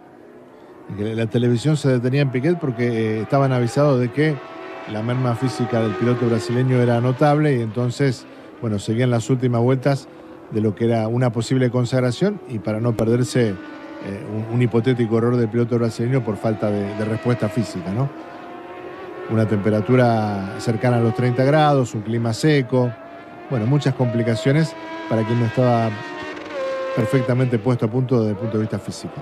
La televisión se detenía en Piquet porque estaban avisados de que la merma física del piloto brasileño era notable y entonces, bueno, seguían las últimas vueltas de lo que era una posible consagración y para no perderse un hipotético error del piloto brasileño por falta de respuesta física, ¿no? Una temperatura cercana a los 30 grados, un clima seco, bueno, muchas complicaciones para quien no estaba perfectamente puesto a punto desde el punto de vista físico.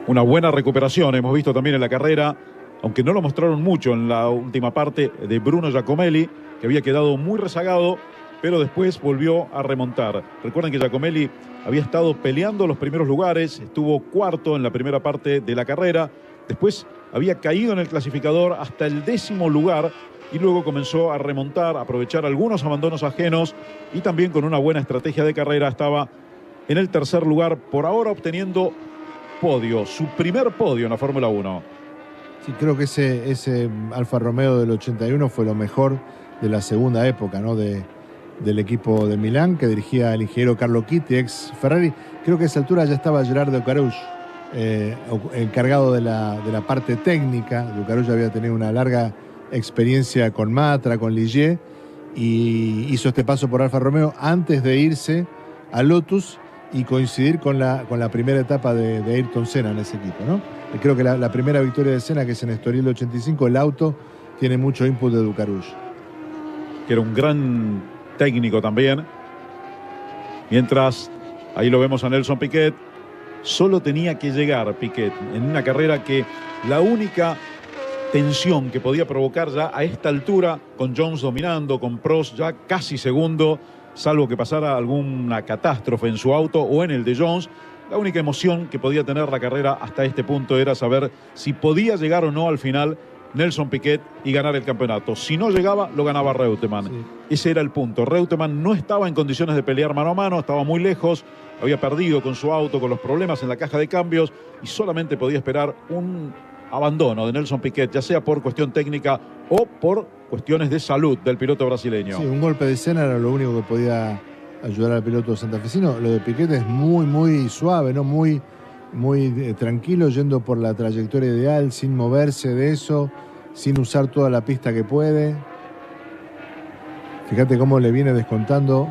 Una buena recuperación hemos visto también en la carrera, aunque no lo mostraron mucho en la última parte, de Bruno Giacomelli, que había quedado muy rezagado, pero después volvió a remontar. Recuerden que Giacomelli había estado peleando los primeros lugares, estuvo cuarto en la primera parte de la carrera, después había caído en el clasificador hasta el 10º lugar y luego comenzó a remontar, a aprovechar algunos abandonos ajenos y también con una buena estrategia de carrera estaba en el 3er lugar, por ahora obteniendo podio, su primer podio en la Fórmula 1. Sí, creo que ese Alfa Romeo del 81 fue lo mejor de la segunda época, ¿no? Del equipo de Milán, que dirigía el ingeniero Carlo Chitti, ex Ferrari. Creo que a esa altura ya estaba Gerardo Carouge, encargado de la parte técnica. Carouge había tenido una larga experiencia con Matra, con Ligier, y hizo este paso por Alfa Romeo antes de irse a Lotus y coincidir con la primera etapa de Ayrton Senna en ese equipo, ¿no? Creo que la primera victoria de Senna, que es en Estoril del 85, el auto tiene mucho input de Ducarouge. Que era un gran técnico también. Mientras, ahí lo vemos a Nelson Piquet, solo tenía que llegar Piquet en una carrera que la única tensión que podía provocar ya a esta altura, con Jones dominando, con Prost ya casi segundo, salvo que pasara alguna catástrofe en su auto o en el de Jones, la única emoción que podía tener la carrera hasta este punto era saber si podía llegar o no al final Nelson Piquet y ganar el campeonato. Si no llegaba, lo ganaba Reutemann. Sí. Ese era el punto. Reutemann no estaba en condiciones de pelear mano a mano, estaba muy lejos, había perdido con su auto, con los problemas en la caja de cambios y solamente podía esperar un abandono de Nelson Piquet, ya sea por cuestión técnica o por cuestiones de salud del piloto brasileño. Sí, un golpe de Senna era lo único que podía ayudar al piloto santafesino. Lo de Piquet es muy suave, ¿no? Muy tranquilo, yendo por la trayectoria ideal, sin moverse de eso, sin usar toda la pista que puede. Fíjate cómo le viene descontando.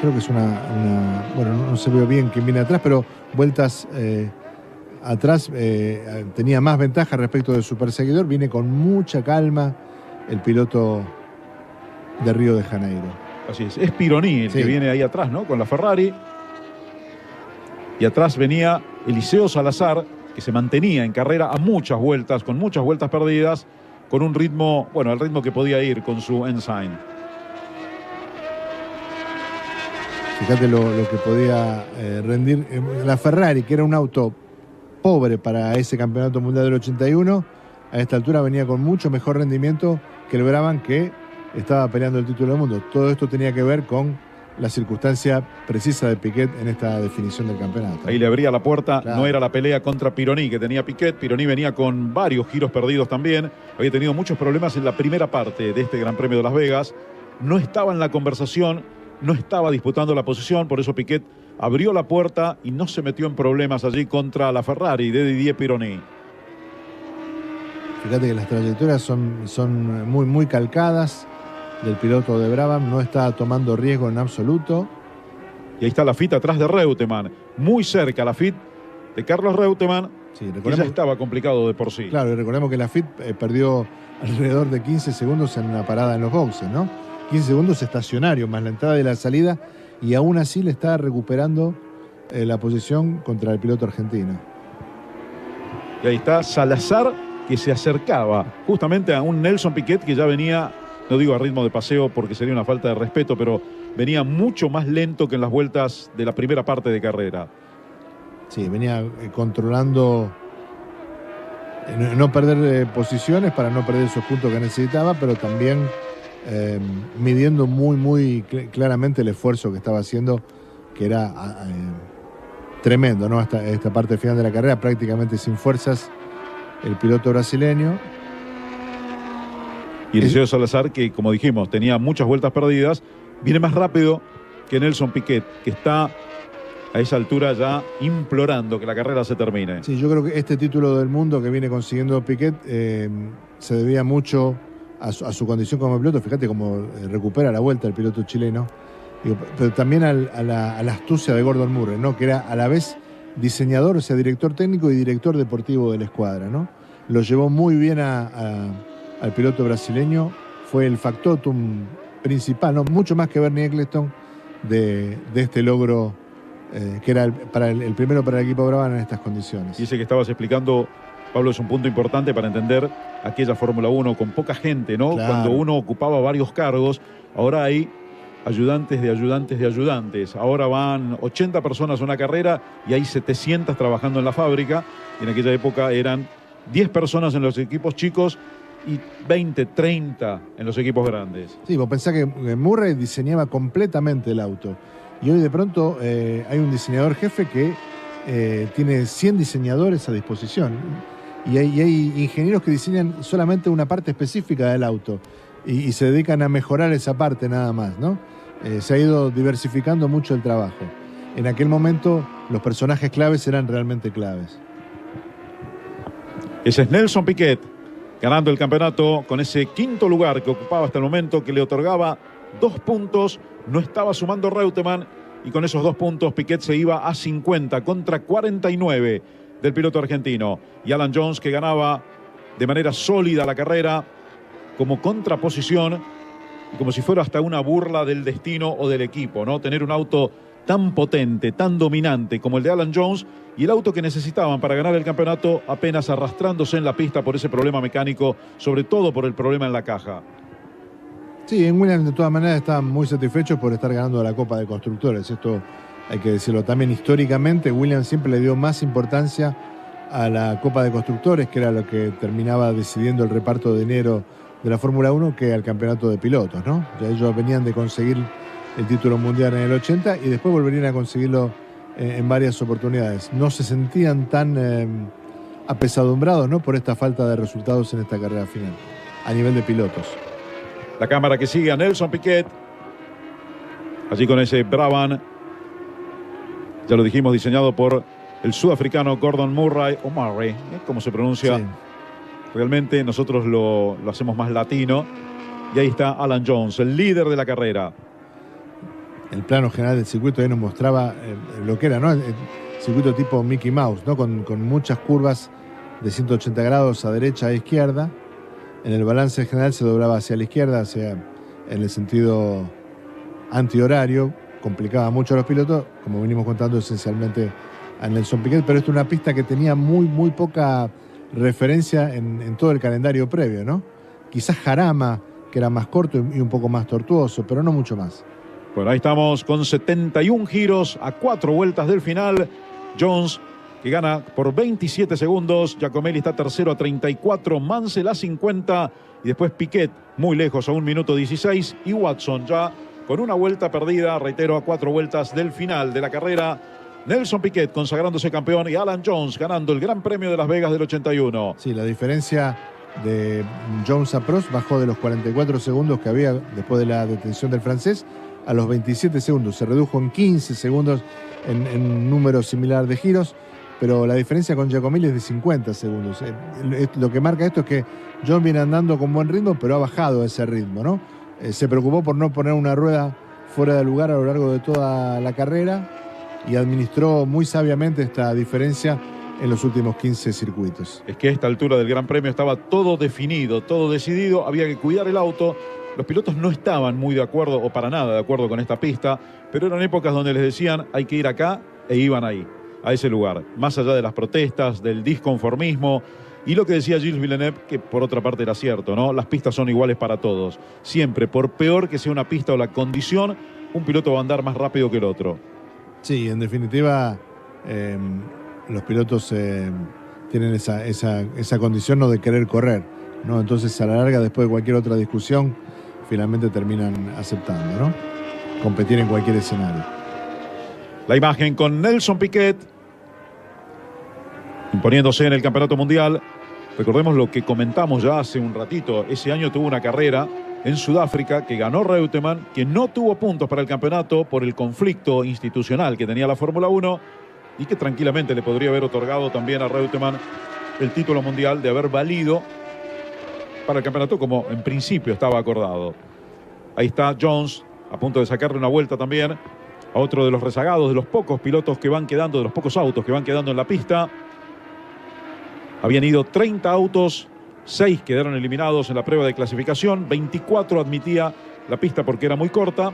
Creo que es bueno, no se ve bien quién viene atrás, pero vueltas atrás tenía más ventaja respecto de su perseguidor. Viene con mucha calma el piloto de Río de Janeiro. Así es Pironi el que viene ahí atrás, ¿no? Con la Ferrari. Y atrás venía Eliseo Salazar, que se mantenía en carrera a muchas vueltas, con muchas vueltas perdidas, con un ritmo, bueno, el ritmo que podía ir con su Ensign. Fíjate lo que podía rendir la Ferrari, que era un auto pobre para ese campeonato mundial del 81. A esta altura venía con mucho mejor rendimiento que el Brabham, que estaba peleando el título del mundo. Todo esto tenía que ver con la circunstancia precisa de Piquet en esta definición del campeonato. Ahí le abría la puerta, claro. No era la pelea contra Pironi que tenía Piquet. Pironi venía con varios giros perdidos también. Había tenido muchos problemas en la primera parte de este Gran Premio de Las Vegas. No estaba en la conversación, no estaba disputando la posición, por eso Piquet abrió la puerta y no se metió en problemas allí contra la Ferrari de Didier Pironi. Fíjate que las trayectorias son muy calcadas del piloto de Brabham, no está tomando riesgo en absoluto. Y ahí está la FIT atrás de Reutemann, muy cerca la FIT de Carlos Reutemann, sí, que ya estaba complicado de por sí. Claro, y recordemos que la FIT perdió alrededor de 15 segundos en una parada en los boxes, ¿no? 15 segundos estacionario, más la entrada y la salida, y aún así le está recuperando la posición contra el piloto argentino. Y ahí está Salazar, que se acercaba justamente a un Nelson Piquet que ya venía, no digo a ritmo de paseo porque sería una falta de respeto, pero venía mucho más lento que en las vueltas de la primera parte de carrera. Sí, venía controlando no perder posiciones para no perder esos puntos que necesitaba, pero también midiendo muy claramente el esfuerzo que estaba haciendo, que era tremendo, ¿no? Hasta esta parte final de la carrera, prácticamente sin fuerzas, el piloto brasileño. Y Eliseo Salazar, que como dijimos, tenía muchas vueltas perdidas, viene más rápido que Nelson Piquet, que está a esa altura ya implorando que la carrera se termine. Sí, yo creo que este título del mundo que viene consiguiendo Piquet se debía mucho a su condición como piloto. Fíjate cómo recupera la vuelta el piloto chileno. Pero también a la astucia de Gordon Murray, ¿no? Que era a la vez diseñador, o sea, director técnico y director deportivo de la escuadra, ¿no? Lo llevó muy bien al piloto brasileño. Fue el factotum principal, ¿no? Mucho más que Bernie Eccleston de este logro que era el primero para el equipo Brabham en estas condiciones. Dice que estabas explicando, Pablo, es un punto importante para entender aquella Fórmula 1 con poca gente, ¿no? Claro. Cuando uno ocupaba varios cargos, ahora hay ayudantes de ayudantes de ayudantes. Ahora van 80 personas a una carrera y hay 700 trabajando en la fábrica. Y en aquella época eran 10 personas en los equipos chicos y 20, 30 en los equipos grandes. Sí, vos pensás que Murray diseñaba completamente el auto. Y hoy de pronto hay un diseñador jefe que tiene 100 diseñadores a disposición. Y hay ingenieros que diseñan solamente una parte específica del auto y se dedican a mejorar esa parte nada más, ¿no? Se ha ido diversificando mucho el trabajo. En aquel momento los personajes claves eran realmente claves. Ese es Nelson Piquet, ganando el campeonato con ese quinto lugar que ocupaba hasta el momento, que le otorgaba 2 puntos. No estaba sumando Reutemann y con esos 2 puntos Piquet se iba a 50 contra 49 del piloto argentino. Y Alan Jones, que ganaba de manera sólida la carrera como contraposición y como si fuera hasta una burla del destino o del equipo, ¿no? Tener un auto tan potente, tan dominante como el de Alan Jones y el auto que necesitaban para ganar el campeonato apenas arrastrándose en la pista por ese problema mecánico, sobre todo por el problema en la caja. Sí, en Williams de todas maneras estaban muy satisfechos por estar ganando la Copa de Constructores. Esto hay que decirlo también históricamente. Williams siempre le dio más importancia a la Copa de Constructores, que era lo que terminaba decidiendo el reparto de dinero de la Fórmula 1, que al campeonato de pilotos, ¿no? Ya ellos venían de conseguir el título mundial en el 80 y después volverían a conseguirlo en varias oportunidades. No se sentían tan apesadumbrados, ¿no? Por esta falta de resultados en esta carrera final, a nivel de pilotos. La cámara que sigue a Nelson Piquet, allí con ese Brabham, ya lo dijimos, diseñado por el sudafricano Gordon Murray, o Murray, como se pronuncia. Sí. Realmente nosotros lo hacemos más latino. Y ahí está Alan Jones, el líder de la carrera. El plano general del circuito ahí nos mostraba lo que era, ¿no? El circuito tipo Mickey Mouse, ¿no? Con muchas curvas de 180 grados a derecha a izquierda. En el balance general se doblaba hacia la izquierda, hacia en el sentido antihorario. Complicaba mucho a los pilotos, como venimos contando esencialmente a Nelson Piquet, pero esto es una pista que tenía muy poca referencia en todo el calendario previo, ¿no? Quizás Jarama, que era más corto y un poco más tortuoso, pero no mucho más. Bueno, ahí estamos con 71 giros a 4 vueltas del final. Jones, que gana por 27 segundos. Giacomelli está tercero a 34. Mansell a 50. Y después Piquet, muy lejos, a 1 minuto 16. Y Watson ya con una vuelta perdida, reitero, a 4 vueltas del final de la carrera. Nelson Piquet consagrándose campeón y Alan Jones ganando el Gran Premio de Las Vegas del 81. Sí, la diferencia de Jones a Prost bajó de los 44 segundos que había después de la detención del francés a los 27 segundos. Se redujo en 15 segundos en un número similar de giros, pero la diferencia con Giacomelli es de 50 segundos. Lo que marca esto es que John viene andando con buen ritmo, pero ha bajado ese ritmo, ¿no? Se preocupó por no poner una rueda fuera de lugar a lo largo de toda la carrera y administró muy sabiamente esta diferencia en los últimos 15 circuitos. Es que a esta altura del Gran Premio estaba todo definido, todo decidido, había que cuidar el auto. Los pilotos no estaban muy de acuerdo o para nada de acuerdo con esta pista, pero eran épocas donde les decían hay que ir acá e iban ahí, a ese lugar. Más allá de las protestas, del disconformismo y lo que decía Gilles Villeneuve, que por otra parte era cierto, ¿no? Las pistas son iguales para todos. Siempre, por peor que sea una pista o la condición, un piloto va a andar más rápido que el otro. Sí, en definitiva, los pilotos tienen esa condición, ¿no?, de querer correr, ¿no? Entonces, a la larga, después de cualquier otra discusión, finalmente terminan aceptando, ¿no? Competir en cualquier escenario. La imagen con Nelson Piquet imponiéndose en el Campeonato Mundial. Recordemos lo que comentamos ya hace un ratito. Ese año tuvo una carrera en Sudáfrica, que ganó Reutemann, que no tuvo puntos para el campeonato por el conflicto institucional que tenía la Fórmula 1 y que tranquilamente le podría haber otorgado también a Reutemann el título mundial de haber valido para el campeonato como en principio estaba acordado. Ahí está Jones a punto de sacarle una vuelta también a otro de los rezagados, de los pocos pilotos que van quedando, de los pocos autos que van quedando en la pista. Habían ido 30 autos, 6 quedaron eliminados en la prueba de clasificación, 24 admitía la pista porque era muy corta.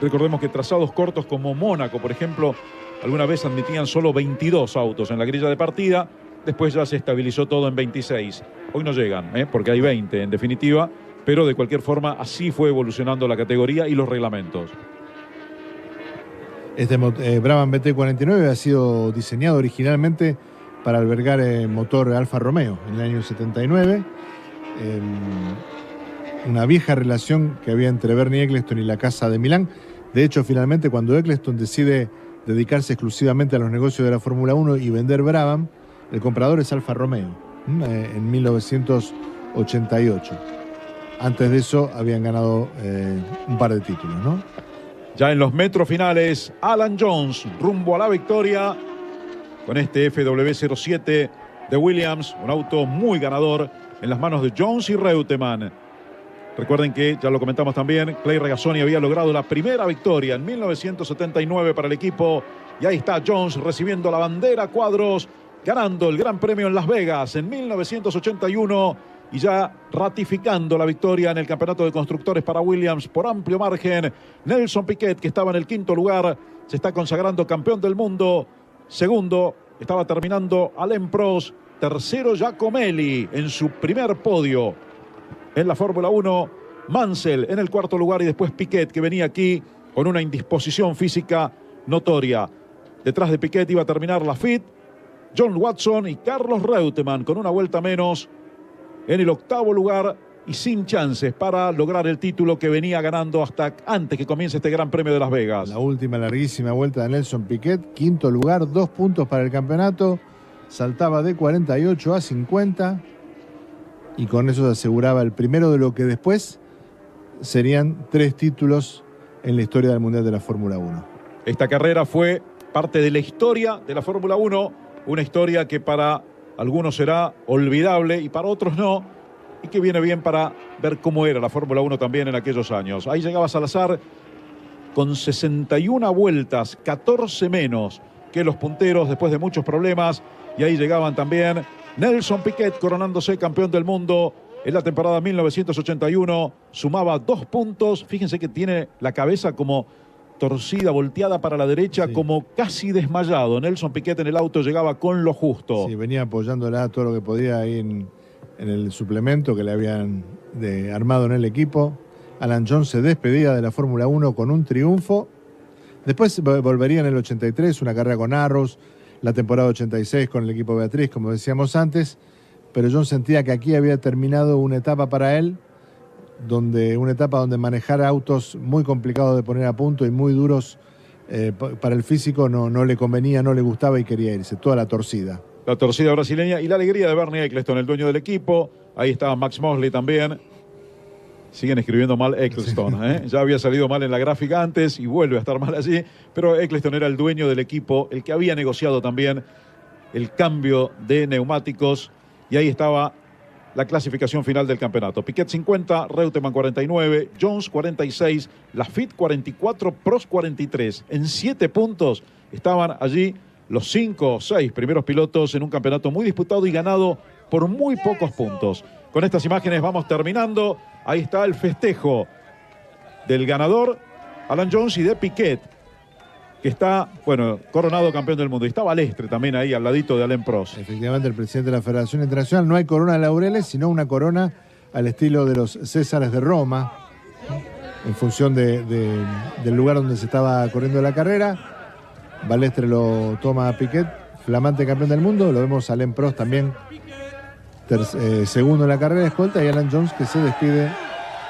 Recordemos que trazados cortos como Mónaco, por ejemplo, alguna vez admitían solo 22 autos en la grilla de partida, después ya se estabilizó todo en 26. Hoy no llegan, porque hay 20 en definitiva, pero de cualquier forma así fue evolucionando la categoría y los reglamentos. Este Brabham BT49 ha sido diseñado originalmente para albergar el motor Alfa Romeo en el año 79. Una vieja relación que había entre Bernie Ecclestone y la Casa de Milán. De hecho, finalmente, cuando Ecclestone decide dedicarse exclusivamente a los negocios de la Fórmula 1 y vender Brabham, el comprador es Alfa Romeo, en 1988. Antes de eso habían ganado un par de títulos, ¿no? Ya en los metros finales, Alan Jones rumbo a la victoria con este FW07 de Williams, un auto muy ganador en las manos de Jones y Reutemann. Recuerden que, ya lo comentamos también, Clay Regazzoni había logrado la primera victoria en 1979 para el equipo. Y ahí está Jones recibiendo la bandera cuadros, ganando el Gran Premio en Las Vegas en 1981 y ya ratificando la victoria en el Campeonato de Constructores para Williams por amplio margen. Nelson Piquet, que estaba en el quinto lugar, se está consagrando campeón del mundo. Segundo, estaba terminando Alain Prost. Tercero, Giacomelli en su primer podio en la Fórmula 1. Mansell en el cuarto lugar y después Piquet, que venía aquí con una indisposición física notoria. Detrás de Piquet iba a terminar Laffite, John Watson y Carlos Reutemann con una vuelta menos en el octavo lugar y sin chances para lograr el título que venía ganando hasta antes que comience este Gran Premio de Las Vegas. La última larguísima vuelta de Nelson Piquet, quinto lugar, 2 puntos para el campeonato, saltaba de 48 a 50 y con eso se aseguraba el primero de lo que después serían 3 títulos en la historia del Mundial de la Fórmula 1. Esta carrera fue parte de la historia de la Fórmula 1, una historia que para algunos será olvidable y para otros no, y que viene bien para ver cómo era la Fórmula 1 también en aquellos años. Ahí llegaba Salazar con 61 vueltas, 14 menos que los punteros después de muchos problemas, y ahí llegaban también Nelson Piquet coronándose campeón del mundo en la temporada 1981, sumaba 2 puntos, fíjense que tiene la cabeza como torcida, volteada para la derecha, sí, como casi desmayado. Nelson Piquet en el auto llegaba con lo justo. Sí, venía apoyándola todo lo que podía ahí en el suplemento que le habían armado en el equipo. Alan Jones se despedía de la Fórmula 1 con un triunfo. Después volvería en el 83, una carrera con Arrows, la temporada 86 con el equipo Beatriz, como decíamos antes, pero Jones sentía que aquí había terminado una etapa para él, una etapa donde manejar autos muy complicados de poner a punto y muy duros para el físico no le convenía, no le gustaba y quería irse, toda la torcida. La torcida brasileña y la alegría de Bernie Ecclestone, el dueño del equipo. Ahí estaba Max Mosley también. Siguen escribiendo mal Ecclestone, Ya había salido mal en la gráfica antes y vuelve a estar mal allí, pero Ecclestone era el dueño del equipo, el que había negociado también el cambio de neumáticos, y ahí estaba la clasificación final del campeonato. Piquet 50, Reutemann 49, Jones 46, Laffite 44, Prost 43. En 7 puntos estaban allí los 5 o 6 primeros pilotos en un campeonato muy disputado y ganado por muy pocos puntos. Con estas imágenes vamos terminando. Ahí está el festejo del ganador, Alan Jones, y de Piquet, que está, coronado campeón del mundo. Y está Balestre también ahí al ladito de Alain Prost. Efectivamente, el presidente de la Federación Internacional. No hay corona de laureles, sino una corona al estilo de los Césares de Roma, en función del lugar donde se estaba corriendo la carrera. Balestre lo toma a Piquet, flamante campeón del mundo. Lo vemos a Alain Prost también, segundo en la carrera de escolta, y Alan Jones, que se despide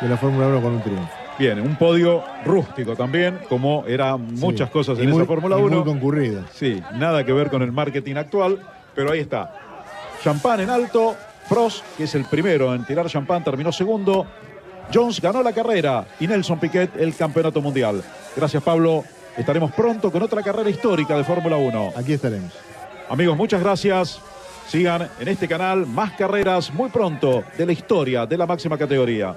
de la Fórmula 1 con un triunfo. Bien, un podio rústico también, como eran muchas cosas en esa Fórmula 1. Muy concurrido. Sí, nada que ver con el marketing actual, pero ahí está. Champán en alto, Prost, que es el primero en tirar champán, terminó segundo. Jones ganó la carrera y Nelson Piquet el campeonato mundial. Gracias, Pablo. Estaremos pronto con otra carrera histórica de Fórmula 1. Aquí estaremos. Amigos, muchas gracias. Sigan en este canal más carreras muy pronto de la historia de la máxima categoría.